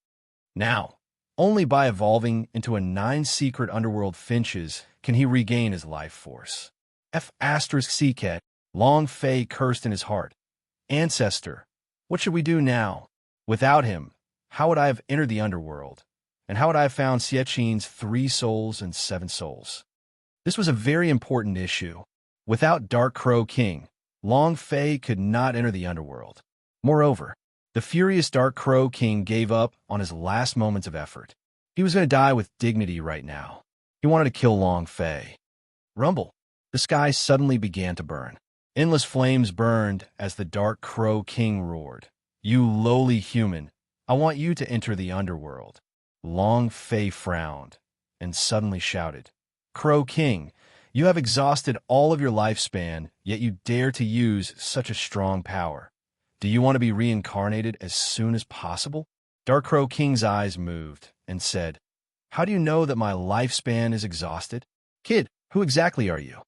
Now, only by evolving into a 9 secret underworld finches can he regain his life force. F***CK, Long Fei cursed in his heart. Ancestor, what should we do now? Without him, how would I have entered the underworld? And how would I have found Xiechin's 3 souls and 7 souls? This was a very important issue. Without Dark Crow King, Long Fei could not enter the underworld. Moreover, the furious Dark Crow King gave up on his last moments of effort. He was going to die with dignity right now. He wanted to kill Long Fei. Rumble. The sky suddenly began to burn. Endless flames burned as the Dark Crow King roared, "You lowly human, I want you to enter the underworld." Long Fei frowned and suddenly shouted, "Crow King, you have exhausted all of your lifespan, yet you dare to use such a strong power. Do you want to be reincarnated as soon as possible?" Dark Crow King's eyes moved and said, "How do you know that my lifespan is exhausted? Kid, who exactly are you?"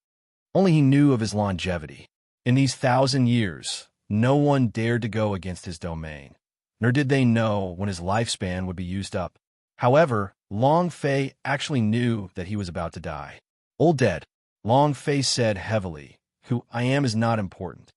Only he knew of his longevity. In these 1,000 years, no one dared to go against his domain, nor did they know when his lifespan would be used up. However, Long Fei actually knew that he was about to die. "Old dead," Long Fei said heavily, "who I am is not important.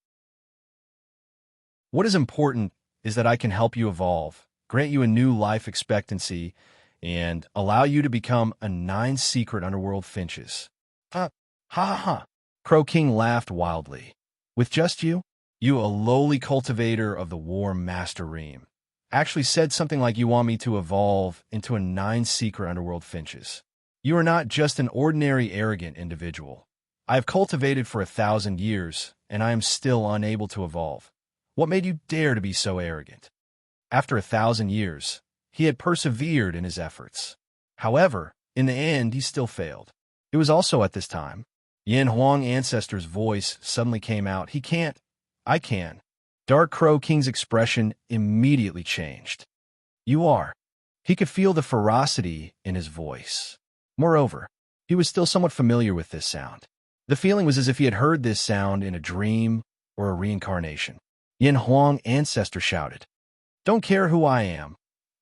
What is important is that I can help you evolve, grant you a new life expectancy, and allow you to become a 9 secret underworld finches. Ha ha ha. Crow King laughed wildly. With just you? You, a lowly cultivator of the warm master ream, actually said something like you want me to evolve into a 9 secret underworld finches. You are not just an ordinary arrogant individual. I have cultivated for 1,000 years, and I am still unable to evolve. What made you dare to be so arrogant? After 1,000 years, he had persevered in his efforts. However, in the end, he still failed. It was also at this time, Yin Huang Ancestor's voice suddenly came out. He can't. I can. Dark Crow King's expression immediately changed. You are. He could feel the ferocity in his voice. Moreover, he was still somewhat familiar with this sound. The feeling was as if he had heard this sound in a dream or a reincarnation. Yin Huang Ancestor shouted, "Don't care who I am.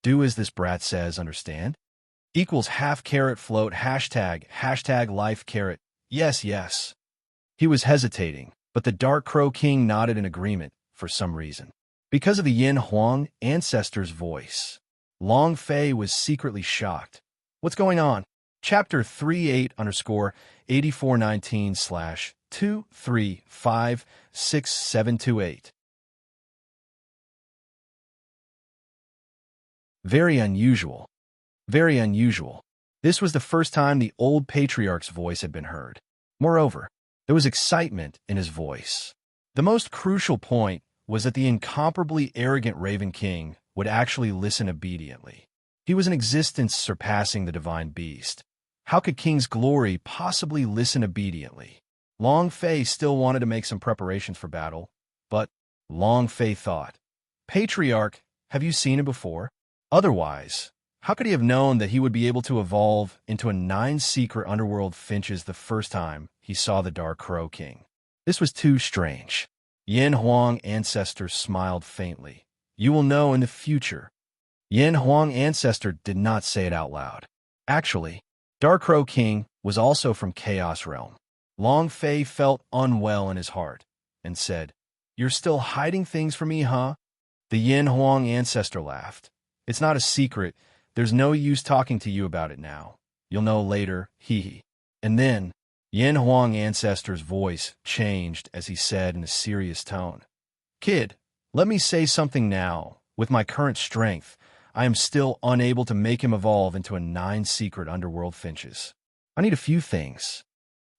Do as this brat says, understand? Equals half carrot float hashtag life carrot. Yes, yes." He was hesitating, but the Dark Crow King nodded in agreement for some reason. Because of the Yin Huang Ancestor's voice, Long Fei was secretly shocked. What's going on? Chapter 38_8419/2356728. Very unusual. Very unusual. This was the first time the old patriarch's voice had been heard. Moreover, there was excitement in his voice. The most crucial point was that the incomparably arrogant Raven King would actually listen obediently. He was an existence surpassing the divine beast. How could King's glory possibly listen obediently? Long Fei still wanted to make some preparations for battle, but Long Fei thought, "Patriarch, have you seen him before? Otherwise, how could he have known that he would be able to evolve into a 9 secret underworld finches the first time he saw the Dark Crow King? This was too strange." Yin Huang Ancestor smiled faintly. "You will know in the future." Yin Huang Ancestor did not say it out loud. Actually, Dark Crow King was also from Chaos Realm. Long Fei felt unwell in his heart and said, "You're still hiding things from me, huh?" The Yin Huang Ancestor laughed. "It's not a secret. There's no use talking to you about it now. You'll know later, hee. And then, Yin Huang Ancestor's voice changed as he said in a serious tone, "Kid, let me say something now. With my current strength, I am still unable to make him evolve into a 9 secret underworld finches. I need a few things."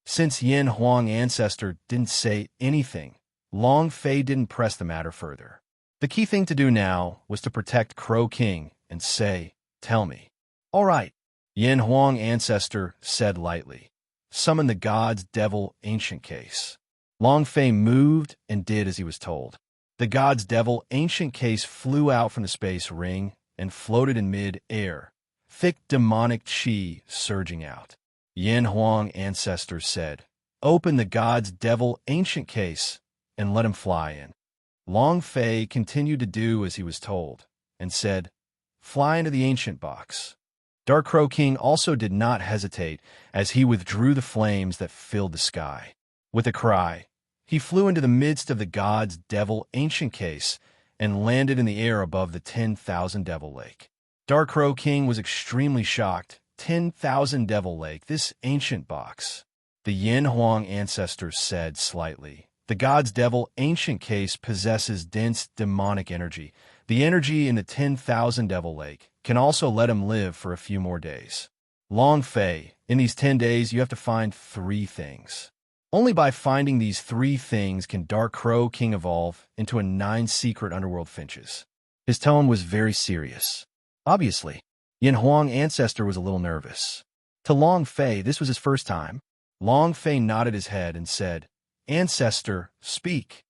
Since Yin Huang Ancestor didn't say anything, Long Fei didn't press the matter further. The key thing to do now was to protect Crow King and say, "Tell me." "All right," Yin Huang Ancestor said lightly. "Summon the God's Devil Ancient Case." Long Fei moved and did as he was told. The God's Devil Ancient Case flew out from the space ring and floated in mid-air, thick demonic chi surging out. Yin Huang Ancestor said, "Open the God's Devil Ancient Case and let him fly in." Long Fei continued to do as he was told and said, "Fly into the ancient box." Dark Crow King also did not hesitate as he withdrew the flames that filled the sky. With a cry, he flew into the midst of the God's Devil Ancient Case and landed in the air above the 10,000 Devil Lake. Dark Crow King was extremely shocked. 10,000 Devil Lake, this ancient box. The Yin Huang Ancestor said slightly, "The God's Devil Ancient Case possesses dense demonic energy. The energy in the 10,000 Devil Lake can also let him live for a few more days." Long Fei, in these 10 days, you have to find 3 things. Only by finding these 3 things can Dark Crow King evolve into a 9 secret underworld finches. His tone was very serious. Obviously, Yin Huang Ancestor was a little nervous. To Long Fei, this was his first time. Long Fei nodded his head and said, "Ancestor, speak."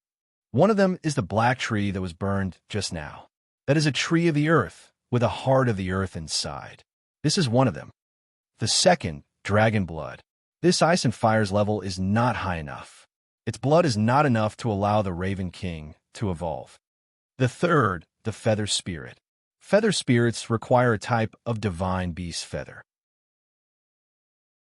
"One of them is the black tree that was burned just now. That is a tree of the earth, with a heart of the earth inside. This is one of them. The second, dragon blood. This ice and fire's level is not high enough. Its blood is not enough to allow the Raven King to evolve. The third, the feather spirit. Feather spirits require a type of divine beast feather.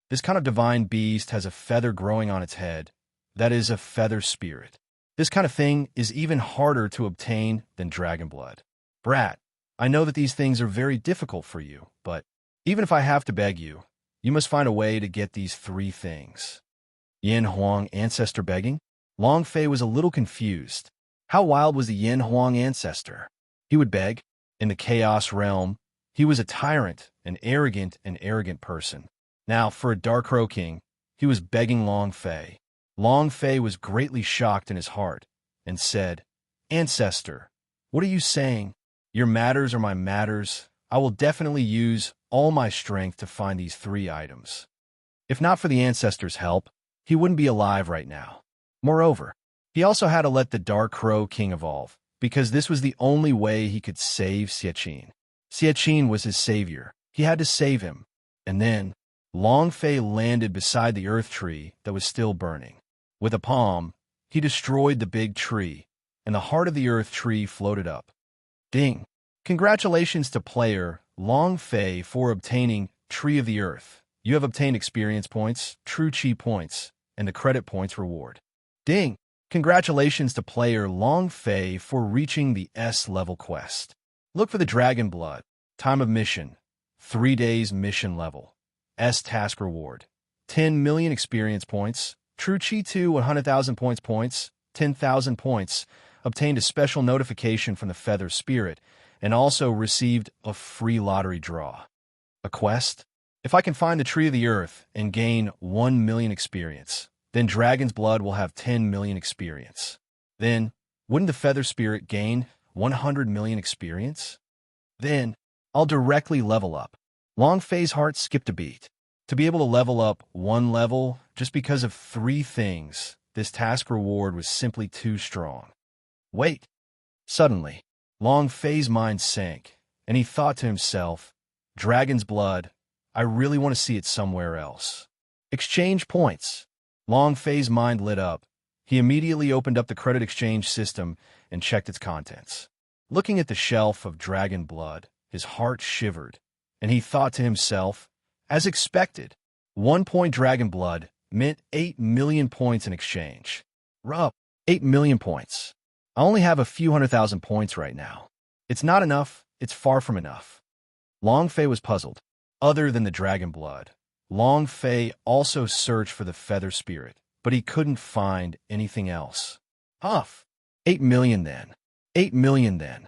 This kind of divine beast has a feather growing on its head. That is a feather spirit. This kind of thing is even harder to obtain than dragon blood. Brat, I know that these things are very difficult for you, but even if I have to beg you, you must find a way to get these 3 things. Yin Huang ancestor begging? Long Fei was a little confused. How wild was the Yin Huang ancestor? He would beg. In the chaos realm, he was a tyrant, an arrogant person. Now, for a Dark Crow King, he was begging Long Fei. Long Fei was greatly shocked in his heart and said, Ancestor, what are you saying? Your matters are my matters. I will definitely use all my strength to find these 3 items. If not for the ancestor's help, he wouldn't be alive right now. Moreover, he also had to let the Dark Crow King evolve, because this was the only way he could save Xiaqin. Xiaqin was his savior. He had to save him. And then, Long Fei landed beside the earth tree that was still burning. With a palm, he destroyed the big tree, and the heart of the earth tree floated up. Ding! Congratulations to player Long Fei for obtaining Tree of the Earth. You have obtained experience points, true chi points, and the credit points reward. Ding! Congratulations to player Long Fei for reaching the S-level quest. Look for the Dragon Blood. Time of mission. 3 days mission level. S task reward. 10 million experience points. True Chi 2 100,000 points. 10,000 points. Obtained a special notification from the Feather Spirit, and also received a free lottery draw. A quest? If I can find the Tree of the Earth and gain 1 million experience, then Dragon's Blood will have 10 million experience. Then, wouldn't the Feather Spirit gain 100 million experience? Then, I'll directly level up. Long Fei's heart skipped a beat. To be able to level up 1 level just because of 3 things, this task reward was simply too strong. Wait. Suddenly, Long Fei's mind sank, and he thought to himself, Dragon's Blood, I really want to see it somewhere else. Exchange points. Long Fei's mind lit up. He immediately opened up the credit exchange system and checked its contents. Looking at the shelf of Dragon Blood, his heart shivered, and he thought to himself, as expected, 1 point Dragon Blood meant 8 million points in exchange. Rub, 8 million points. I only have a few 100,000 points right now. It's not enough. It's far from enough. Long Fei was puzzled. Other than the Dragon Blood, Long Fei also searched for the Feather Spirit, but he couldn't find anything else. Huff! 8 million then. 8 million then.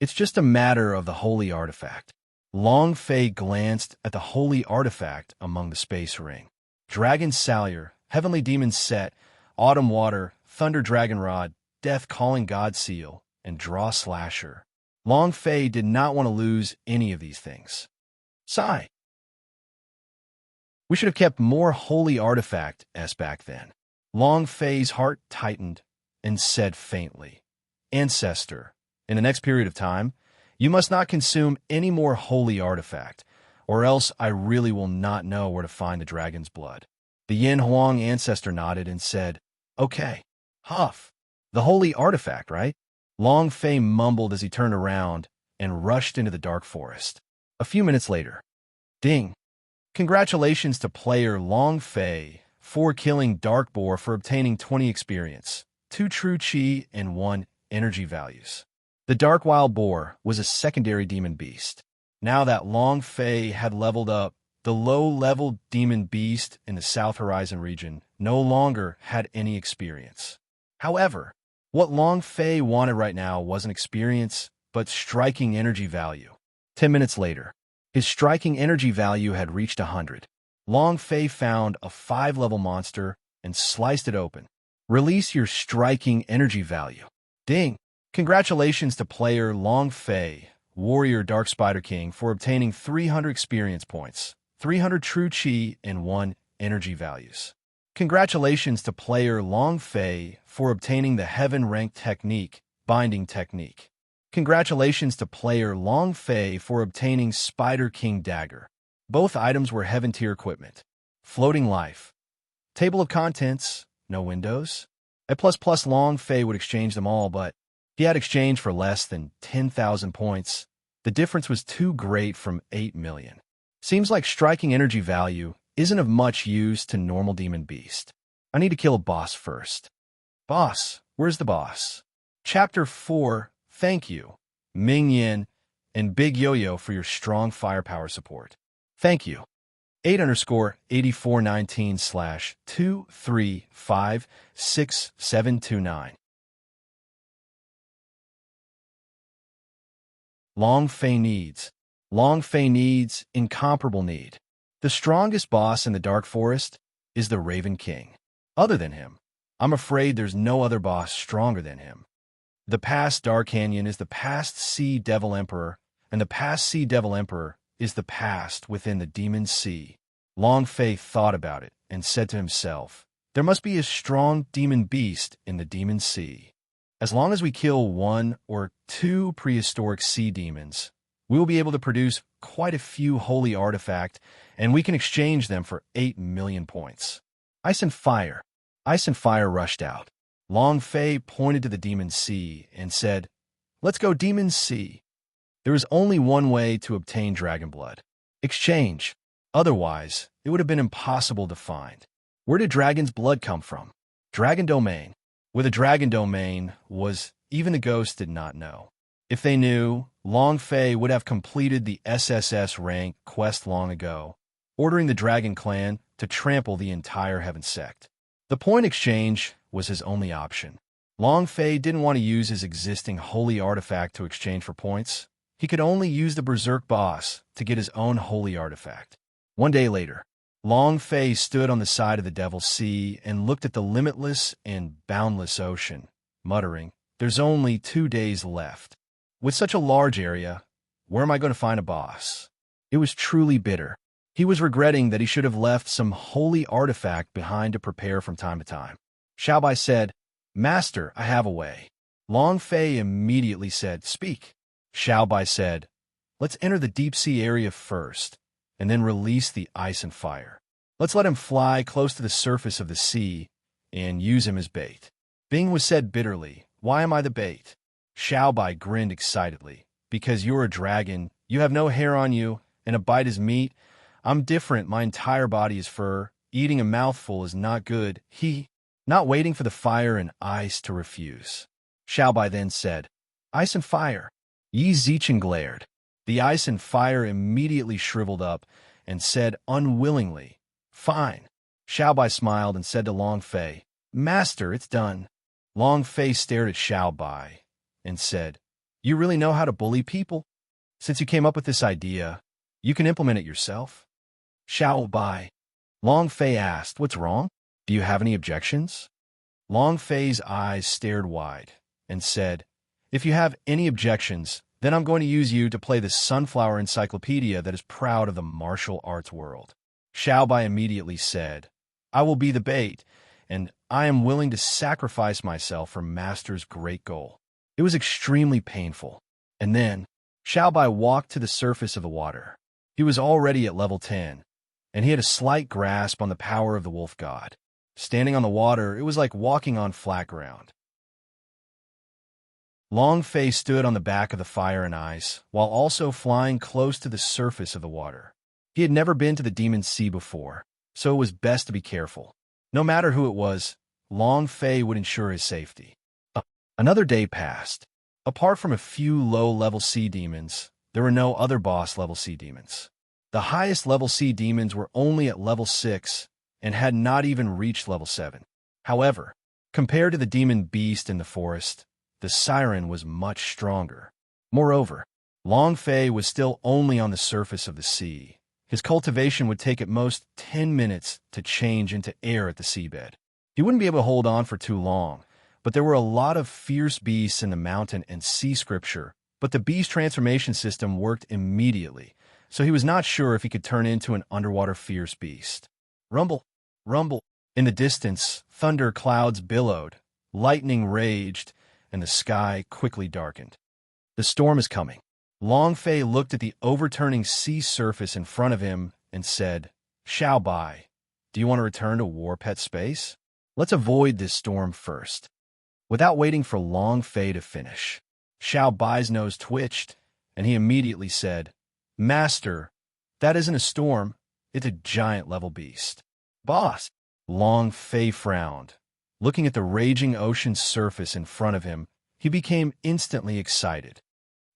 It's just a matter of the holy artifact. Long Fei glanced at the holy artifact among the space ring. Dragon Salure, Heavenly Demon Set, Autumn Water, Thunder Dragon Rod, Death Calling God Seal, and Draw Slasher. Long Fei did not want to lose any of these things. Sigh. We should have kept more holy artifact back then. Long Fei's heart tightened and said faintly, Ancestor, in the next period of time, you must not consume any more holy artifact, or else I really will not know where to find the Dragon's Blood. The Yin Huang ancestor nodded and said, Okay. Huff. The holy artifact, right? Long Fei mumbled as he turned around and rushed into the dark forest. A few minutes later. Ding. Congratulations to player Long Fei for killing Dark Boar for obtaining 20 experience, 2 true chi, and 1 energy values. The Dark Wild Boar was a secondary demon beast. Now that Long Fei had leveled up, the low-level demon beast in the South Horizon region no longer had any experience. However, what Long Fei wanted right now wasn't experience, but striking energy value. 10 minutes later, his striking energy value had reached 100. Long Fei found a 5-level monster and sliced it open. Release your striking energy value. Ding! Congratulations to player Long Fei, Warrior Dark Spider King, for obtaining 300 experience points, 300 true chi, and 1 energy values. Congratulations to player Long Fei for obtaining the Heaven Rank Technique, Binding Technique. Congratulations to player Long Fei for obtaining Spider King Dagger. Both items were Heaven Tier equipment. Floating Life. Table of Contents, no windows. A++ Long Fei would exchange them all, but he had exchanged for less than 10,000 points. The difference was too great from 8 million. Seems like striking energy value isn't of much use to normal demon beast. I need to kill a boss first. Boss, where's the boss? Chapter 4, Thank You. Ming Yin, and Big Yo-Yo for your strong firepower support. Thank you. 8_8419/2356729. Long Fei needs. Long Fei needs incomparable need. The strongest boss in the Dark Forest is the Raven King. Other than him, I'm afraid there's no other boss stronger than him. The past Dark Canyon is the past Sea Devil Emperor, and the past Sea Devil Emperor is the past within the Demon Sea. Long Fei thought about it and said to himself, there must be a strong demon beast in the Demon Sea. As long as we kill 1 or 2 prehistoric sea demons, we will be able to produce quite a few holy artifacts, and we can exchange them for 8 million points. Ice and Fire. Ice and Fire rushed out. Long Fei pointed to the Demon Sea and said, let's go Demon Sea. There is only one way to obtain dragon blood. Exchange. Otherwise, it would have been impossible to find. Where did dragon's blood come from? Dragon Domain. Where the dragon domain was, even the ghosts did not know. If they knew, Long Fei would have completed the SSS rank quest long ago, ordering the Dragon Clan to trample the entire Heaven Sect. The point exchange was his only option. Long Fei didn't want to use his existing holy artifact to exchange for points. He could only use the Berserk boss to get his own holy artifact. One day later, Long Fei stood on the side of the Devil's Sea and looked at the limitless and boundless ocean, muttering, there's only 2 days left. With such a large area, where am I going to find a boss? It was truly bitter. He was regretting that he should have left some holy artifact behind to prepare from time to time. Xiaobai said, Master, I have a way. Long Fei immediately said, speak. Xiaobai said, let's enter the deep sea area first, and then release the Ice and Fire. Let's let him fly close to the surface of the sea and use him as bait. Bing was said bitterly, why am I the bait? Xiaobai grinned excitedly, because you're a dragon, you have no hair on you, and a bite is meat. I'm different, my entire body is fur. Eating a mouthful is not good. Not waiting for the fire and ice to refuse. Xiaobai then said, Ice and Fire. Yi Zichen glared. The Ice and Fire immediately shriveled up and said unwillingly, fine. Xiaobai smiled and said to Long Fei, Master, it's done. Long Fei stared at Xiaobai and said, you really know how to bully people? Since you came up with this idea, you can implement it yourself. Xiaobai. Long Fei asked, what's wrong? Do you have any objections? Long Fei's eyes stared wide and said, if you have any objections, then I'm going to use you to play the Sunflower Encyclopedia that is proud of the martial arts world. Xiaobai immediately said, I will be the bait, and I am willing to sacrifice myself for Master's great goal. It was extremely painful. And then, Xiaobai walked to the surface of the water. He was already at level 10, and he had a slight grasp on the power of the wolf god. Standing on the water, it was like walking on flat ground. Long Fei stood on the back of the fire and ice, while also flying close to the surface of the water. He had never been to the Demon Sea before, so it was best to be careful. No matter who it was, Long Fei would ensure his safety. Another day passed. Apart from a few low-level sea demons, there were no other boss-level sea demons. The highest level sea demons were only at level 6 and had not even reached level 7. However, compared to the demon beast in the forest, the siren was much stronger. Moreover, Long Fei was still only on the surface of the sea. His cultivation would take at most 10 minutes to change into air at the seabed. He wouldn't be able to hold on for too long, but there were a lot of fierce beasts in the mountain and sea scripture, but the beast transformation system worked immediately, so he was not sure if he could turn into an underwater fierce beast. Rumble, rumble. In the distance, thunder clouds billowed, lightning raged, and the sky quickly darkened. The storm is coming. Long Fei looked at the overturning sea surface in front of him and said, Xiaobai, do you want to return to War Pet Space? Let's avoid this storm first. Without waiting for Long Fei to finish, Xiaobai's nose twitched, and he immediately said, Master, that isn't a storm, it's a giant-level beast. Boss! Long Fei frowned. Looking at the raging ocean surface in front of him, he became instantly excited.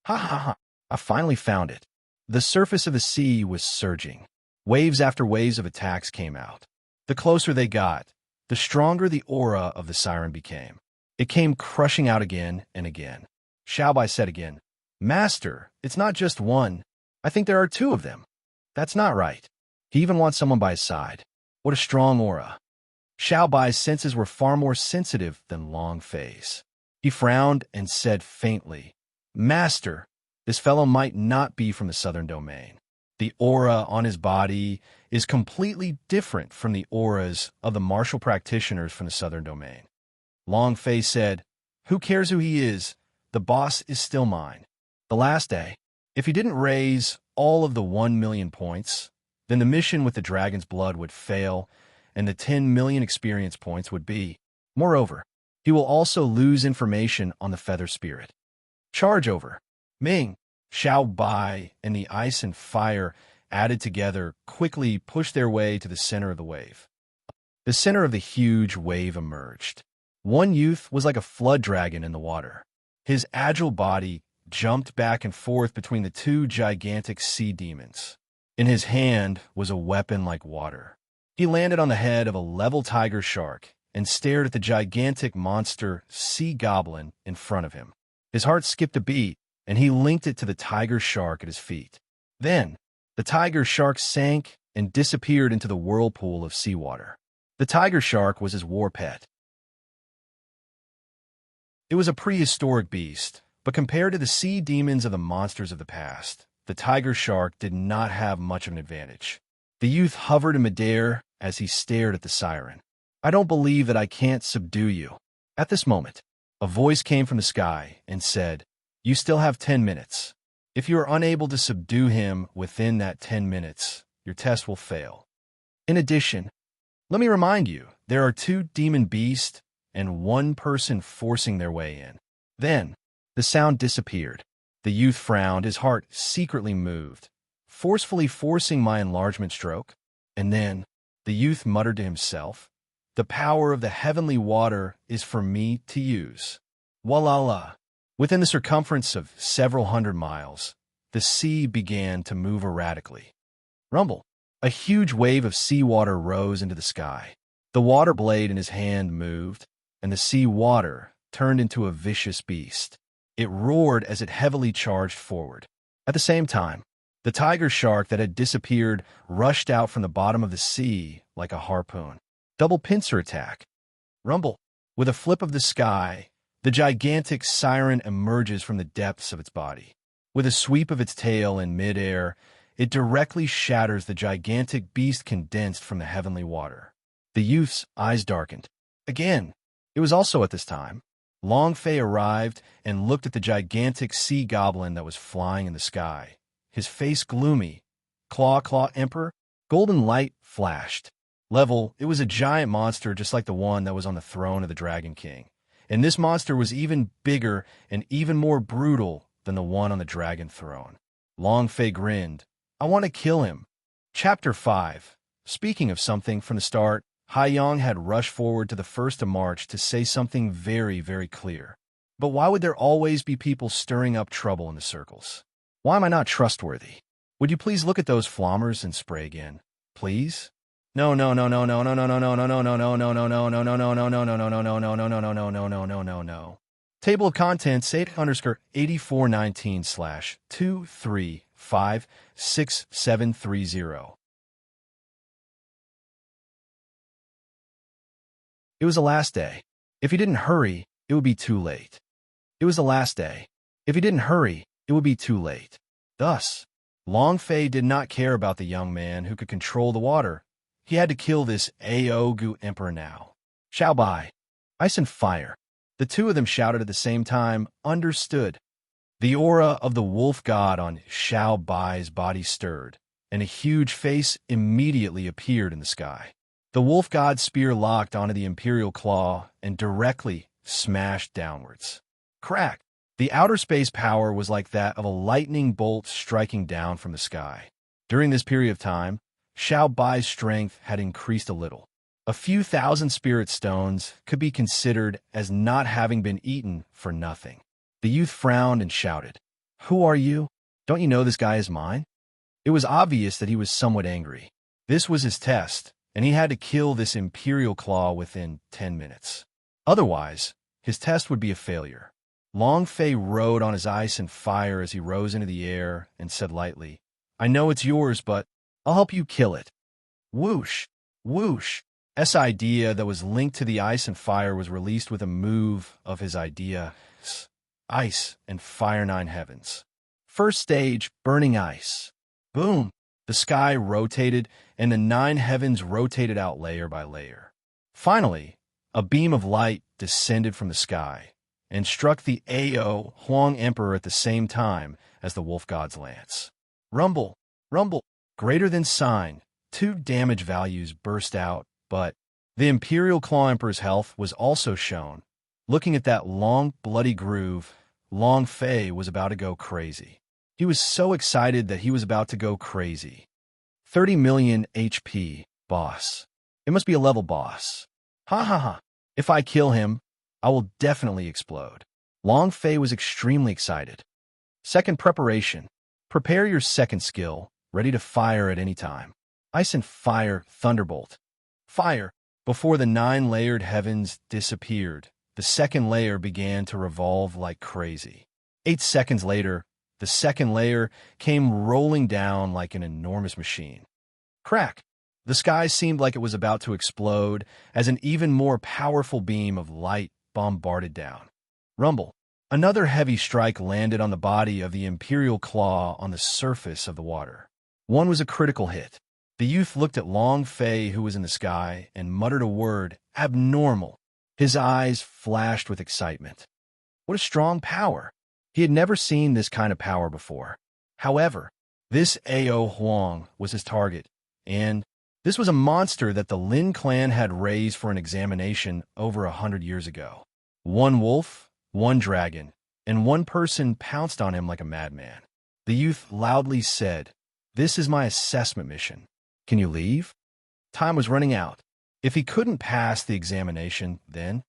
Ha ha ha! I finally found it. The surface of the sea was surging. Waves after waves of attacks came out. The closer they got, the stronger the aura of the siren became. It came crushing out again and again. Xiaobai said again, "Master, it's not just one. I think there are two of them." "That's not right. He even wants someone by his side." "What a strong aura." Xiaobai's senses were far more sensitive than Long Fei's. He frowned and said faintly, "Master, this fellow might not be from the southern domain. The aura on his body is completely different from the auras of the martial practitioners from the southern domain." Long Fei said, "Who cares who he is? The boss is still mine." The last day, if he didn't raise all of the 1 million points, then the mission with the dragon's blood would fail, and the 10 million experience points would be. Moreover, he will also lose information on the feather spirit. Charge over. Ming, Xiao Bai, and the ice and fire added together quickly pushed their way to the center of the wave. The center of the huge wave emerged. One youth was like a flood dragon in the water. His agile body jumped back and forth between the two gigantic sea demons. In his hand was a weapon like water. He landed on the head of a level tiger shark and stared at the gigantic monster sea goblin in front of him. His heart skipped a beat, and he linked it to the tiger shark at his feet. Then, the tiger shark sank and disappeared into the whirlpool of seawater. The tiger shark was his war pet. It was a prehistoric beast, but compared to the sea demons of the monsters of the past, the tiger shark did not have much of an advantage. The youth hovered in midair as he stared at the siren. "I don't believe that I can't subdue you." At this moment, a voice came from the sky and said, "You still have 10 minutes. If you are unable to subdue him within that 10 minutes, your test will fail. In addition, let me remind you, there are 2 demon beasts and 1 person forcing their way in." Then, the sound disappeared. The youth frowned, his heart secretly moved. "Forcefully forcing my enlargement stroke?" And then, the youth muttered to himself, "The power of the heavenly water is for me to use." Walala. Within the circumference of several hundred miles, the sea began to move erratically. Rumble. A huge wave of seawater rose into the sky. The water blade in his hand moved, and the sea water turned into a vicious beast. It roared as it heavily charged forward. At the same time, the tiger shark that had disappeared rushed out from the bottom of the sea like a harpoon. Double pincer attack. Rumble. With a flip of the sky, the gigantic siren emerges from the depths of its body. With a sweep of its tail in midair, it directly shatters the gigantic beast condensed from the heavenly water. The youth's eyes darkened. Again, it was also at this time. Long Fei arrived and looked at the gigantic sea goblin that was flying in the sky. His face gloomy. Claw, Emperor. Golden light flashed. Level, it was a giant monster just like the one that was on the throne of the Dragon King. And this monster was even bigger and even more brutal than the one on the dragon throne. Long Fei grinned. "I want to kill him." Chapter 5. Speaking of something from the start, Hai Yang had rushed forward to the first of March to say something very, very clear. But why would there always be people stirring up trouble in the circles? Why am I not trustworthy? Would you please look at those flommers and spray again? Please? No. Table of contents 88419/2356730. It was the last day. If he didn't hurry, it would be too late. It was the last day. If he didn't hurry, it would be too late. Thus, Long Fei did not care about the young man who could control the water. He had to kill this Aogu Emperor now. Xiao Bai. Ice and fire. The two of them shouted at the same time, "Understood." The aura of the wolf god on Xiao Bai's body stirred, and a huge face immediately appeared in the sky. The wolf god's spear locked onto the imperial claw and directly smashed downwards. Crack! The outer space power was like that of a lightning bolt striking down from the sky. During this period of time, Xiao Bai's strength had increased a little. A few thousand spirit stones could be considered as not having been eaten for nothing. The youth frowned and shouted, "Who are you?" Don't you know this guy is mine? It was obvious that he was somewhat angry. This was his test, and he had to kill this Imperial Claw within 10 minutes. Otherwise, his test would be a failure. Long Fei rode on his ice and fire as he rose into the air and said lightly, I know it's yours, but I'll help you kill it. Whoosh! Whoosh! S idea that was linked to the ice and fire was released with a move of his idea. Ice and fire 9 heavens. First stage, burning ice. Boom! The sky rotated, and the 9 heavens rotated out layer by layer. Finally, a beam of light descended from the sky and struck the Ao Huang Emperor at the same time as the Wolf God's lance. Rumble! Rumble! Greater than sign. 2 damage values burst out, but the Imperial Claw Emperor's health was also shown. Looking at that long, bloody groove, Long Fei was about to go crazy. He was so excited that he was about to go crazy. 30 million HP, boss. It must be a level boss. Ha ha ha. If I kill him, I will definitely explode. Long Fei was extremely excited. Second preparation. Prepare your second skill, ready to fire at any time. Ice and fire, thunderbolt. Fire. Before the 9-layered heavens disappeared, the second layer began to revolve like crazy. 8 seconds later, the second layer came rolling down like an enormous machine. Crack! The sky seemed like it was about to explode as an even more powerful beam of light bombarded down. Rumble! Another heavy strike landed on the body of the Imperial Claw on the surface of the water. One was a critical hit. The youth looked at Long Fei, who was in the sky, and muttered a word, abnormal. His eyes flashed with excitement. What a strong power! He had never seen this kind of power before. However, this Ao Huang was his target, and this was a monster that the Lin clan had raised for an examination over 100 years ago. 1 wolf, 1 dragon, and 1 person pounced on him like a madman. The youth loudly said, This is my assessment mission. Can you leave? Time was running out. If he couldn't pass the examination, then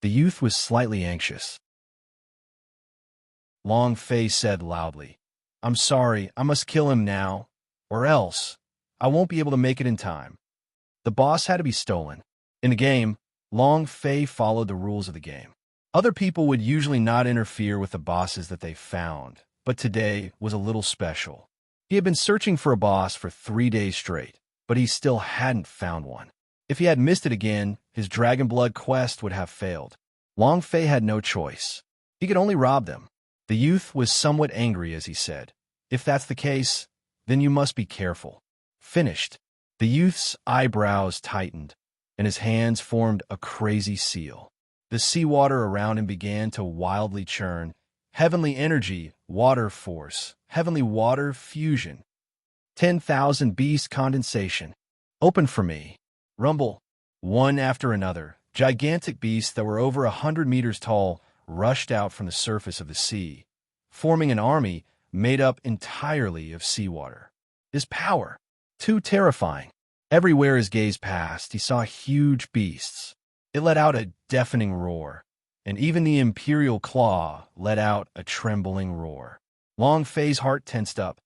the youth was slightly anxious. Long Fei said loudly, I'm sorry, I must kill him now, or else I won't be able to make it in time. The boss had to be stolen. In the game, Long Fei followed the rules of the game. Other people would usually not interfere with the bosses that they found, but today was a little special. He had been searching for a boss for 3 days straight, but he still hadn't found one. If he had missed it again, his Dragon Blood quest would have failed. Long Fei had no choice. He could only rob them. The youth was somewhat angry as he said, If that's the case, then you must be careful. Finished. The youth's eyebrows tightened, and his hands formed a crazy seal. The seawater around him began to wildly churn. Heavenly energy, water force, heavenly water fusion. 10,000 beast condensation. Open for me. Rumble. One after another, gigantic beasts that were over 100 meters tall rushed out from the surface of the sea, forming an army made up entirely of seawater. His power, too terrifying. Everywhere his gaze passed, he saw huge beasts. It let out a deafening roar, and even the Imperial Claw let out a trembling roar. Long Fei's heart tensed up.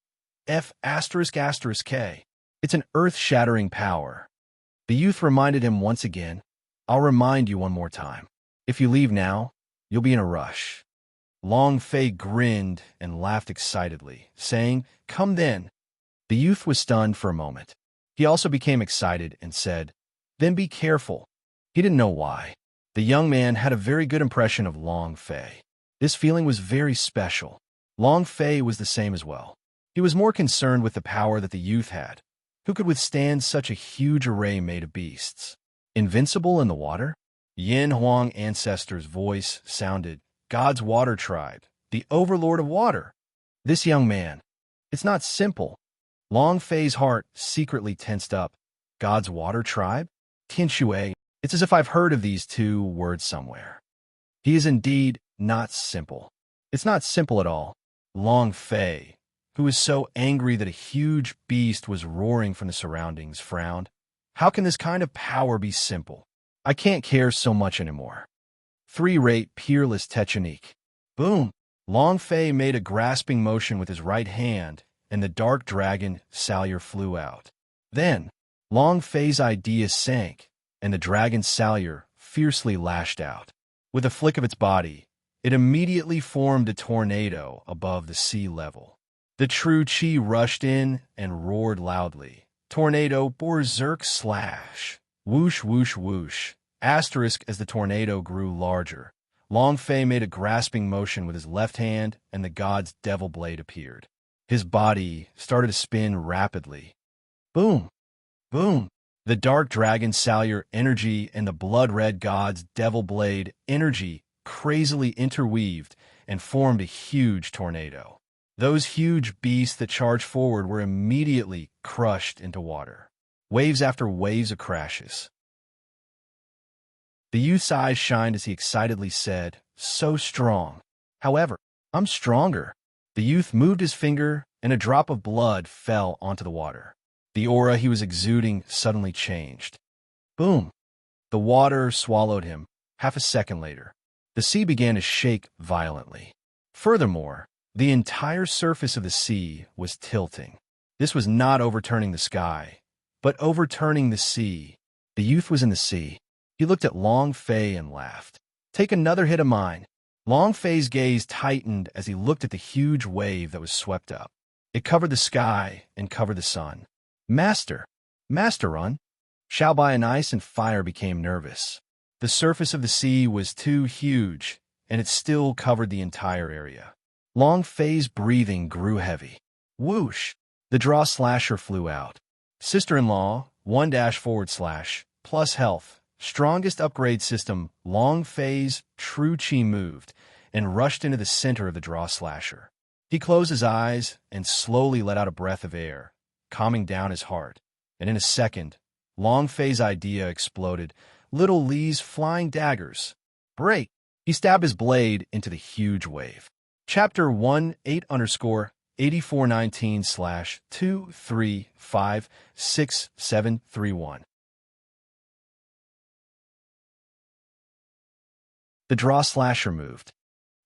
F***K. It's an earth-shattering power. The youth reminded him once again, I'll remind you one more time. If you leave now, you'll be in a rush. Long Fei grinned and laughed excitedly, saying, Come then. The youth was stunned for a moment. He also became excited and said, Then be careful. He didn't know why. The young man had a very good impression of Long Fei. This feeling was very special. Long Fei was the same as well. He was more concerned with the power that the youth had. Who could withstand such a huge array made of beasts? Invincible in the water? Yin Huang ancestor's voice sounded, God's water tribe, the overlord of water. This young man. It's not simple. Long Fei's heart secretly tensed up. God's water tribe? Tianxue. It's as if I've heard of these 2 words somewhere. He is indeed not simple. It's not simple at all. Long Fei, who was so angry that a huge beast was roaring from the surroundings, frowned. How can this kind of power be simple? I can't care so much anymore. 3-rate peerless technique. Boom! Long Fei made a grasping motion with his right hand, and the dark dragon Salyer flew out. Then, Long Fei's idea sank, and the dragon Salyer fiercely lashed out. With a flick of its body, it immediately formed a tornado above the sea level. The true Qi rushed in and roared loudly. Tornado berserk slash. Whoosh, whoosh, whoosh. Asterisk as the tornado grew larger. Long Fei made a grasping motion with his left hand, and the god's devil blade appeared. His body started to spin rapidly. Boom! Boom! The dark dragon Salyer energy and the blood-red god's devil blade energy crazily interweaved and formed a huge tornado. Those huge beasts that charged forward were immediately crushed into water. Waves after waves of crashes. The youth's eyes shined as he excitedly said, "So strong. However, I'm stronger." The youth moved his finger, and a drop of blood fell onto the water. The aura he was exuding suddenly changed. Boom! The water swallowed him. Half a second later, the sea began to shake violently. Furthermore, the entire surface of the sea was tilting. This was not overturning the sky, but overturning the sea. The youth was in the sea. He looked at Long Fei and laughed. "Take another hit of mine." Long Fei's gaze tightened as he looked at the huge wave that was swept up. It covered the sky and covered the sun. Master! Master Run! Xiaobai and Ice and Fire became nervous. The surface of the sea was too huge, and it still covered the entire area. Long Fei's breathing grew heavy. Whoosh! The draw slasher flew out. Sister-in-law, 1-/ plus health. Strongest upgrade system. Long Fei's true Qi moved and rushed into the center of the draw slasher. He closed his eyes and slowly let out a breath of air, calming down his heart. And in a second, Long Fei's idea exploded. Little Li's flying daggers. Break! He stabbed his blade into the huge wave. Chapter 1-8_8419/2356731. The draw slasher moved.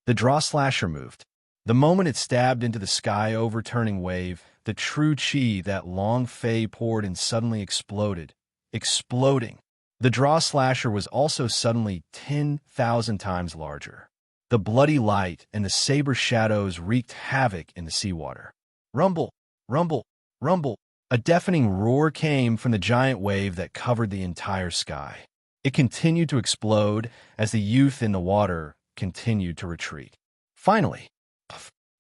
The draw slasher moved. The moment it stabbed into the sky overturning wave, the true Qi that Long Fei poured in suddenly exploded. Exploding. The draw slasher was also suddenly 10,000 times larger. The bloody light and the saber shadows wreaked havoc in the seawater. Rumble, rumble, rumble. A deafening roar came from the giant wave that covered the entire sky. It continued to explode as the youth in the water continued to retreat. Finally,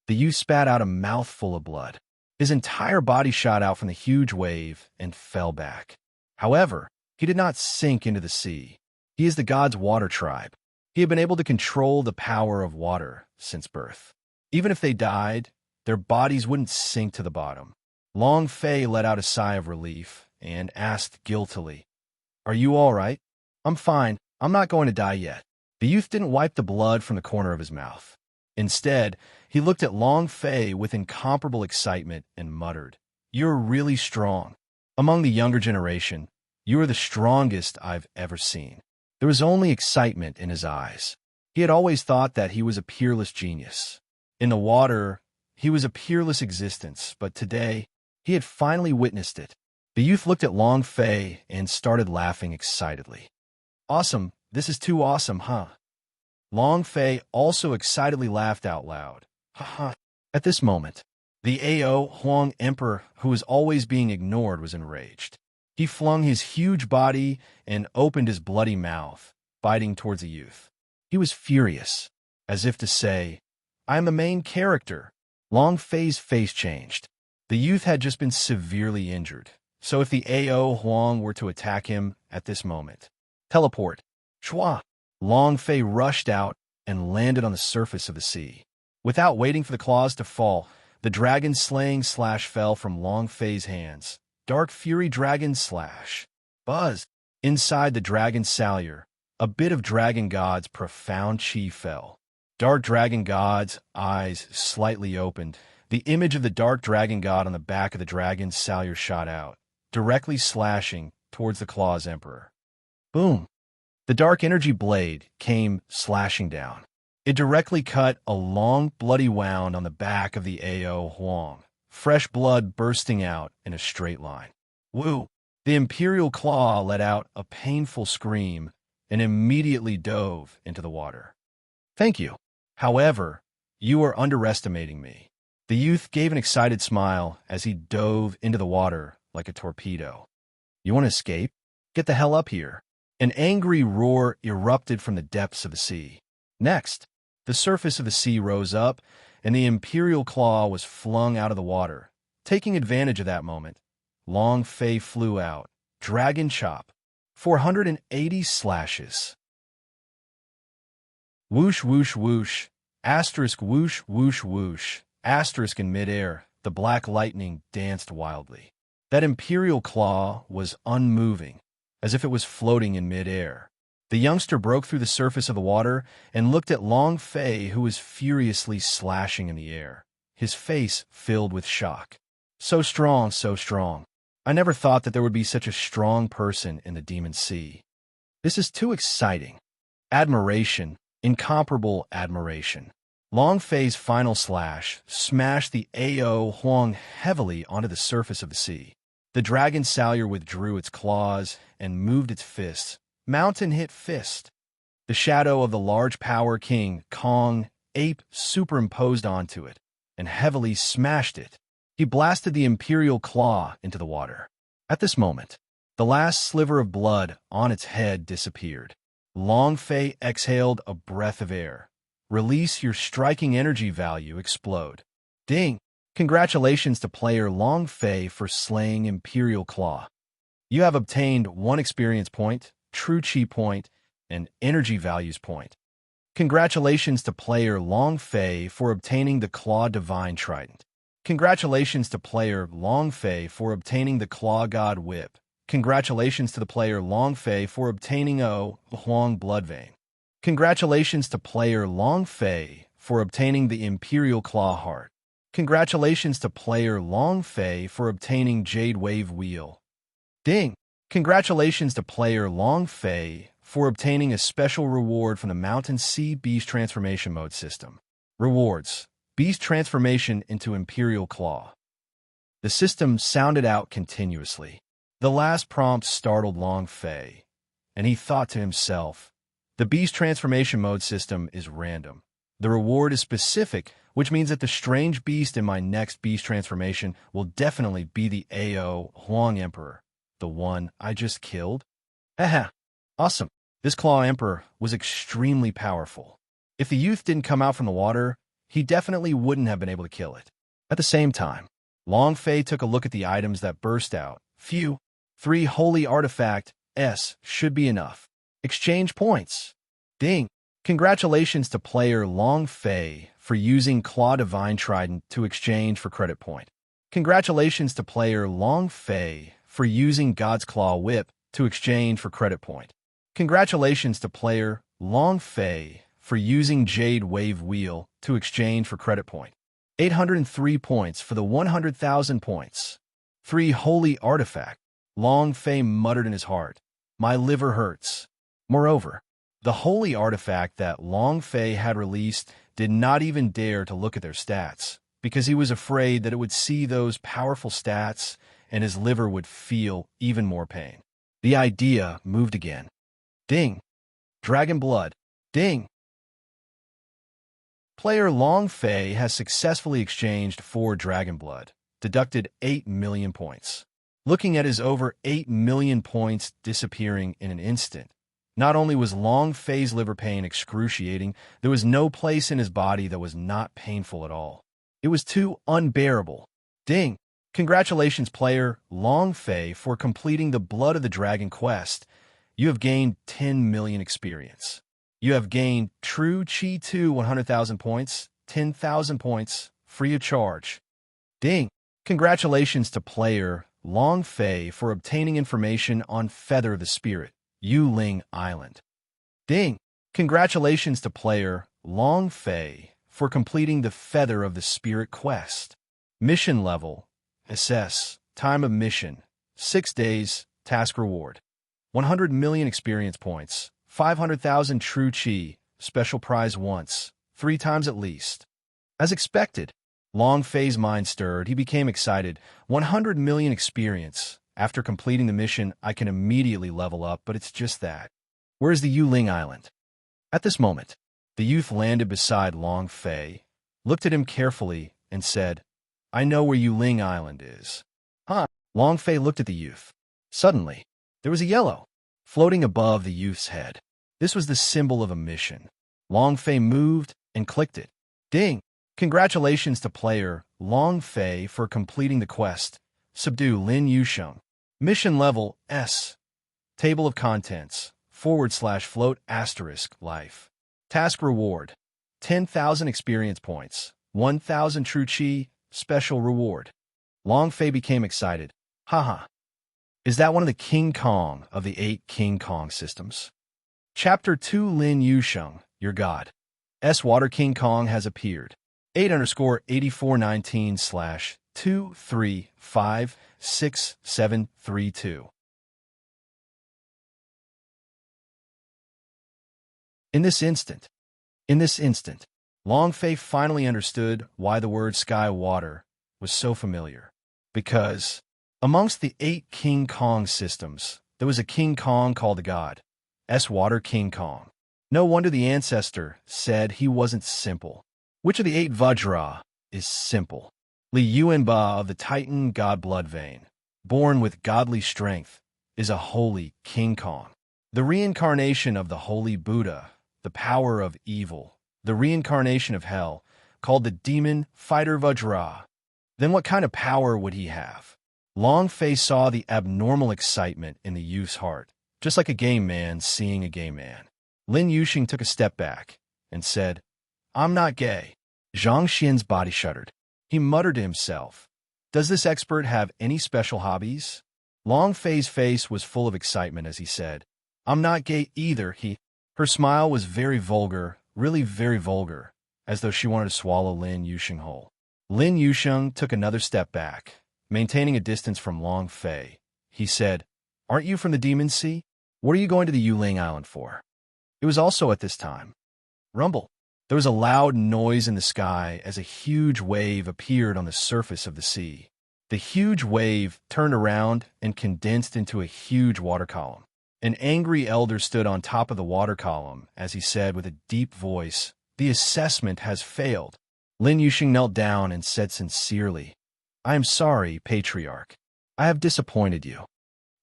the youth spat out a mouthful of blood. His entire body shot out from the huge wave and fell back. However, he did not sink into the sea. He is the god's water tribe. He had been able to control the power of water since birth. Even if they died, their bodies wouldn't sink to the bottom. Long Fei let out a sigh of relief and asked guiltily, "Are you all right?" "I'm fine. I'm not going to die yet." The youth didn't wipe the blood from the corner of his mouth. Instead, he looked at Long Fei with incomparable excitement and muttered, "You're really strong. Among the younger generation, you are the strongest I've ever seen." There was only excitement in his eyes. He had always thought that he was a peerless genius. In the water, he was a peerless existence, but today, he had finally witnessed it. The youth looked at Long Fei and started laughing excitedly. "Awesome. This is too awesome, huh?" Long Fei also excitedly laughed out loud. Ha. At this moment, the Ao Huang Emperor, who was always being ignored, was enraged. He flung his huge body and opened his bloody mouth, biting towards the youth. He was furious, as if to say, "I am the main character." Long Fei's face changed. The youth had just been severely injured, so if the Ao Huang were to attack him at this moment, teleport. Shua! Long Fei rushed out and landed on the surface of the sea. Without waiting for the claws to fall, the dragon slaying slash fell from Long Fei's hands. Dark Fury Dragon Slash. Buzz! Inside the Dragon Salyer, a bit of Dragon God's profound chi fell. Dark Dragon God's eyes slightly opened. The image of the Dark Dragon God on the back of the Dragon Salyer shot out, directly slashing towards the Claw's Emperor. Boom! The Dark Energy Blade came slashing down. It directly cut a long, bloody wound on the back of the Ao Huang, fresh blood bursting out in a straight line. Woo! The Imperial Claw let out a painful scream and immediately dove into the water. Thank you. However, you are underestimating me. The youth gave an excited smile as he dove into the water like a torpedo. You want to escape? Get the hell up here. An angry roar erupted from the depths of the sea. Next, the surface of the sea rose up, and the Imperial Claw was flung out of the water. Taking advantage of that moment, Long Fei flew out. Dragon Chop. 480 slashes. Whoosh, whoosh, whoosh. Asterisk whoosh, whoosh, whoosh. Asterisk in midair, the black lightning danced wildly. That Imperial Claw was unmoving, as if it was floating in midair. The youngster broke through the surface of the water and looked at Long Fei, who was furiously slashing in the air, his face filled with shock. So strong, so strong. I never thought that there would be such a strong person in the Demon Sea. This is too exciting. Admiration, incomparable admiration. Long Fei's final slash smashed the Ao Huang heavily onto the surface of the sea. The dragon salyer withdrew its claws and moved its fists. Mountain hit fist. The shadow of the large power king, Kong, ape superimposed onto it and heavily smashed it. He blasted the Imperial Claw into the water. At this moment, the last sliver of blood on its head disappeared. Long Fei exhaled a breath of air. Release your striking energy value, explode. Ding! Congratulations to player Long Fei for slaying Imperial Claw. You have obtained 1 experience point, true chi point, and energy values point. Congratulations to player Long Fei for obtaining the Claw Divine Trident. Congratulations to player Long Fei for obtaining the Claw God Whip. Congratulations to the player Long Fei for obtaining O Huang Blood Vein. Congratulations to player Long Fei for obtaining the Imperial Claw Heart. Congratulations to player Long Fei for obtaining Jade Wave Wheel. Ding! Congratulations to player Long Fei for obtaining a special reward from the Mountain Sea Beast Transformation Mode system. Rewards: Beast Transformation into Imperial Claw. The system sounded out continuously. The last prompt startled Long Fei, and he thought to himself, the Beast Transformation Mode system is random. The reward is specific, which means that the strange beast in my next beast transformation will definitely be the Ao Huang Emperor, the one I just killed. Haha, awesome. This Claw Emperor was extremely powerful. If the youth didn't come out from the water, he definitely wouldn't have been able to kill it. At the same time, Long Fei took a look at the items that burst out. Phew, 3 holy artifact S should be enough. Exchange points. Ding. Congratulations to player Long Fei for using Claw Divine Trident to exchange for credit point. Congratulations to player Long Fei for using God's Claw Whip to exchange for credit point. Congratulations to player Long Fei for using Jade Wave Wheel to exchange for credit point. 803 points for the 100,000 points. 3 holy artifact. Long Fei muttered in his heart, my liver hurts. Moreover, the holy artifact that Long Fei had released did not even dare to look at their stats, because he was afraid that it would see those powerful stats and his liver would feel even more pain. The idea moved again. Ding. Dragon Blood. Ding. Player Long Fei has successfully exchanged 4 Dragon Blood, deducted 8 million points. Looking at his over 8 million points disappearing in an instant, not only was Long Fei's liver pain excruciating, there was no place in his body that was not painful at all. It was too unbearable. Ding! Congratulations, player Long Fei, for completing the Blood of the Dragon quest. You have gained 10 million experience. You have gained True Chi 2 100,000 points, 10,000 points, free of charge. Ding! Congratulations to player Long Fei for obtaining information on Feather of the Spirit, Yuling Island. Ding! Congratulations to player Long Fei for completing the Feather of the Spirit quest. Mission level, assess, time of mission, 6 days, task reward. 100 million experience points, 500,000 true chi, special prize once, 3 times at least. As expected, Long Fei's mind stirred. He became excited. 100 million experience. After completing the mission, I can immediately level up, but it's just that. Where's the Yuling Island? At this moment, the youth landed beside Long Fei, looked at him carefully, and said, I know where Yuling Island is. Huh? Long Fei looked at the youth. Suddenly, there was a yellow floating above the youth's head. This was the symbol of a mission. Long Fei moved and clicked it. Ding! Congratulations to player Long Fei for completing the quest. Subdue Lin Yusheng. Mission level S. Table of contents /float * life. Task reward 10,000 experience points, 1,000 true chi, special reward. Long Fei became excited. Haha. Is that one of the King Kong of the 8 King Kong systems? Chapter 2 Lin Yusheng, your god. Water King Kong has appeared. 8_8419/2356732. In this instant, Long Fei finally understood why the word sky water was so familiar. Because amongst the 8 King Kong systems, there was a King Kong called the god, Water King Kong. No wonder the ancestor said he wasn't simple. Which of the 8 Vajra is simple? Li Yuanba of the Titan god blood vein, born with godly strength, is a holy King Kong. The reincarnation of the holy Buddha, the power of evil, the reincarnation of hell, called the demon fighter Vajra. Then what kind of power would he have? Long Fei saw the abnormal excitement in the youth's heart, just like a game man seeing a game man. Lin Yusheng took a step back and said, I'm not gay. Zhang Xian's body shuddered. He muttered to himself, does this expert have any special hobbies? Long Fei's face was full of excitement as he said, I'm not gay either. Her smile was very vulgar, really very vulgar, as though she wanted to swallow Lin Yusheng whole. Lin Yusheng took another step back, maintaining a distance from Long Fei. He said, aren't you from the Demon Sea? What are you going to the Yuling Island for? It was also at this time. Rumble. There was a loud noise in the sky as a huge wave appeared on the surface of the sea. The huge wave turned around and condensed into a huge water column. An angry elder stood on top of the water column as he said with a deep voice, the assessment has failed. Lin Yusheng knelt down and said sincerely, I am sorry, Patriarch. I have disappointed you.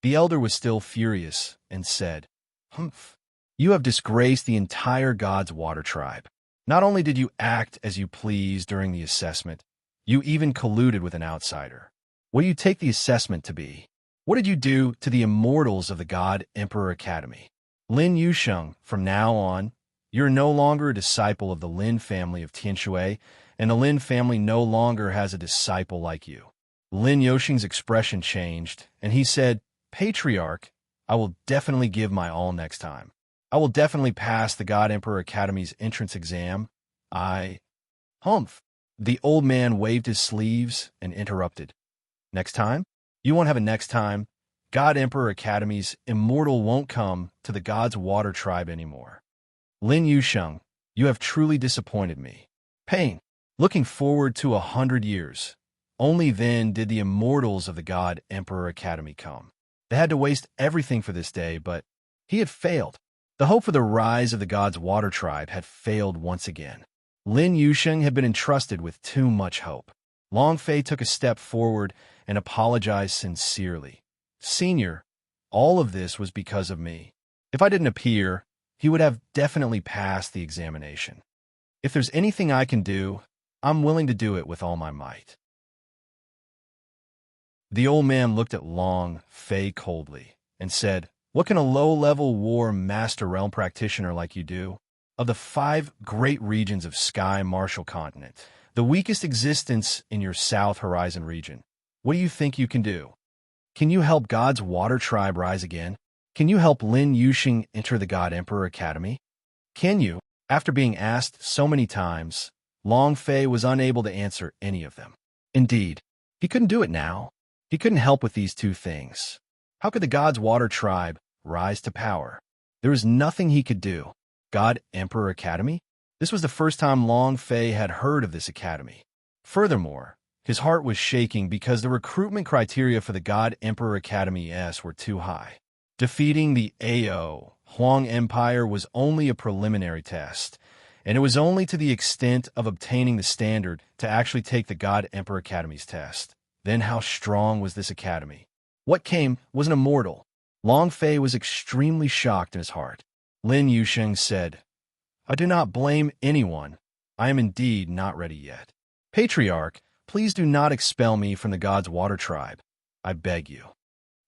The elder was still furious and said, Humph. You have disgraced the entire God's water tribe. Not only did you act as you pleased during the assessment, you even colluded with an outsider. What do you take the assessment to be? What did you do to the immortals of the God Emperor Academy? Lin Yusheng, from now on, you're no longer a disciple of the Lin family of Tianshui, and the Lin family no longer has a disciple like you. Lin Yusheng's expression changed, and he said, Patriarch, I will definitely give my all next time. I will definitely pass the God Emperor Academy's entrance exam. Humph. The old man waved his sleeves and interrupted. Next time? You won't have a next time. God Emperor Academy's immortal won't come to the God's Water Tribe anymore. Lin Yusheng, you have truly disappointed me. Pain. Looking forward to 100 years. Only then did the immortals of the God Emperor Academy come. They had to waste everything for this day, but he had failed. The hope for the rise of the God's Water Tribe had failed once again. Lin Yusheng had been entrusted with too much hope. Long Fei took a step forward and apologized sincerely. Senior, all of this was because of me. If I didn't appear, he would have definitely passed the examination. If there's anything I can do, I'm willing to do it with all my might. The old man looked at Long Fei coldly and said, What can a low-level war master realm practitioner like you do? Of the 5 great regions of Sky Martial Continent, the weakest existence in your South Horizon region, what do you think you can do? Can you help God's Water Tribe rise again? Can you help Lin Yusheng enter the God Emperor Academy? Can you? After being asked so many times, Long Fei was unable to answer any of them. Indeed, he couldn't do it now. He couldn't help with these 2 things. How could the God's Water Tribe rise to power? There was nothing he could do. God Emperor Academy? This was the first time Long Fei had heard of this academy. Furthermore, his heart was shaking because the recruitment criteria for the God Emperor Academy S were too high. Defeating the AO Huang Empire was only a preliminary test, and it was only to the extent of obtaining the standard to actually take the God Emperor Academy's test. Then how strong was this academy? What came was an immortal. Long Fei was extremely shocked in his heart. Lin Yusheng said, I do not blame anyone. I am indeed not ready yet. Patriarch, please do not expel me from the God's Water Tribe. I beg you.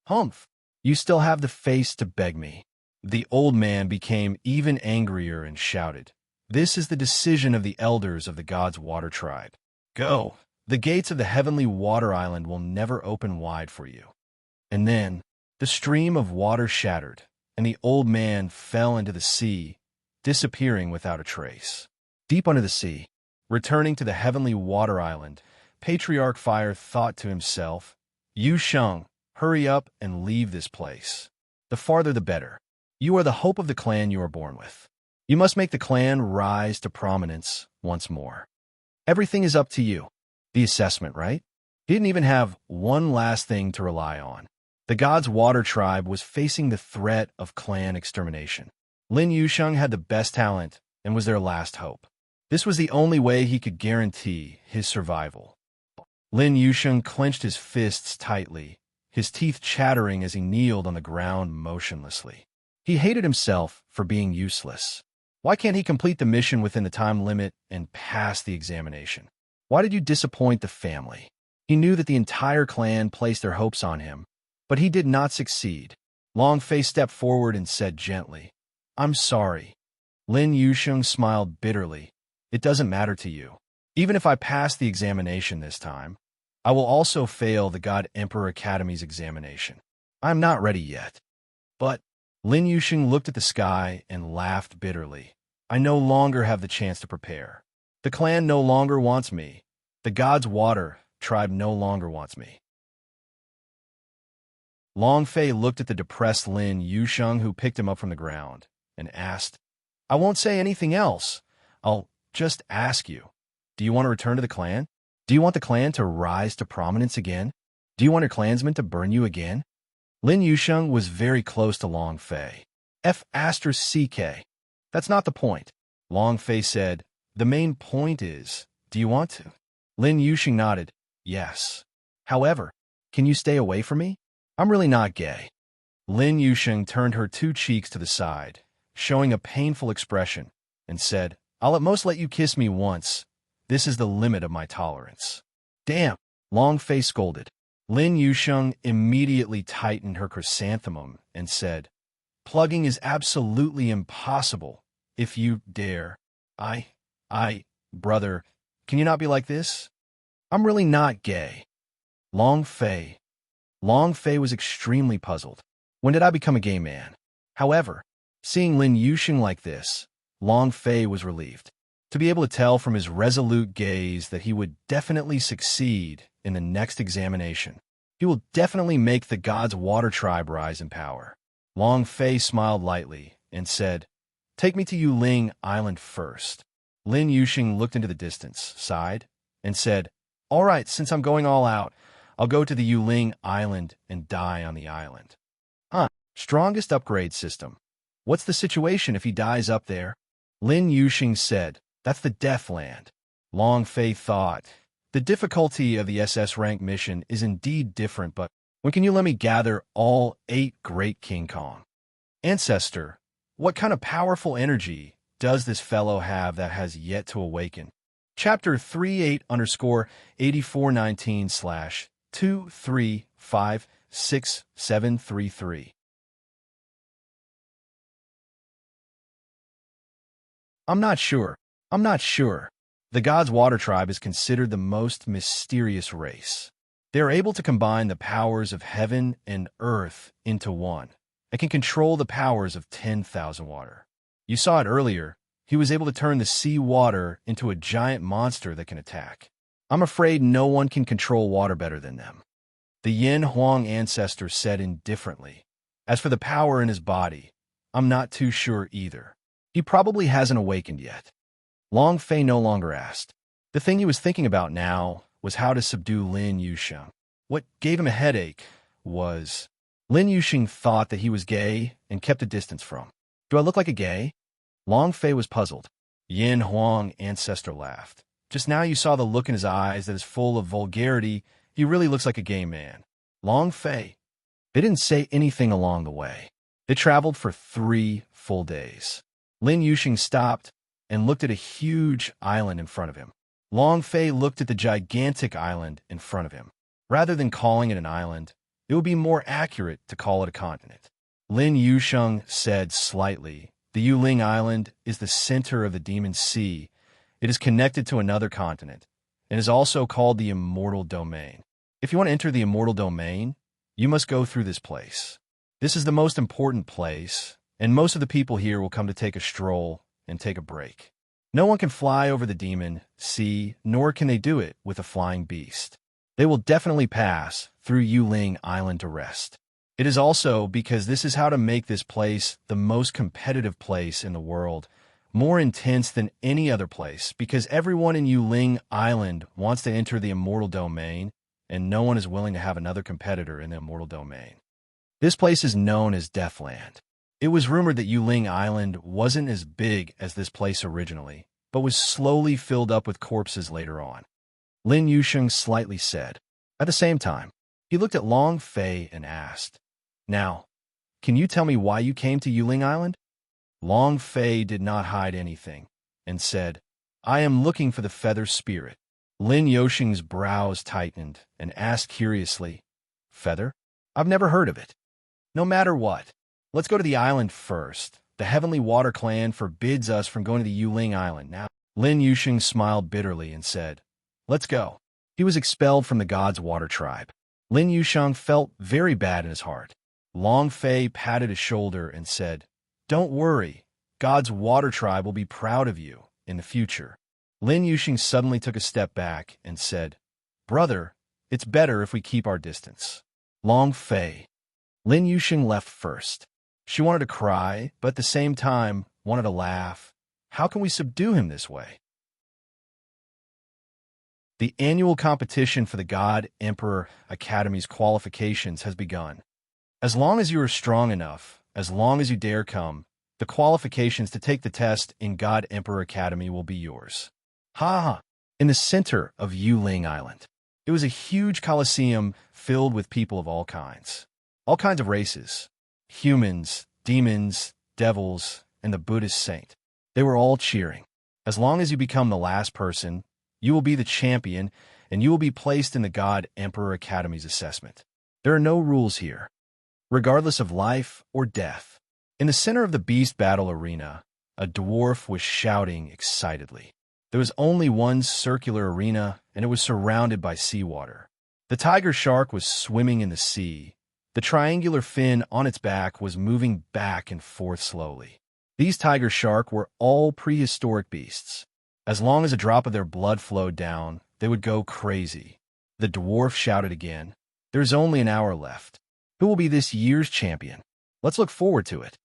Humph, you still have the face to beg me. The old man became even angrier and shouted, This is the decision of the elders of the God's Water Tribe. Go. The gates of the heavenly water island will never open wide for you. And then the stream of water shattered, and the old man fell into the sea, disappearing without a trace. Deep under the sea, returning to the heavenly water island, Patriarch Fire thought to himself, Yu Sheng, hurry up and leave this place. The farther the better. You are the hope of the clan you are born with. You must make the clan rise to prominence once more. Everything is up to you. The assessment, right? He didn't even have one last thing to rely on. The God's Water Tribe was facing the threat of clan extermination. Lin Yusheng had the best talent and was their last hope. This was the only way he could guarantee his survival. Lin Yusheng clenched his fists tightly, his teeth chattering as he kneeled on the ground motionlessly. He hated himself for being useless. Why can't he complete the mission within the time limit and pass the examination? Why did you disappoint the family? He knew that the entire clan placed their hopes on him, but he did not succeed. Long Fei stepped forward and said gently, I'm sorry. Lin Yusheng smiled bitterly. It doesn't matter to you. Even if I pass the examination this time, I will also fail the God Emperor Academy's examination. I am not ready yet. But Lin Yusheng looked at the sky and laughed bitterly. I no longer have the chance to prepare. The clan no longer wants me. The God's Water Tribe no longer wants me. Long Fei looked at the depressed Lin Yusheng, who picked him up from the ground, and asked, I won't say anything else. I'll just ask you. Do you want to return to the clan? Do you want the clan to rise to prominence again? Do you want your clansmen to burn you again? Lin Yusheng was very close to Long Fei. F***CK. That's not the point. Long Fei said, the main point is, do you want to? Lin Yusheng nodded, yes. However, can you stay away from me? I'm really not gay. Lin Yusheng turned her two cheeks to the side, showing a painful expression, and said, I'll at most let you kiss me once. This is the limit of my tolerance. Damn, Long Fei scolded. Lin Yusheng immediately tightened her chrysanthemum and said, plugging is absolutely impossible. If you dare. Brother, can you not be like this? I'm really not gay. Long Fei. Long Fei was extremely puzzled. When did I become a gay man? However, seeing Lin Yusheng like this, Long Fei was relieved. To be able to tell from his resolute gaze that he would definitely succeed in the next examination. He will definitely make the God's Water Tribe rise in power. Long Fei smiled lightly and said, Take me to Yuling Island first. Lin Yusheng looked into the distance, sighed, and said, All right, since I'm going all out, I'll go to the Yuling Island and die on the island. Strongest upgrade system. What's the situation if he dies up there? Lin Yusheng said, That's the Deathland. Long Fei thought, the difficulty of the SS rank mission is indeed different, but when can you let me gather all 8 Great King Kong? Ancestor, what kind of powerful energy does this fellow have that has yet to awaken? Chapter 38_8419/2356733. I'm not sure. The God's Water Tribe is considered the most mysterious race. They are able to combine the powers of heaven and earth into one, and can control the powers of 10,000 water. You saw it earlier. He was able to turn the sea water into a giant monster that can attack. I'm afraid no one can control water better than them. The Yin Huang ancestor said indifferently. As for the power in his body, I'm not too sure either. He probably hasn't awakened yet. Long Fei no longer asked. The thing he was thinking about now was how to subdue Lin Yusheng. What gave him a headache was Lin Yusheng thought that he was gay and kept a distance from. Do I look like a gay? Long Fei was puzzled. Yin Huang ancestor laughed. Just now you saw the look in his eyes that is full of vulgarity. He really looks like a gay man. Long Fei. They didn't say anything along the way. They traveled for 3 full days. Lin Yusheng stopped and looked at a huge island in front of him. Long Fei looked at the gigantic island in front of him. Rather than calling it an island, it would be more accurate to call it a continent. Lin Yusheng said slightly, the Yuling Island is the center of the Demon Sea. It is connected to another continent and is also called the Immortal Domain. If you want to enter the Immortal Domain, you must go through this place. This is the most important place, and most of the people here will come to take a stroll and take a break. No one can fly over the Demon Sea, nor can they do it with a flying beast. They will definitely pass through Yuling Island to rest. It is also because this is how to make this place the most competitive place in the world, more intense than any other place, because everyone in Yuling Island wants to enter the Immortal Domain, and no one is willing to have another competitor in the Immortal Domain. This place is known as Deathland. It was rumored that Yuling Island wasn't as big as this place originally, but was slowly filled up with corpses later on. Lin Yusheng slightly said. At the same time, he looked at Long Fei and asked, Now, can you tell me why you came to Yuling Island? Long Fei did not hide anything and said, I am looking for the feather spirit. Lin Yusheng's brows tightened and asked curiously, Feather? I've never heard of it. No matter what, let's go to the island first. The Heavenly Water Clan forbids us from going to the Yuling Island now. Lin Yusheng smiled bitterly and said, Let's go. He was expelled from the God's Water Tribe. Lin Yusheng felt very bad in his heart. Long Fei patted his shoulder and said, Don't worry. God's Water Tribe will be proud of you in the future. Lin Yusheng suddenly took a step back and said, Brother, it's better if we keep our distance. Long Fei. Lin Yusheng left first. She wanted to cry, but at the same time wanted to laugh. How can we subdue him this way? The annual competition for the God Emperor Academy's qualifications has begun. As long as you are strong enough, as long as you dare come, the qualifications to take the test in God Emperor Academy will be yours. Ha ha! In the center of Yuling Island. It was a huge coliseum filled with people of all kinds of races, humans, demons, devils, and the Buddhist saint. They were all cheering. As long as you become the last person, you will be the champion, and you will be placed in the God Emperor Academy's assessment. There are no rules here, regardless of life or death. In the center of the beast battle arena, a dwarf was shouting excitedly. There was only one circular arena, and it was surrounded by seawater. The tiger shark was swimming in the sea. The triangular fin on its back was moving back and forth slowly. These tiger shark were all prehistoric beasts. As long as a drop of their blood flowed down, they would go crazy. The dwarf shouted again, There's only an hour left. Who will be this year's champion? Let's look forward to it.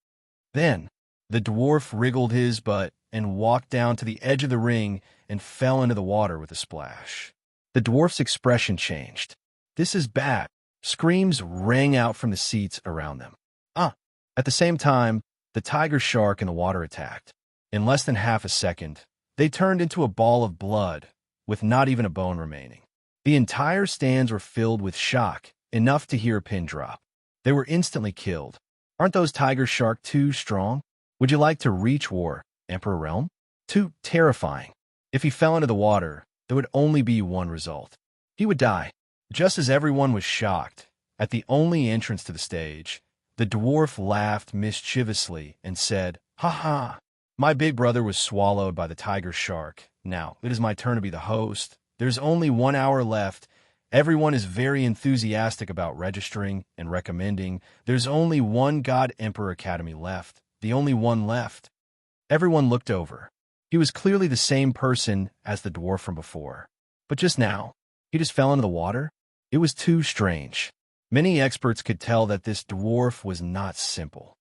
Then, the dwarf wriggled his butt and walked down to the edge of the ring and fell into the water with a splash. The dwarf's expression changed. This is bad. Screams rang out from the seats around them. At the same time, the tiger shark in the water attacked. In less than half a second, they turned into a ball of blood, with not even a bone remaining. The entire stands were filled with shock, enough to hear a pin drop. They were instantly killed. Aren't those tiger shark too strong? Would you like to reach war, Emperor Realm? Too terrifying. If he fell into the water, there would only be one result. He would die. Just as everyone was shocked, at the only entrance to the stage, the dwarf laughed mischievously and said, Ha ha! My big brother was swallowed by the tiger shark. Now, it is my turn to be the host. There's only 1 hour left. Everyone is very enthusiastic about registering and recommending. There's only one God Emperor Academy left. The only one left. Everyone looked over. He was clearly the same person as the dwarf from before. But just now, he just fell into the water? It was too strange. Many experts could tell that this dwarf was not simple.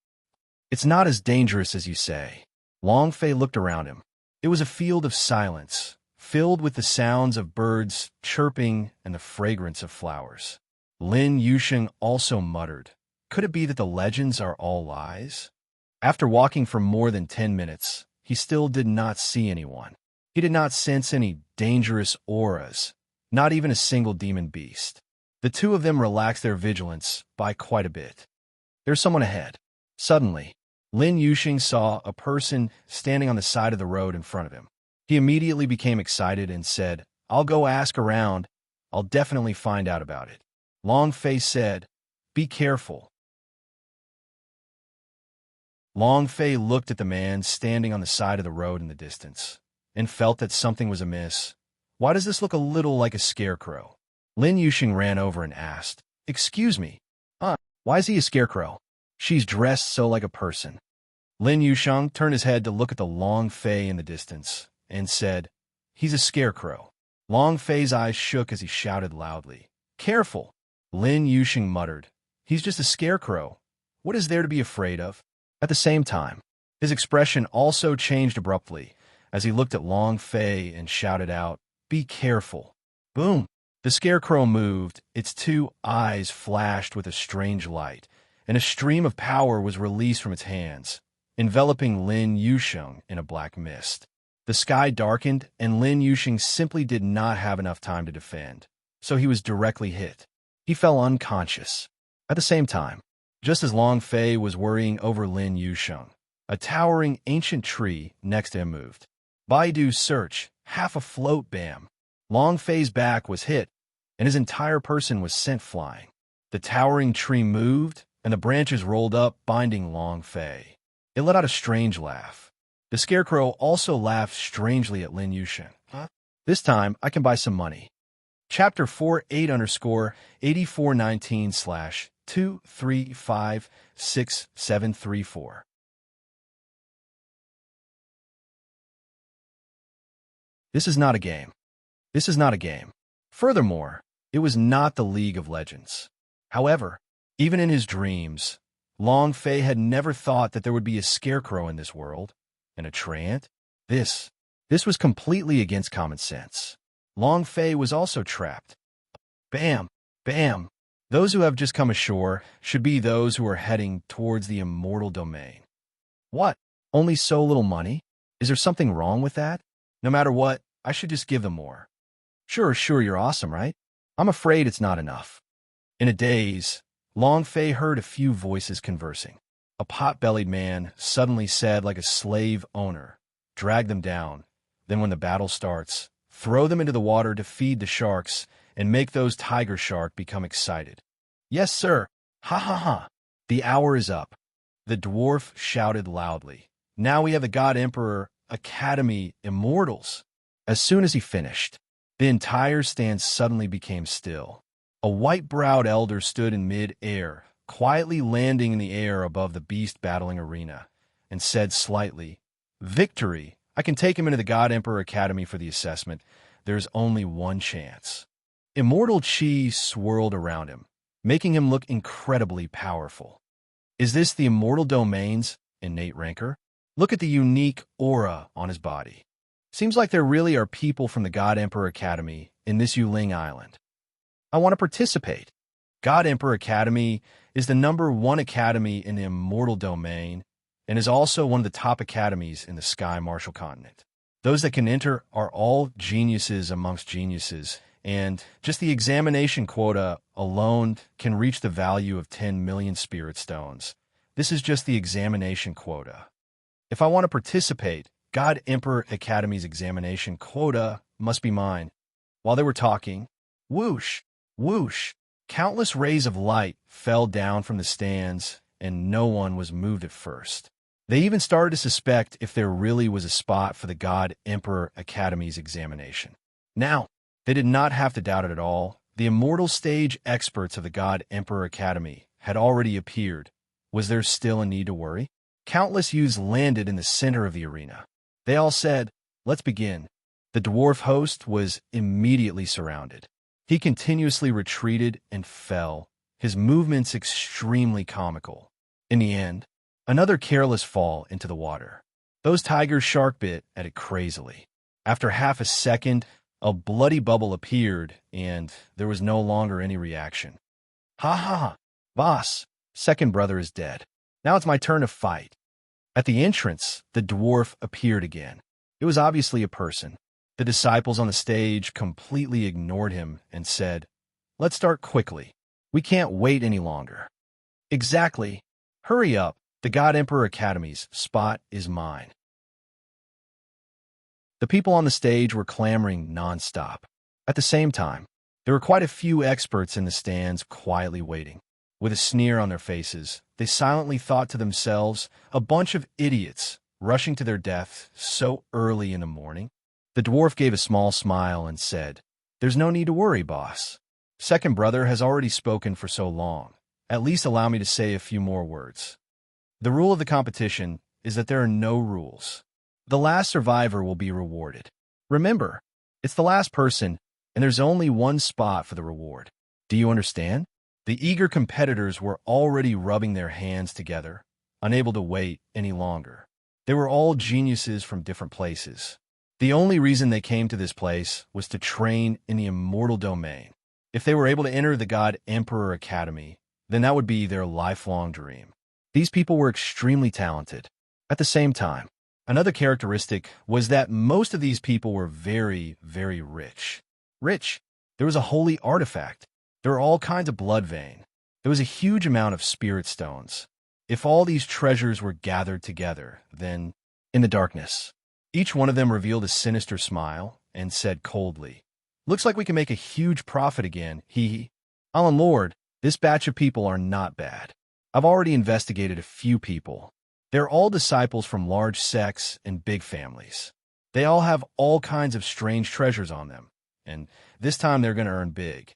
It's not as dangerous as you say. Long Fei looked around him. It was a field of silence, filled with the sounds of birds chirping and the fragrance of flowers. Lin Yusheng also muttered, "Could it be that the legends are all lies?" After walking for more than 10 minutes, he still did not see anyone. He did not sense any dangerous auras, not even a single demon beast. The two of them relaxed their vigilance by quite a bit. There's someone ahead. Suddenly, Lin Yusheng saw a person standing on the side of the road in front of him. He immediately became excited and said, "I'll go ask around. I'll definitely find out about it." Long Fei said, "Be careful." Long Fei looked at the man standing on the side of the road in the distance and felt that something was amiss. Why does this look a little like a scarecrow? Lin Yusheng ran over and asked, "Excuse me, why is he a scarecrow? She's dressed so like a person." Lin Yusheng turned his head to look at the Long Fei in the distance and said, "He's a scarecrow." Long Fei's eyes shook as he shouted loudly, "Careful!" Lin Yusheng muttered, "He's just a scarecrow. What is there to be afraid of?" At the same time, his expression also changed abruptly as he looked at Long Fei and shouted out, "Be careful." Boom! The scarecrow moved, its two eyes flashed with a strange light, and a stream of power was released from its hands, enveloping Lin Yusheng in a black mist. The sky darkened, and Lin Yusheng simply did not have enough time to defend, so he was directly hit. He fell unconscious. At the same time, just as Long Fei was worrying over Lin Yusheng, a towering ancient tree next to him moved. Baidu search, half afloat, bam. Long Fei's back was hit, and his entire person was sent flying. The towering tree moved, and the branches rolled up, binding Long Fei. It let out a strange laugh. The scarecrow also laughed strangely at Lin Yusheng. This time, I can buy some money. Chapter 48_8419/2356734. This is not a game. This is not a game. Furthermore, it was not the League of Legends. However, even in his dreams, Long Fei had never thought that there would be a scarecrow in this world, and a treant. This was completely against common sense. Long Fei was also trapped. Bam! Bam! Those who have just come ashore should be those who are heading towards the immortal domain. What? Only so little money? Is there something wrong with that? No matter what, I should just give them more. Sure, you're awesome, right? I'm afraid it's not enough. In a daze, Long Fei heard a few voices conversing. A pot-bellied man suddenly said like a slave owner, "Drag them down. Then when the battle starts, throw them into the water to feed the sharks and make those tiger shark become excited." "Yes, sir. Ha ha ha. The hour is up." The dwarf shouted loudly. "Now we have the God Emperor Academy Immortals." As soon as he finished, the entire stand suddenly became still. A white-browed elder stood in mid-air, quietly landing in the air above the beast battling arena, and said slightly, "Victory! I can take him into the God Emperor Academy for the assessment. There's only one chance." Immortal chi swirled around him, making him look incredibly powerful. Is this the immortal domain's innate rancor? Look at the unique aura on his body. Seems like there really are people from the God Emperor Academy in this Yuling Island. I want to participate. God Emperor Academy is the #1 academy in the immortal domain and is also one of the top academies in the Sky Martial Continent. Those that can enter are all geniuses amongst geniuses, and just the examination quota alone can reach the value of 10 million spirit stones. This is just the examination quota. If I want to participate, God Emperor Academy's examination quota must be mine. While they were talking, whoosh, whoosh, countless rays of light fell down from the stands, and no one was moved at first. They even started to suspect if there really was a spot for the God Emperor Academy's examination. Now, they did not have to doubt it at all. The immortal stage experts of the God Emperor Academy had already appeared. Was there still a need to worry? Countless youths landed in the center of the arena. They all said, "Let's begin." The dwarf host was immediately surrounded. He continuously retreated and fell, his movements extremely comical. In the end, another careless fall into the water. Those tigers shark bit at it crazily. After half a second, a bloody bubble appeared, and there was no longer any reaction. Ha ha ha! Boss, second brother is dead. Now it's my turn to fight. At the entrance, the dwarf appeared again. It was obviously a person. The disciples on the stage completely ignored him and said, "Let's start quickly. We can't wait any longer." Exactly. Hurry up. The God Emperor Academy's spot is mine. The people on the stage were clamoring nonstop. At the same time, there were quite a few experts in the stands quietly waiting. With a sneer on their faces, they silently thought to themselves, a bunch of idiots rushing to their death so early in the morning. The dwarf gave a small smile and said, "There's no need to worry, boss. Second brother has already spoken for so long. At least allow me to say a few more words. The rule of the competition is that there are no rules. The last survivor will be rewarded. Remember, it's the last person, and there's only one spot for the reward. Do you understand?" The eager competitors were already rubbing their hands together, unable to wait any longer. They were all geniuses from different places. The only reason they came to this place was to train in the immortal domain. If they were able to enter the God Emperor Academy, then that would be their lifelong dream. These people were extremely talented. At the same time, another characteristic was that most of these people were very, very rich. Rich. There was a holy artifact. There were all kinds of blood vein. There was a huge amount of spirit stones. If all these treasures were gathered together, then, in the darkness, each one of them revealed a sinister smile and said coldly, "Looks like we can make a huge profit again, hee. Alan Lord, this batch of people are not bad. I've already investigated a few people. They're all disciples from large sects and big families. They all have all kinds of strange treasures on them, and this time they're going to earn big."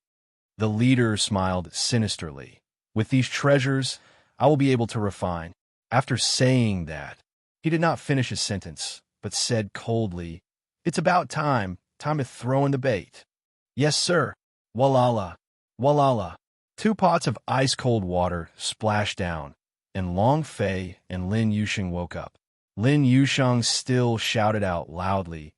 The leader smiled sinisterly. "With these treasures, I will be able to refine." After saying that, he did not finish his sentence, but said coldly, "It's about time to throw in the bait." "Yes, sir." Walala, walala. 2 pots of ice-cold water splashed down, and Long Fei and Lin Yusheng woke up. Lin Yusheng still shouted out loudly,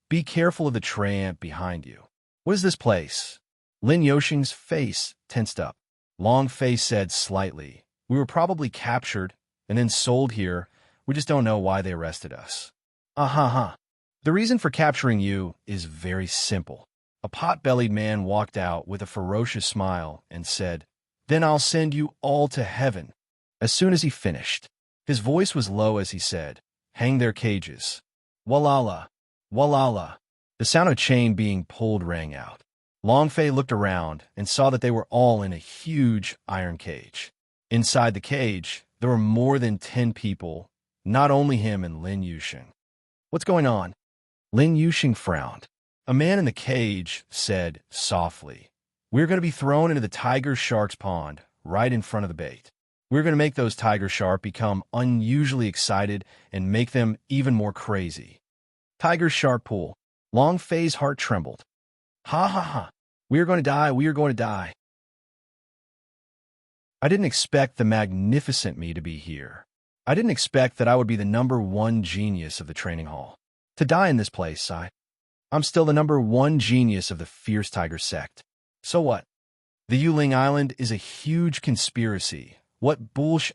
"Be careful of the tramp behind you." "What is this place?" Lin Yusheng's face tensed up. Long Fei said slightly, "We were probably captured and then sold here. We just don't know why they arrested us." "Ah-ha-ha. The reason for capturing you is very simple." A pot-bellied man walked out with a ferocious smile and said, "Then I'll send you all to heaven." As soon as he finished, his voice was low as he said, "Hang their cages." Walala, walala. The sound of chain being pulled rang out. Long Fei looked around and saw that they were all in a huge iron cage. Inside the cage, there were more than 10 people, not only him and Lin Yusheng. "What's going on?" Lin Yusheng frowned. A man in the cage said softly, "We're going to be thrown into the tiger shark's pond right in front of the bait. We're going to make those tiger shark become unusually excited and make them even more crazy." Tiger shark pool. Long Fei's heart trembled. "Ha ha ha. We are going to die. We are going to die. I didn't expect the magnificent me to be here. I didn't expect that I would be the #1 genius of the training hall. To die in this place, I'm still the #1 genius of the fierce tiger sect. So what? The Yuling Island is a huge conspiracy. What bullsh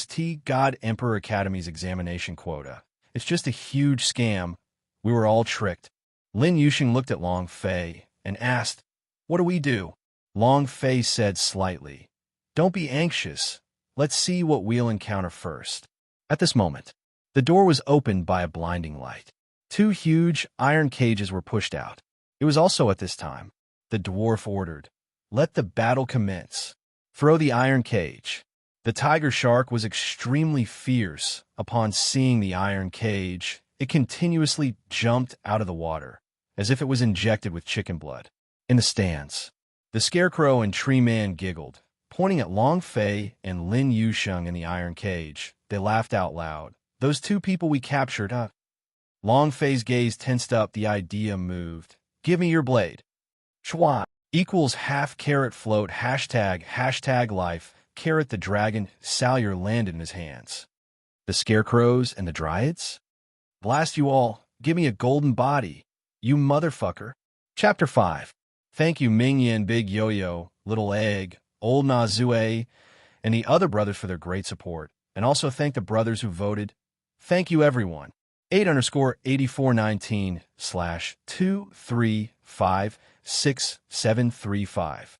*T God Emperor Academy's examination quota? It's just a huge scam. We were all tricked." Lin Yusheng looked at Long Fei and asked, "What do we do?" Long Fei said slightly, "Don't be anxious. Let's see what we'll encounter first." At this moment, the door was opened by a blinding light. 2 huge iron cages were pushed out. It was also at this time the dwarf ordered, "Let the battle commence. Throw the iron cage." The tiger shark was extremely fierce. Upon seeing the iron cage, it continuously jumped out of the water, as if it was injected with chicken blood. In the stands, the scarecrow and tree man giggled. Pointing at Long Fei and Lin Yusheng in the iron cage, they laughed out loud. "Those 2 people we captured, huh?" Long Fei's gaze tensed up. The idea moved. "Give me your blade." Chua equals half carrot float hashtag life carrot. The dragon salure landed in his hands. The scarecrows and the dryads? Blast you all, give me a golden body, you motherfucker. Chapter 5. Thank you Ming Yin, Big Yo-Yo, Little Egg, Old Nazue, and the other brothers for their great support. And also thank the brothers who voted. Thank you everyone. 8_8419/2356735.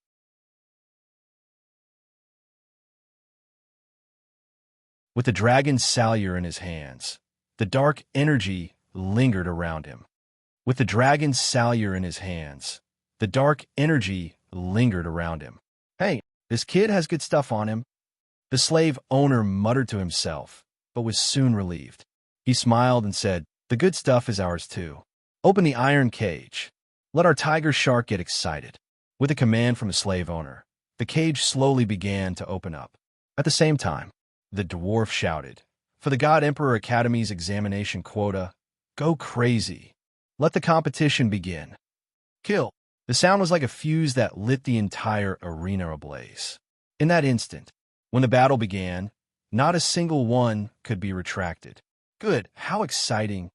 With the dragon's salure in his hands, the dark energy lingered around him. With the dragon's salure in his hands, the dark energy lingered around him. Hey, this kid has good stuff on him. The slave owner muttered to himself, but was soon relieved. He smiled and said, the good stuff is ours too. Open the iron cage. Let our tiger shark get excited. With a command from the slave owner, the cage slowly began to open up. At the same time, the dwarf shouted, for the God Emperor Academy's examination quota, go crazy. Let the competition begin. Kill. The sound was like a fuse that lit the entire arena ablaze. In that instant, when the battle began, not a single one could be retracted. Good, how exciting.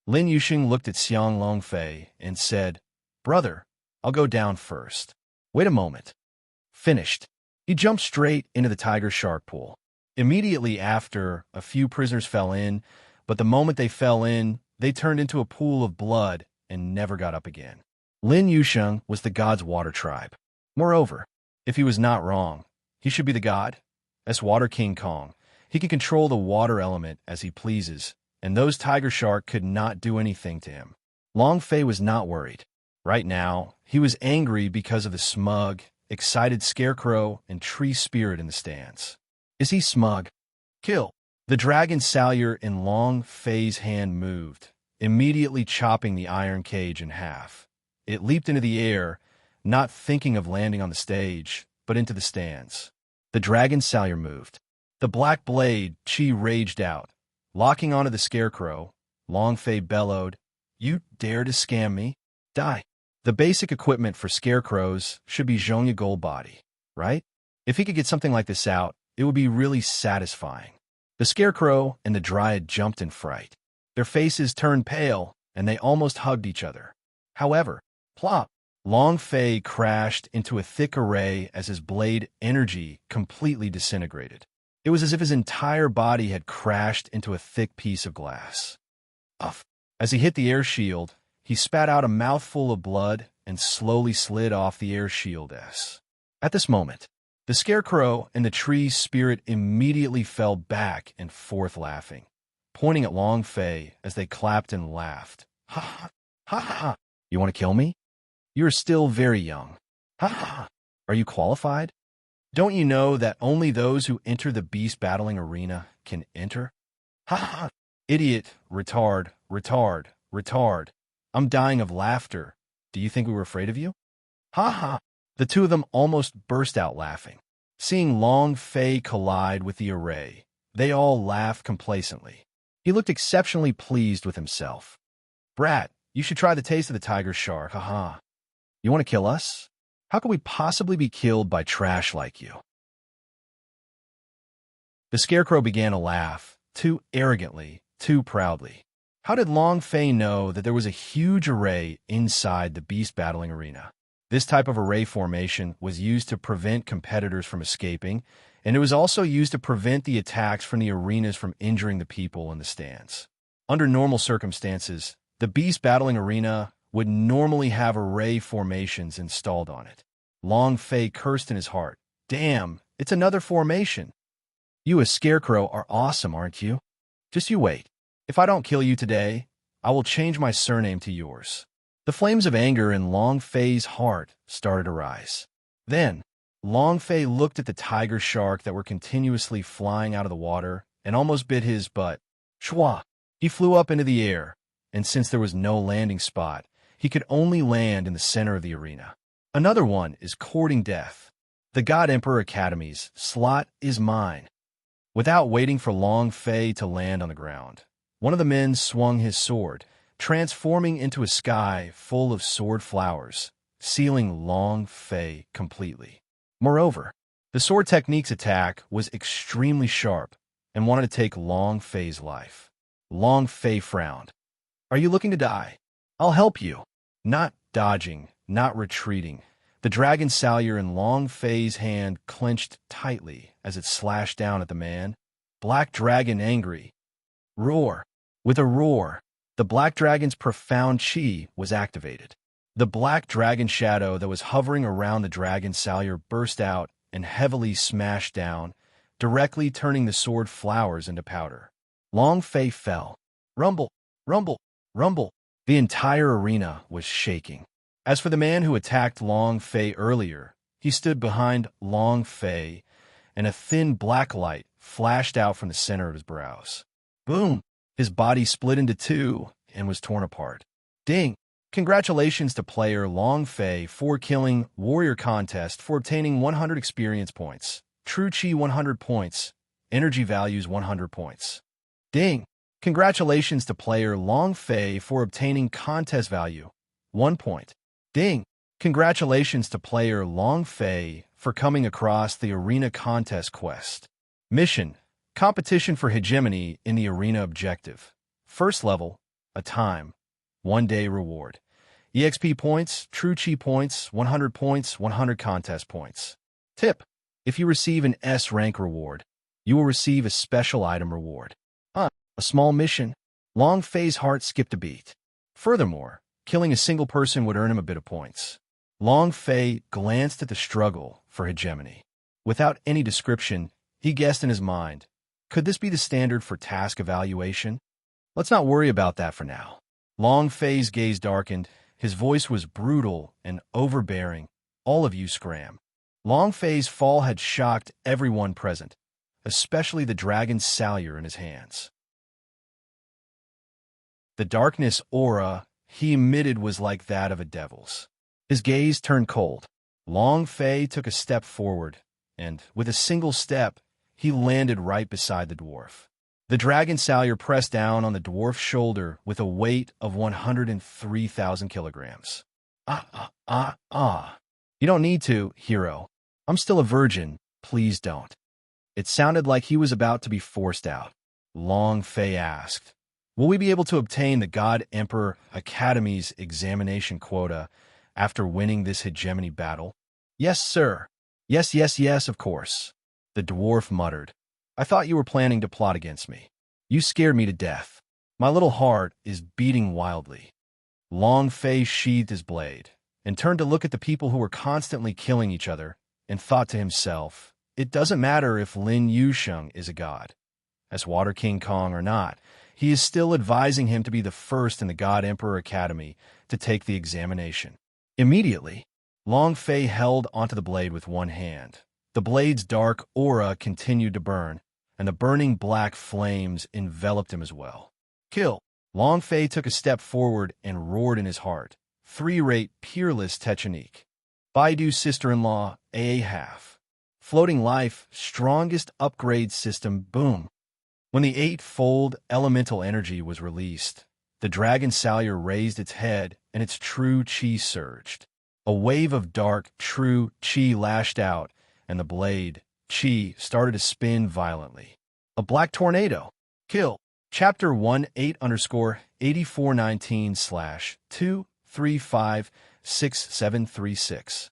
Lin Yusheng looked at Xiang Longfei and said, brother, I'll go down first. Wait a moment. Finished. He jumped straight into the tiger shark pool. Immediately after, a few prisoners fell in, but the moment they fell in, they turned into a pool of blood and never got up again. Lin Yusheng was the god's water tribe. Moreover, if he was not wrong, he should be the god. As Water King Kong, he can control the water element as he pleases, and those tiger shark could not do anything to him. Long Fei was not worried. Right now, he was angry because of the smug, excited scarecrow and tree spirit in the stands. Is he smug? Kill. The dragon salure in Long Fei's hand moved, immediately chopping the iron cage in half. It leaped into the air, not thinking of landing on the stage, but into the stands. The dragon salure moved. The black blade, Qi raged out. Locking onto the scarecrow, Long Fei bellowed, you dare to scam me? Die. The basic equipment for scarecrows should be Zhongya Gold Body, right? If he could get something like this out, it would be really satisfying. The scarecrow and the dryad jumped in fright. Their faces turned pale, and they almost hugged each other. However, plop! Long Fei crashed into a thick array as his blade energy completely disintegrated. It was as if his entire body had crashed into a thick piece of glass. Uff! As he hit the air shield, he spat out a mouthful of blood and slowly slid off the air shield S. At this moment, the scarecrow and the tree spirit immediately fell back and forth laughing, pointing at Long Fei as they clapped and laughed. Ha ha! Ha ha! You want to kill me? You are still very young. Ha ha! Are you qualified? Don't you know that only those who enter the beast battling arena can enter? Ha ha! Idiot, retard, retard, retard. I'm dying of laughter. Do you think we were afraid of you? Ha ha! The two of them almost burst out laughing. Seeing Long Fei collide with the array, they all laughed complacently. He looked exceptionally pleased with himself. Brat, you should try the taste of the tiger shark, haha. You want to kill us? How could we possibly be killed by trash like you? The scarecrow began to laugh, too arrogantly, too proudly. How did Long Fei know that there was a huge array inside the beast battling arena? This type of array formation was used to prevent competitors from escaping, and it was also used to prevent the attacks from the arenas from injuring the people in the stands. Under normal circumstances, the beast battling arena would normally have array formations installed on it. Long Fei cursed in his heart. Damn, it's another formation. You, a scarecrow, are awesome, aren't you? Just you wait. If I don't kill you today, I will change my surname to yours. The flames of anger in Long Fei's heart started to rise. Then, Long Fei looked at the tiger shark that were continuously flying out of the water and almost bit his butt. Shwa! He flew up into the air, and since there was no landing spot, he could only land in the center of the arena. Another one is courting death. The God Emperor Academy's slot is mine. Without waiting for Long Fei to land on the ground, one of the men swung his sword, transforming into a sky full of sword flowers, sealing Long Fei completely. Moreover, the sword technique's attack was extremely sharp and wanted to take Long Fei's life. Long Fei frowned. Are you looking to die? I'll help you. Not dodging, not retreating. The dragon salyer in Long Fei's hand clenched tightly as it slashed down at the man. Black dragon angry. Roar. With a roar, the black dragon's profound chi was activated. The black dragon shadow that was hovering around the dragon salyer burst out and heavily smashed down, directly turning the sword flowers into powder. Long Fei fell. Rumble, rumble, rumble. The entire arena was shaking. As for the man who attacked Long Fei earlier, he stood behind Long Fei, and a thin black light flashed out from the center of his brows. Boom! His body split into two and was torn apart. Ding! Congratulations to player Long Fei for killing Warrior Contest for obtaining 100 experience points. True Chi 100 points. Energy values 100 points. Ding! Congratulations to player Long Fei for obtaining contest value 1 point. Ding! Congratulations to player Long Fei for coming across the Arena Contest quest. Mission: Competition for Hegemony in the Arena Objective. First level, a time, 1 day reward. EXP points, True Chi points, 100 points, 100 contest points. Tip: if you receive an S rank reward, you will receive a special item reward. A small mission. Long Fei's heart skipped a beat. Furthermore, killing a single person would earn him a bit of points. Long Fei glanced at the struggle for hegemony. Without any description, he guessed in his mind, could this be the standard for task evaluation? Let's not worry about that for now. Long Fei's gaze darkened. His voice was brutal and overbearing. All of you scram. Long Fei's fall had shocked everyone present, especially the dragon salyer in his hands. The darkness aura he emitted was like that of a devil's. His gaze turned cold. Long Fei took a step forward, and, with a single step, he landed right beside the dwarf. The dragon salyer pressed down on the dwarf's shoulder with a weight of 103,000 kilograms. You don't need to, hero. I'm still a virgin. Please don't. It sounded like he was about to be forced out. Long Fei asked, will we be able to obtain the God Emperor Academy's examination quota after winning this hegemony battle? Yes, sir. Yes, of course. The dwarf muttered. I thought you were planning to plot against me. You scared me to death. My little heart is beating wildly. Long Fei sheathed his blade and turned to look at the people who were constantly killing each other and thought to himself, it doesn't matter if Lin Yusheng is a god, as Water King Kong or not, he is still advising him to be the first in the God Emperor Academy to take the examination. Immediately, Long Fei held onto the blade with one hand. The blade's dark aura continued to burn, and the burning black flames enveloped him as well. Kill! Long Fei took a step forward and roared in his heart. 3-rate peerless technique. Baidu sister-in-law, AA half. Floating life, strongest upgrade system, boom. When the 8-fold elemental energy was released, the dragon salyer raised its head and its true chi surged. A wave of dark, true chi lashed out, and the blade, chi, started to spin violently. A black tornado. Kill. Chapter 18_8419/2356736.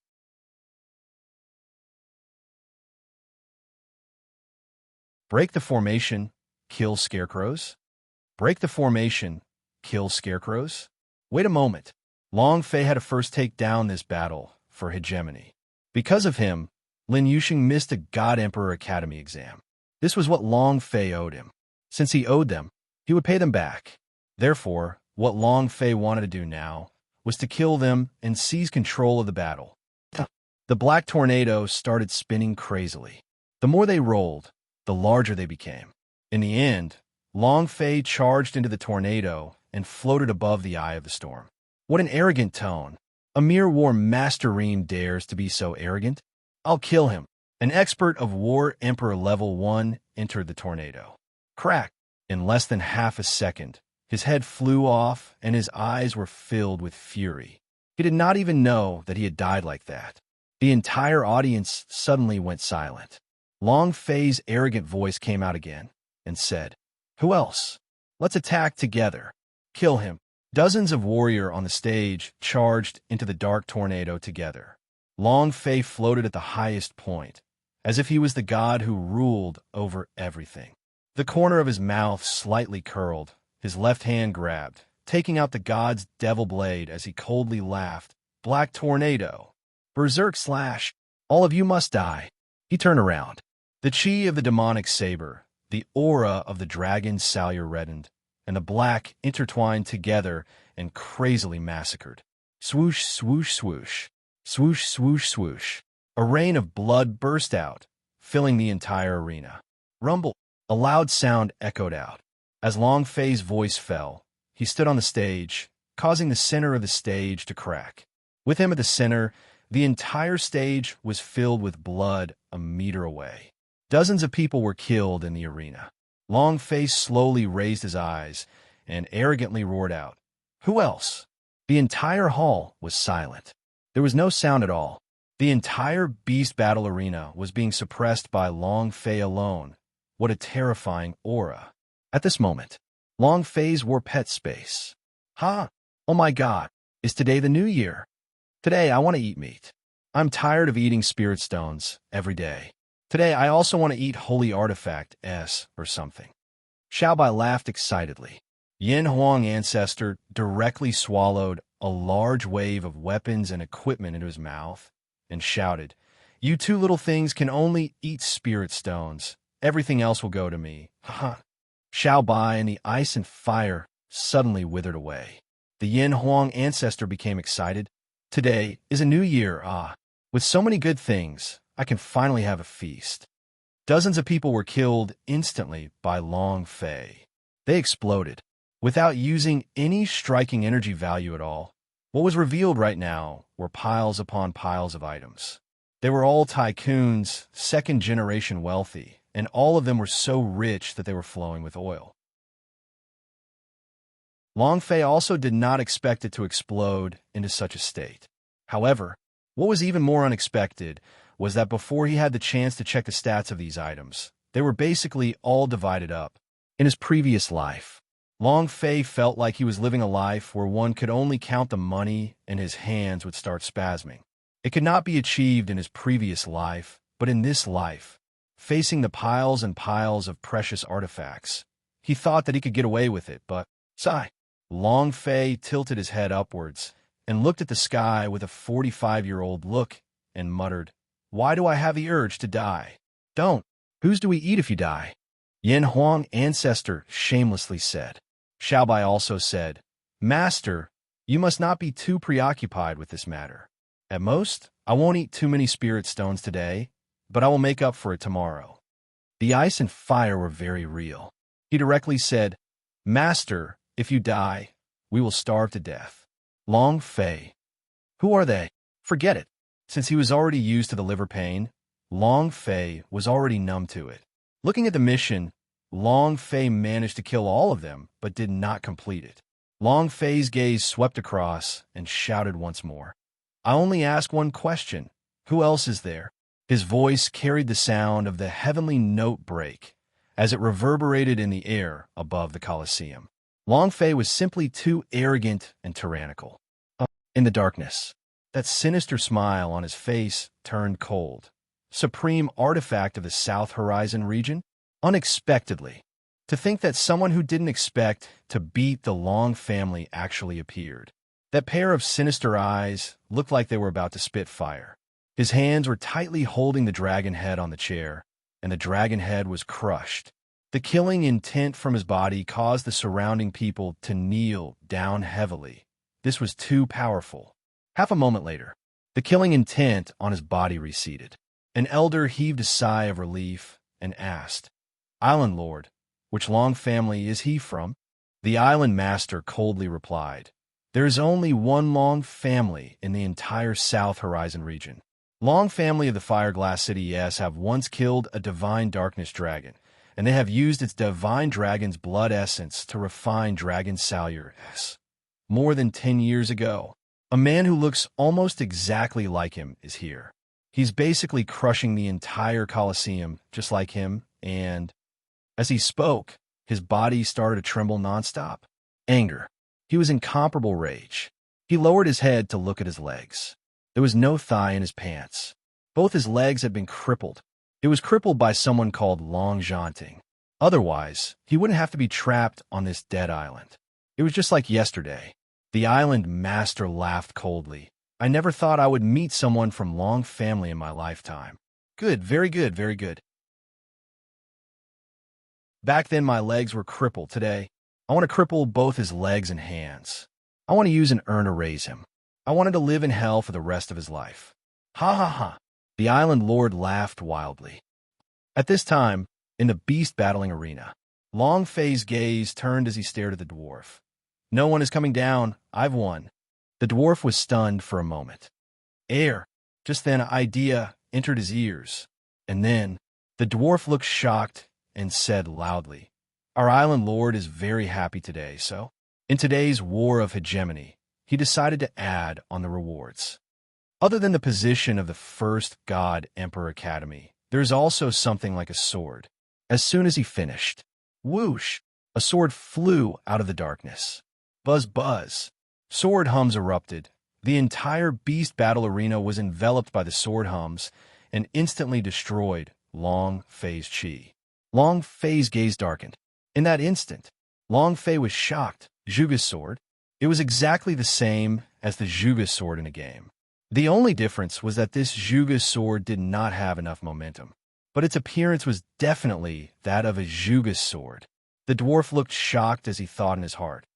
Break the formation. Kill scarecrows? Break the formation. Kill scarecrows? Wait a moment. Long Fei had to first take down this battle for hegemony. Because of him, Lin Yusheng missed a God Emperor Academy exam. This was what Long Fei owed him. Since he owed them, he would pay them back. Therefore, what Long Fei wanted to do now was to kill them and seize control of the battle. The black tornado started spinning crazily. The more they rolled, the larger they became. In the end, Long Fei charged into the tornado and floated above the eye of the storm. What an arrogant tone. A mere war masterine dares to be so arrogant? I'll kill him. An expert of War Emperor Level 1 entered the tornado. Crack! In less than half a second, his head flew off and his eyes were filled with fury. He did not even know that he had died like that. The entire audience suddenly went silent. Long Fei's arrogant voice came out again and said, who else? Let's attack together. Kill him. Dozens of warriors on the stage charged into the dark tornado together. Long Fei floated at the highest point, as if he was the god who ruled over everything. The corner of his mouth slightly curled, his left hand grabbed, taking out the god's devil blade as he coldly laughed. Black tornado. Berserk slash. All of you must die. He turned around. The chi of the demonic saber, the aura of the dragon's salure reddened, and the black intertwined together and crazily massacred. Swoosh, swoosh, swoosh. Swoosh, swoosh, swoosh. A rain of blood burst out, filling the entire arena. Rumble. A loud sound echoed out. As Long Fei's voice fell, he stood on the stage, causing the center of the stage to crack. With him at the center, the entire stage was filled with blood a meter away. Dozens of people were killed in the arena. Long Fei slowly raised his eyes and arrogantly roared out, "Who else?" The entire hall was silent. There was no sound at all. The entire beast battle arena was being suppressed by Long Fei alone. What a terrifying aura. At this moment, Long Fei's wore pet space. Ha! Oh my god, is today the new year? Today I want to eat meat. I'm tired of eating spirit stones every day. Today I also want to eat holy artifact S or something. Xiaobai laughed excitedly. Yin Huang ancestor directly swallowed a large wave of weapons and equipment into his mouth and shouted, "You two little things can only eat spirit stones. Everything else will go to me." Haha. Xiaobai and the ice and fire suddenly withered away. The Yin Huang ancestor became excited. Today is a new year, with so many good things, I can finally have a feast. Dozens of people were killed instantly by Long Fei. They exploded, without using any striking energy value at all. What was revealed right now were piles upon piles of items. They were all tycoons, second-generation wealthy, and all of them were so rich that they were flowing with oil. Long Fei also did not expect it to explode into such a state. However, what was even more unexpected was that before he had the chance to check the stats of these items, they were basically all divided up. In his previous life, Long Fei felt like he was living a life where one could only count the money and his hands would start spasming. It could not be achieved in his previous life, but in this life, facing the piles and piles of precious artifacts, he thought that he could get away with it, but, sigh. Long Fei tilted his head upwards and looked at the sky with a 45-year-old look and muttered, "Why do I have the urge to die? Don't. Whose do we eat if you die?" Yin Huang ancestor shamelessly said. Xiaobai also said, "Master, you must not be too preoccupied with this matter. At most, I won't eat too many spirit stones today, but I will make up for it tomorrow." The ice and fire were very real. He directly said, "Master, if you die, we will starve to death." Long Fei. Who are they? Forget it. Since he was already used to the liver pain, Long Fei was already numb to it. Looking at the mission, Long Fei managed to kill all of them, but did not complete it. Long Fei's gaze swept across and shouted once more, "I only ask one question. Who else is there?" His voice carried the sound of the heavenly note break as it reverberated in the air above the Colosseum. Long Fei was simply too arrogant and tyrannical. In the darkness, that sinister smile on his face turned cold. Supreme artifact of the South Horizon region? Unexpectedly. To think that someone who didn't expect to beat the Long family actually appeared. That pair of sinister eyes looked like they were about to spit fire. His hands were tightly holding the dragon head on the chair, and the dragon head was crushed. The killing intent from his body caused the surrounding people to kneel down heavily. This was too powerful. Half a moment later, the killing intent on his body receded. An elder heaved a sigh of relief and asked, "Island Lord, which Long family is he from?" The island master coldly replied, "There is only one Long family in the entire South Horizon region. Long family of the Fireglass City, yes, have once killed a divine darkness dragon, and they have used its divine dragon's blood essence to refine dragon salure S. More than 10 years ago, a man who looks almost exactly like him is here. He's basically crushing the entire Colosseum just like him, and..." As he spoke, His body started to tremble nonstop. Anger. He was in incomparable rage. He lowered his head to look at his legs. There was no thigh in his pants. Both his legs had been crippled. It was crippled by someone called long janting. Otherwise, he wouldn't have to be trapped on this dead island. It was just like yesterday. The island master laughed coldly. I never thought I would meet someone from Long family in my lifetime. Good, very good, very good. Back then my legs were crippled. Today, I want to cripple both his legs and hands. I want to use an urn to raise him. I wanted to live in hell for the rest of his life. Ha ha ha. The island lord laughed wildly. At this time, in the beast battling arena, Long Fei's gaze turned as he stared at the dwarf. No one is coming down. I've won. The dwarf was stunned for a moment. Air. Just then, an idea entered his ears. And then, the dwarf looked shocked and said loudly, Our island lord is very happy today, so, in today's war of hegemony, he decided to add on the rewards. Other than the position of the first God Emperor Academy, there is also something like a sword. As soon as he finished, whoosh, a sword flew out of the darkness. Buzz, buzz. Sword hums erupted. The entire beast battle arena was enveloped by the sword hums and instantly destroyed Long Fei's chi. Long Fei's gaze darkened. In that instant, Long Fei was shocked. Zhuge's sword? It was exactly the same as the Zhuge sword in a game. The only difference was that this Zhuge sword did not have enough momentum, but its appearance was definitely that of a Zhuge sword. The dwarf looked shocked as he thought in his heart.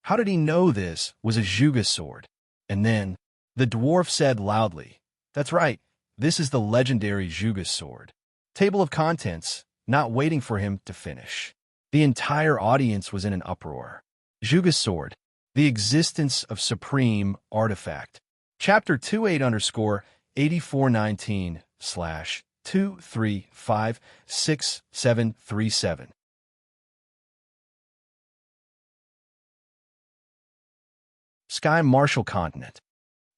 How did he know this was a Zhuge sword? And then, the dwarf said loudly, That's right, this is the legendary Zhuge sword. Table of contents, not waiting for him to finish. The entire audience was in an uproar. Zhuge sword, the existence of supreme artifact. Chapter 28_8419/2356737. Sky Martial Continent.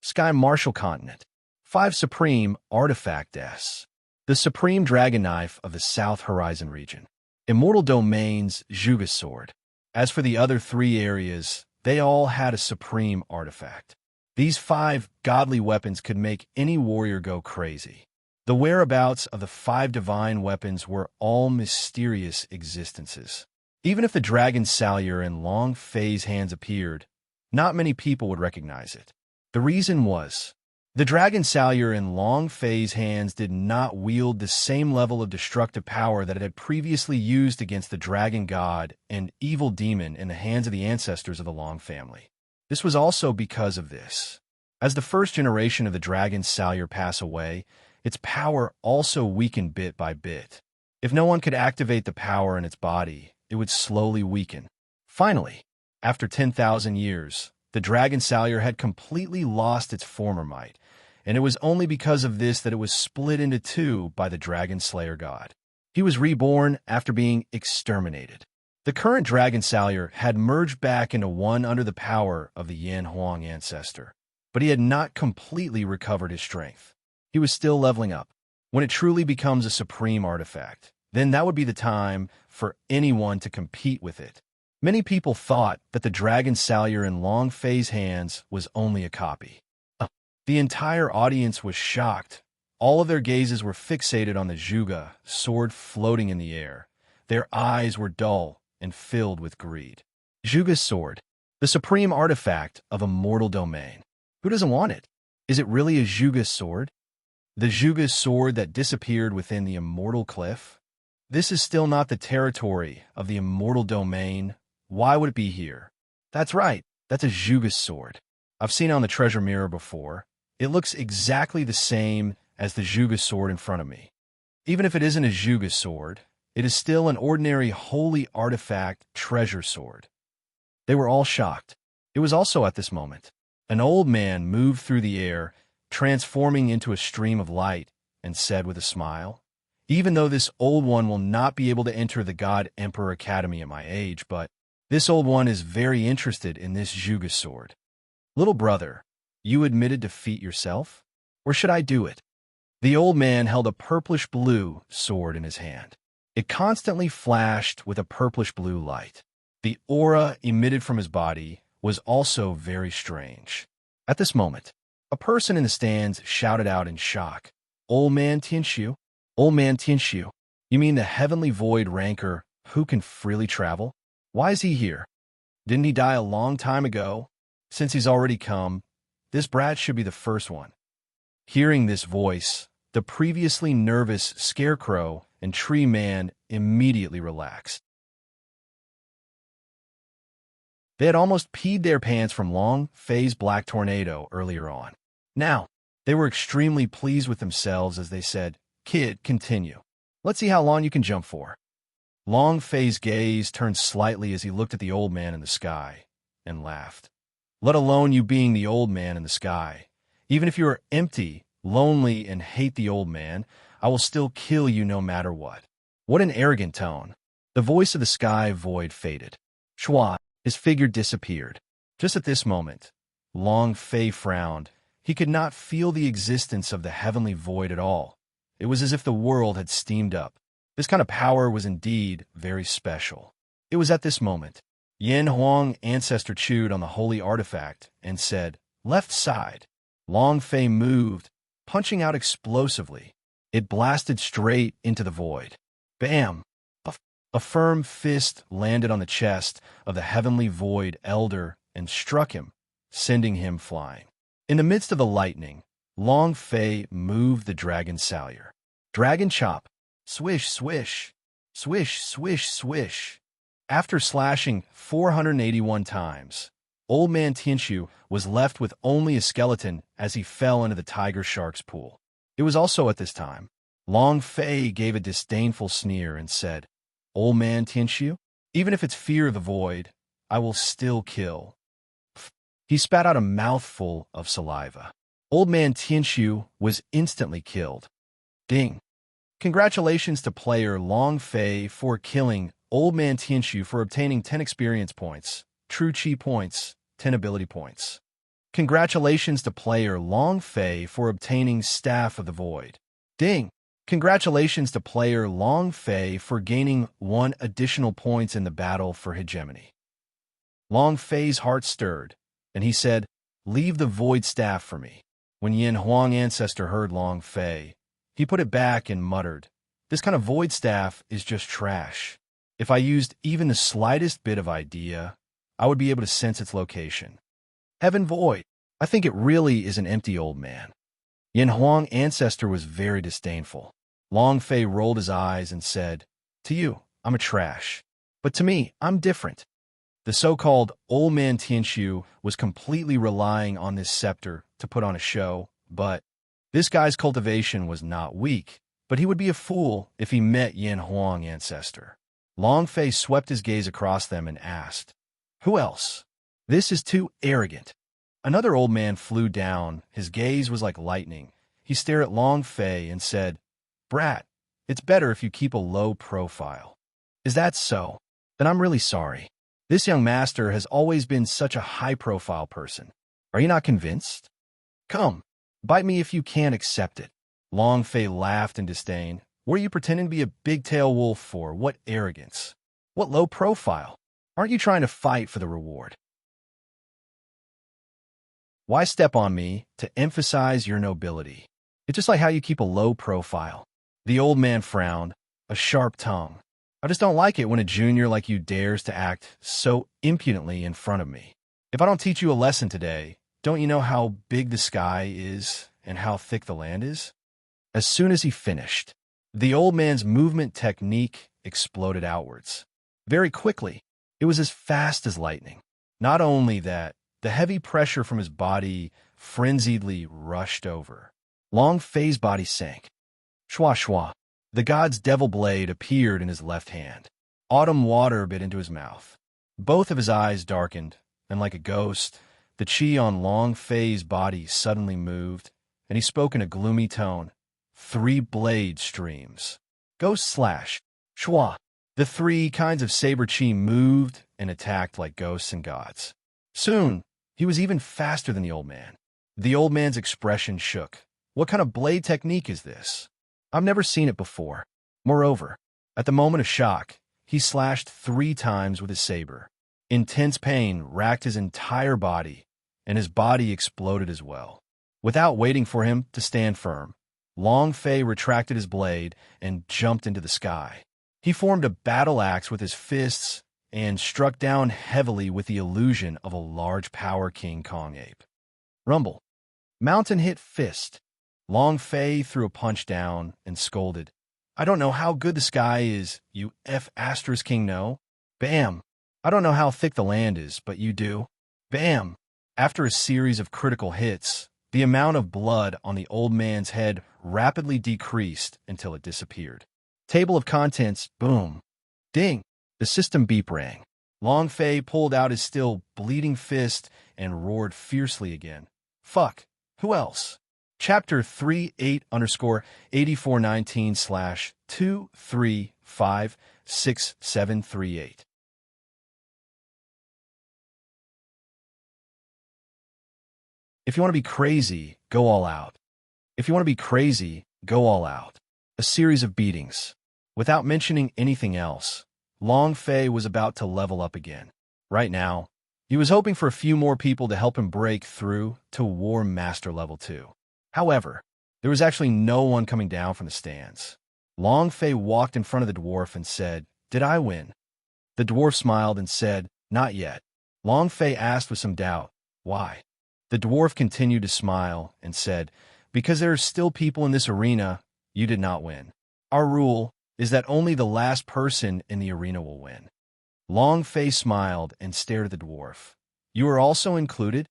Sky Martial Continent. 5 Supreme Artifact S. The Supreme Dragon Knife of the South Horizon region. Immortal Domains Zhuge Sword. As for the other 3 areas, they all had a supreme artifact. These 5 godly weapons could make any warrior go crazy. The whereabouts of the 5 divine weapons were all mysterious existences. Even if the dragon salure in Long Fei's hands appeared, not many people would recognize it. The reason was, the dragon salure in Long Fei's hands did not wield the same level of destructive power that it had previously used against the dragon god and evil demon in the hands of the ancestors of the Long family. This was also because of this. As the first generation of the dragon salure passed away, its power also weakened bit by bit. If no one could activate the power in its body, it would slowly weaken. Finally, after 10,000 years, the dragon salure had completely lost its former might, and it was only because of this that it was split into 2 by the dragon slayer god. He was reborn after being exterminated. The current dragon salure had merged back into one under the power of the Yan Huang ancestor, but he had not completely recovered his strength. He was still leveling up. When it truly becomes a supreme artifact, then that would be the time for anyone to compete with it. Many people thought that the dragon salure in Long Fei's hands was only a copy. The entire audience was shocked. All of their gazes were fixated on the Zhuge sword floating in the air. Their eyes were dull and filled with greed. Zhuge sword, the supreme artifact of immortal domain. Who doesn't want it? Is it really a Zhuge sword? The Zhuge sword that disappeared within the immortal cliff? This is still not the territory of the immortal domain. Why would it be here? That's right, that's a Zhuge sword. I've seen it on the treasure mirror before. It looks exactly the same as the Zhuge sword in front of me. Even if it isn't a Zhuge sword, it is still an ordinary holy artifact treasure sword. They were all shocked. It was also at this moment. An old man moved through the air, transforming into a stream of light, and said with a smile, Even though this old one will not be able to enter the God Emperor Academy at my age, but this old one is very interested in this Zhuge sword. Little brother, you admitted defeat yourself? Or should I do it? The old man held a purplish-blue sword in his hand. It constantly flashed with a purplish-blue light. The aura emitted from his body was also very strange. At this moment, a person in the stands shouted out in shock, "Old man Tianxiu? Old man Tianxiu? You mean the heavenly void ranker who can freely travel? Why is he here? Didn't he die a long time ago? Since he's already come, this brat should be the first one." Hearing this voice, the previously nervous scarecrow and tree man immediately relaxed. They had almost peed their pants from Long Fei's black tornado earlier on. Now, they were extremely pleased with themselves as they said, "Kid, continue. Let's see how long you can jump for." Long Fei's gaze turned slightly as he looked at the old man in the sky and laughed. "Let alone you being the old man in the sky. Even if you are empty, lonely, and hate the old man, I will still kill you no matter what." What an arrogant tone. The voice of the sky void faded. Schwa, his figure disappeared. Just at this moment, Long Fei frowned. He could not feel the existence of the heavenly void at all. It was as if the world had steamed up. This kind of power was indeed very special. It was at this moment. Yin Huang ancestor chewed on the holy artifact and said, "Left side." Long Fei moved, punching out explosively. It blasted straight into the void. Bam! A firm fist landed on the chest of the heavenly void elder and struck him, sending him flying. In the midst of the lightning, Long Fei moved the dragon salure. Dragon chop. Swish, swish. Swish, swish, swish. After slashing 481 times, Old Man Tianxiu was left with only a skeleton as he fell into the tiger shark's pool. It was also at this time, Long Fei gave a disdainful sneer and said, "Old Man Tianxiu, even if it's fear of the void, I will still kill." He spat out a mouthful of saliva. Old Man Tianxiu was instantly killed. Ding. Congratulations to player Long Fei for killing Old Man Tianxiu for obtaining 10 experience points, true chi points, 10 ability points. Congratulations to player Long Fei for obtaining Staff of the Void. Ding! Congratulations to player Long Fei for gaining 1 additional points in the battle for hegemony. Long Fei's heart stirred, and he said, "Leave the Void Staff for me." When Yin Huang Ancestor heard Long Fei, he put it back and muttered, "This kind of Void Staff is just trash. If I used even the slightest bit of idea, I would be able to sense its location. Heaven Void, I think it really is an empty old man." Yin Huang Ancestor was very disdainful. Long Fei rolled his eyes and said, "To you, I'm a trash. But to me, I'm different." The so-called Old Man Tianxiu was completely relying on this scepter to put on a show, but this guy's cultivation was not weak, but he would be a fool if he met Yin Huang Ancestor. Long Fei swept his gaze across them and asked, "Who else? This is too arrogant." Another old man flew down. His gaze was like lightning. He stared at Long Fei and said, "Brat, it's better if you keep a low profile." "Is that so? Then I'm really sorry. This young master has always been such a high-profile person. Are you not convinced? Come, bite me if you can't accept it." Long Fei laughed in disdain. "What are you pretending to be a big-tail wolf for? What arrogance? What low profile? Aren't you trying to fight for the reward? Why step on me to emphasize your nobility? It's just like how you keep a low profile." The old man frowned, a sharp tongue. "I just don't like it when a junior like you dares to act so impudently in front of me. If I don't teach you a lesson today, don't you know how big the sky is and how thick the land is?" As soon as he finished, the old man's movement technique exploded outwards. Very quickly, it was as fast as lightning. Not only that, the heavy pressure from his body frenziedly rushed over. Long Fei's body sank. Shwa shwa. The god's devil blade appeared in his left hand. Autumn water bit into his mouth. Both of his eyes darkened, and like a ghost, the chi on Long Fei's body suddenly moved, and he spoke in a gloomy tone. 3 blade streams. Ghost slash. Shwa. The 3 kinds of saber chi moved and attacked like ghosts and gods. Soon, he was even faster than the old man. The old man's expression shook. What kind of blade technique is this? I've never seen it before. Moreover, At the moment of shock, he slashed 3 times with his saber. Intense pain racked his entire body, and his body exploded as well. Without waiting for him to stand firm, Long Fei retracted his blade and jumped into the sky. He formed a battle axe with his fists and struck down heavily with the illusion of a large power King Kong ape. Rumble. Mountain hit fist. Long Fei threw a punch down and scolded, "I don't know how good the sky is, you F*** king no." Bam! "I don't know how thick the land is, but you do." Bam! After a series of critical hits, the amount of blood on the old man's head rapidly decreased until it disappeared. Table of contents, boom. Ding! The system beep rang. Long Fei pulled out his still bleeding fist and roared fiercely again. Fuck. Who else? Chapter 38_8419/2356738. If you want to be crazy, go all out. If you want to be crazy, go all out. A series of beatings. Without mentioning anything else, Long Fei was about to level up again. Right now, he was hoping for a few more people to help him break through to War Master Level 2. However, there was actually no one coming down from the stands. Long Fei walked in front of the dwarf and said, "Did I win?" The dwarf smiled and said, "Not yet." Long Fei asked with some doubt, "Why?" The dwarf continued to smile and said, "Because there are still people in this arena, you did not win. Our rule is that only the last person in the arena will win." Long Fei smiled and stared at the dwarf. "You are also included?"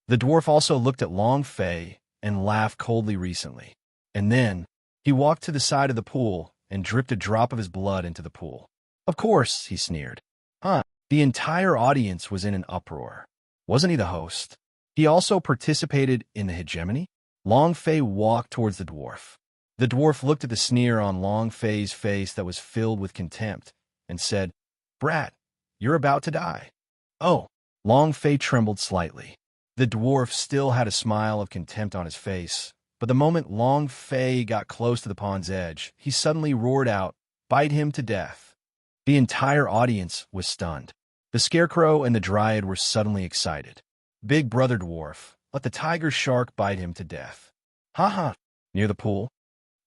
The dwarf also looked at Long Fei and laughed coldly recently. And then, he walked to the side of the pool and dripped a drop of his blood into the pool. "Of course," he sneered. "Huh." The entire audience was in an uproar. Wasn't he the host? He also participated in the hegemony? Long Fei walked towards the dwarf. The dwarf looked at the sneer on Long Fei's face that was filled with contempt and said, "Brat, you're about to die." "Oh." Long Fei trembled slightly. The dwarf still had a smile of contempt on his face, but the moment Long Fei got close to the pond's edge, he suddenly roared out, "Bite him to death." The entire audience was stunned. The scarecrow and the dryad were suddenly excited. "Big brother dwarf, let the tiger shark bite him to death." "Ha." Near the pool?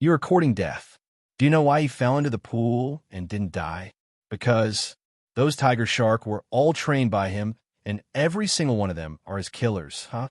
"You are courting death. Do you know why he fell into the pool and didn't die? Because those tiger shark were all trained by him, and every single one of them are his killers, huh?"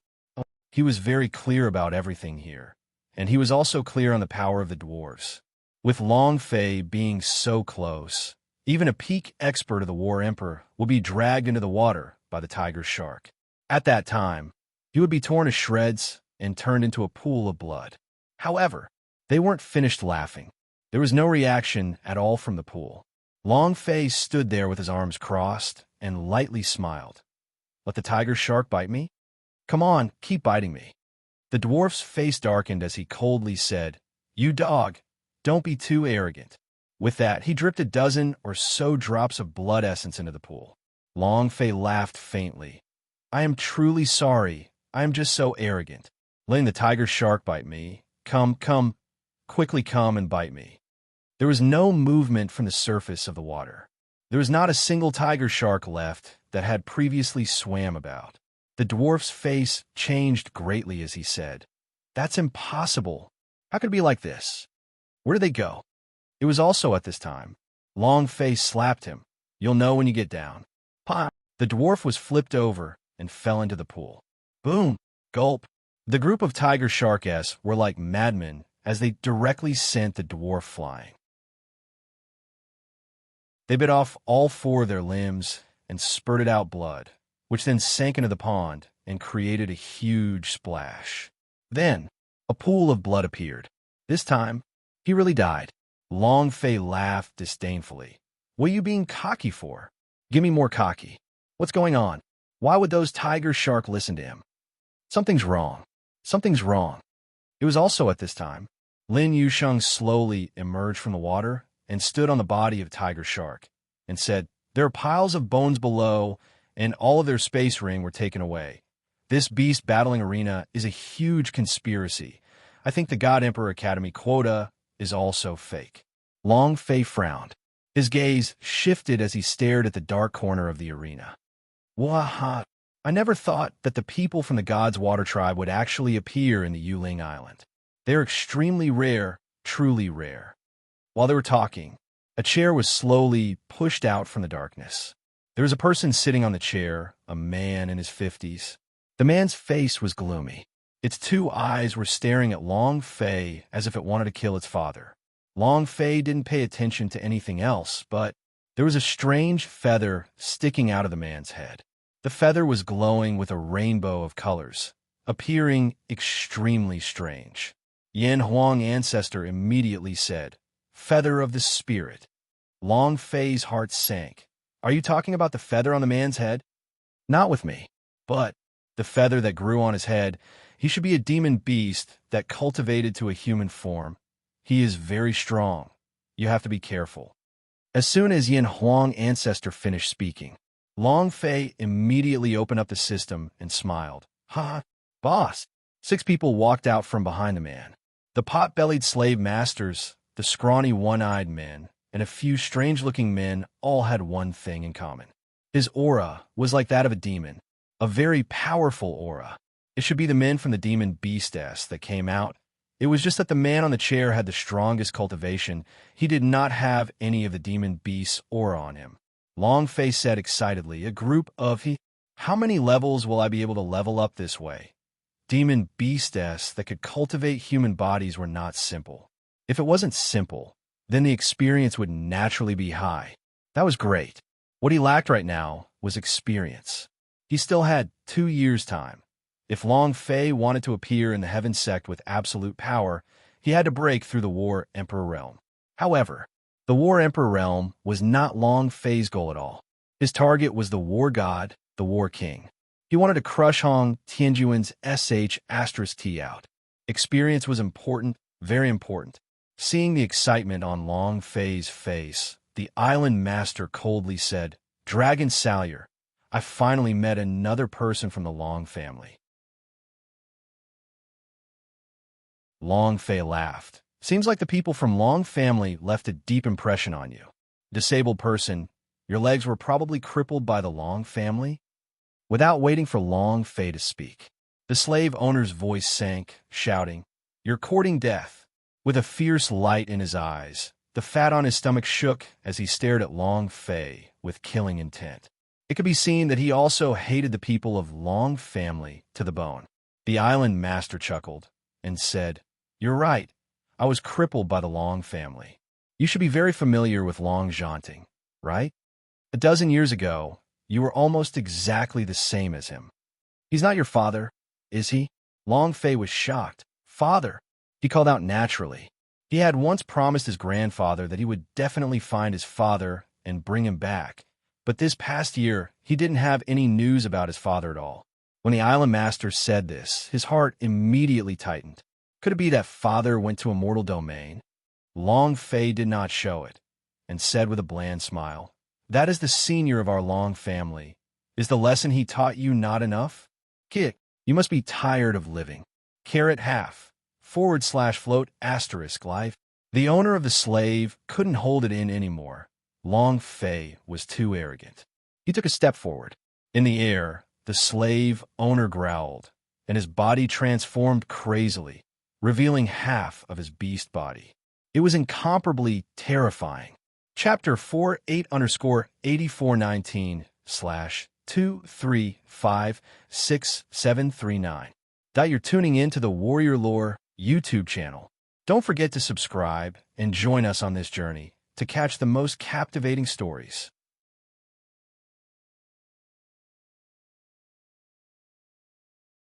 He was very clear about everything here, and he was also clear on the power of the dwarves. With Long Fei being so close, even a peak expert of the War Emperor would be dragged into the water by the tiger shark. At that time, he would be torn to shreds and turned into a pool of blood. However, they weren't finished laughing. There was no reaction at all from the pool. Long Fei stood there with his arms crossed and lightly smiled. "Let the tiger shark bite me? Come on, keep biting me." The dwarf's face darkened as he coldly said, "You dog, don't be too arrogant." With that, he dripped a dozen or so drops of blood essence into the pool. Long Fei laughed faintly. "I am truly sorry. I am just so arrogant. Letting the tiger shark bite me. Come, quickly come and bite me." There was no movement from the surface of the water. There was not a single tiger shark left that had previously swam about. The dwarf's face changed greatly as he said, "That's impossible. How could it be like this? Where did they go?" It was also at this time. Long Fei slapped him. "You'll know when you get down." Pa! The dwarf was flipped over and fell into the pool. Boom! Gulp! The group of tiger sharks were like madmen as they directly sent the dwarf flying. They bit off all 4 of their limbs and spurted out blood, which then sank into the pond and created a huge splash. Then, a pool of blood appeared. This time, he really died. Long Fei laughed disdainfully. "What are you being cocky for? Give me more cocky. What's going on? Why would those tiger shark listen to him? Something's wrong. Something's wrong." It was also at this time. Lin Yusheng slowly emerged from the water and stood on the body of tiger shark and said, "There are piles of bones below, and all of their space ring were taken away. This beast battling arena is a huge conspiracy. I think the God Emperor Academy quota is also fake." Long Fei frowned. His gaze shifted as he stared at the dark corner of the arena. Waha! I never thought that the people from the God's Water Tribe would actually appear in the Yuling Island. They're extremely rare, truly rare. While they were talking, a chair was slowly pushed out from the darkness. There was a person sitting on the chair, a man in his 50s. The man's face was gloomy. Its two eyes were staring at Long Fei as if it wanted to kill its father. Long Fei didn't pay attention to anything else, but there was a strange feather sticking out of the man's head. The feather was glowing with a rainbow of colors, appearing extremely strange. Yan Huang Ancestor immediately said, "Feather of the Spirit." Long Fei's heart sank. Are you talking about the feather on the man's head? Not with me, but the feather that grew on his head. He should be a demon beast that cultivated to a human form. He is very strong. You have to be careful. As soon as Yin Huang Ancestor finished speaking, Long Fei immediately opened up the system and smiled. Ha, boss. 6 people walked out from behind the man. The pot-bellied slave masters, the scrawny one-eyed men, and a few strange-looking men all had one thing in common. His aura was like that of a demon, a very powerful aura. It should be the men from the demon beastess that came out. It was just that the man on the chair had the strongest cultivation. He did not have any of the demon beast's aura on him. Long Fei said excitedly, a group of How many levels will I be able to level up this way? Demon beastess that could cultivate human bodies were not simple. If it wasn't simple, then the experience would naturally be high. That was great. What he lacked right now was experience. He still had 2 years' time. If Long Fei wanted to appear in the Heaven Sect with absolute power, he had to break through the War Emperor realm. However, the War Emperor realm was not Long Fei's goal at all. His target was the War God, the War King. He wanted to crush Hong Tianjuan's *T out. Experience was important, very important. Seeing the excitement on Long Fei's face, the island master coldly said, "Dragon Salyer, I finally met another person from the Long family." Long Fei laughed. Seems like the people from Long family left a deep impression on you. Disabled person, your legs were probably crippled by the Long family? Without waiting for Long Fei to speak, the slave owner's voice sank, shouting, "You're courting death." With a fierce light in his eyes, the fat on his stomach shook as he stared at Long Fei with killing intent. It could be seen that he also hated the people of Long family to the bone. The island master chuckled and said, "You're right. I was crippled by the Long family. You should be very familiar with Long Zhanting, right? A dozen years ago, you were almost exactly the same as him. He's not your father, is he?" Long Fei was shocked. "Father?" He called out naturally. He had once promised his grandfather that he would definitely find his father and bring him back, but this past year, he didn't have any news about his father at all. When the island master said this, his heart immediately tightened. Could it be that father went to a mortal domain? Long Fei did not show it, and said with a bland smile, "That is the senior of our Long family. Is the lesson he taught you not enough? Kid, you must be tired of living. Carrot half, /float * life." The owner of the slave couldn't hold it in anymore. Long Fei was too arrogant. He took a step forward. In the air, the slave owner growled, and his body transformed crazily, revealing half of his beast body. It was incomparably terrifying. Chapter 48_8419/2356739. You're tuning in to the Warrior Lore YouTube channel. Don't forget to subscribe and join us on this journey to catch the most captivating stories.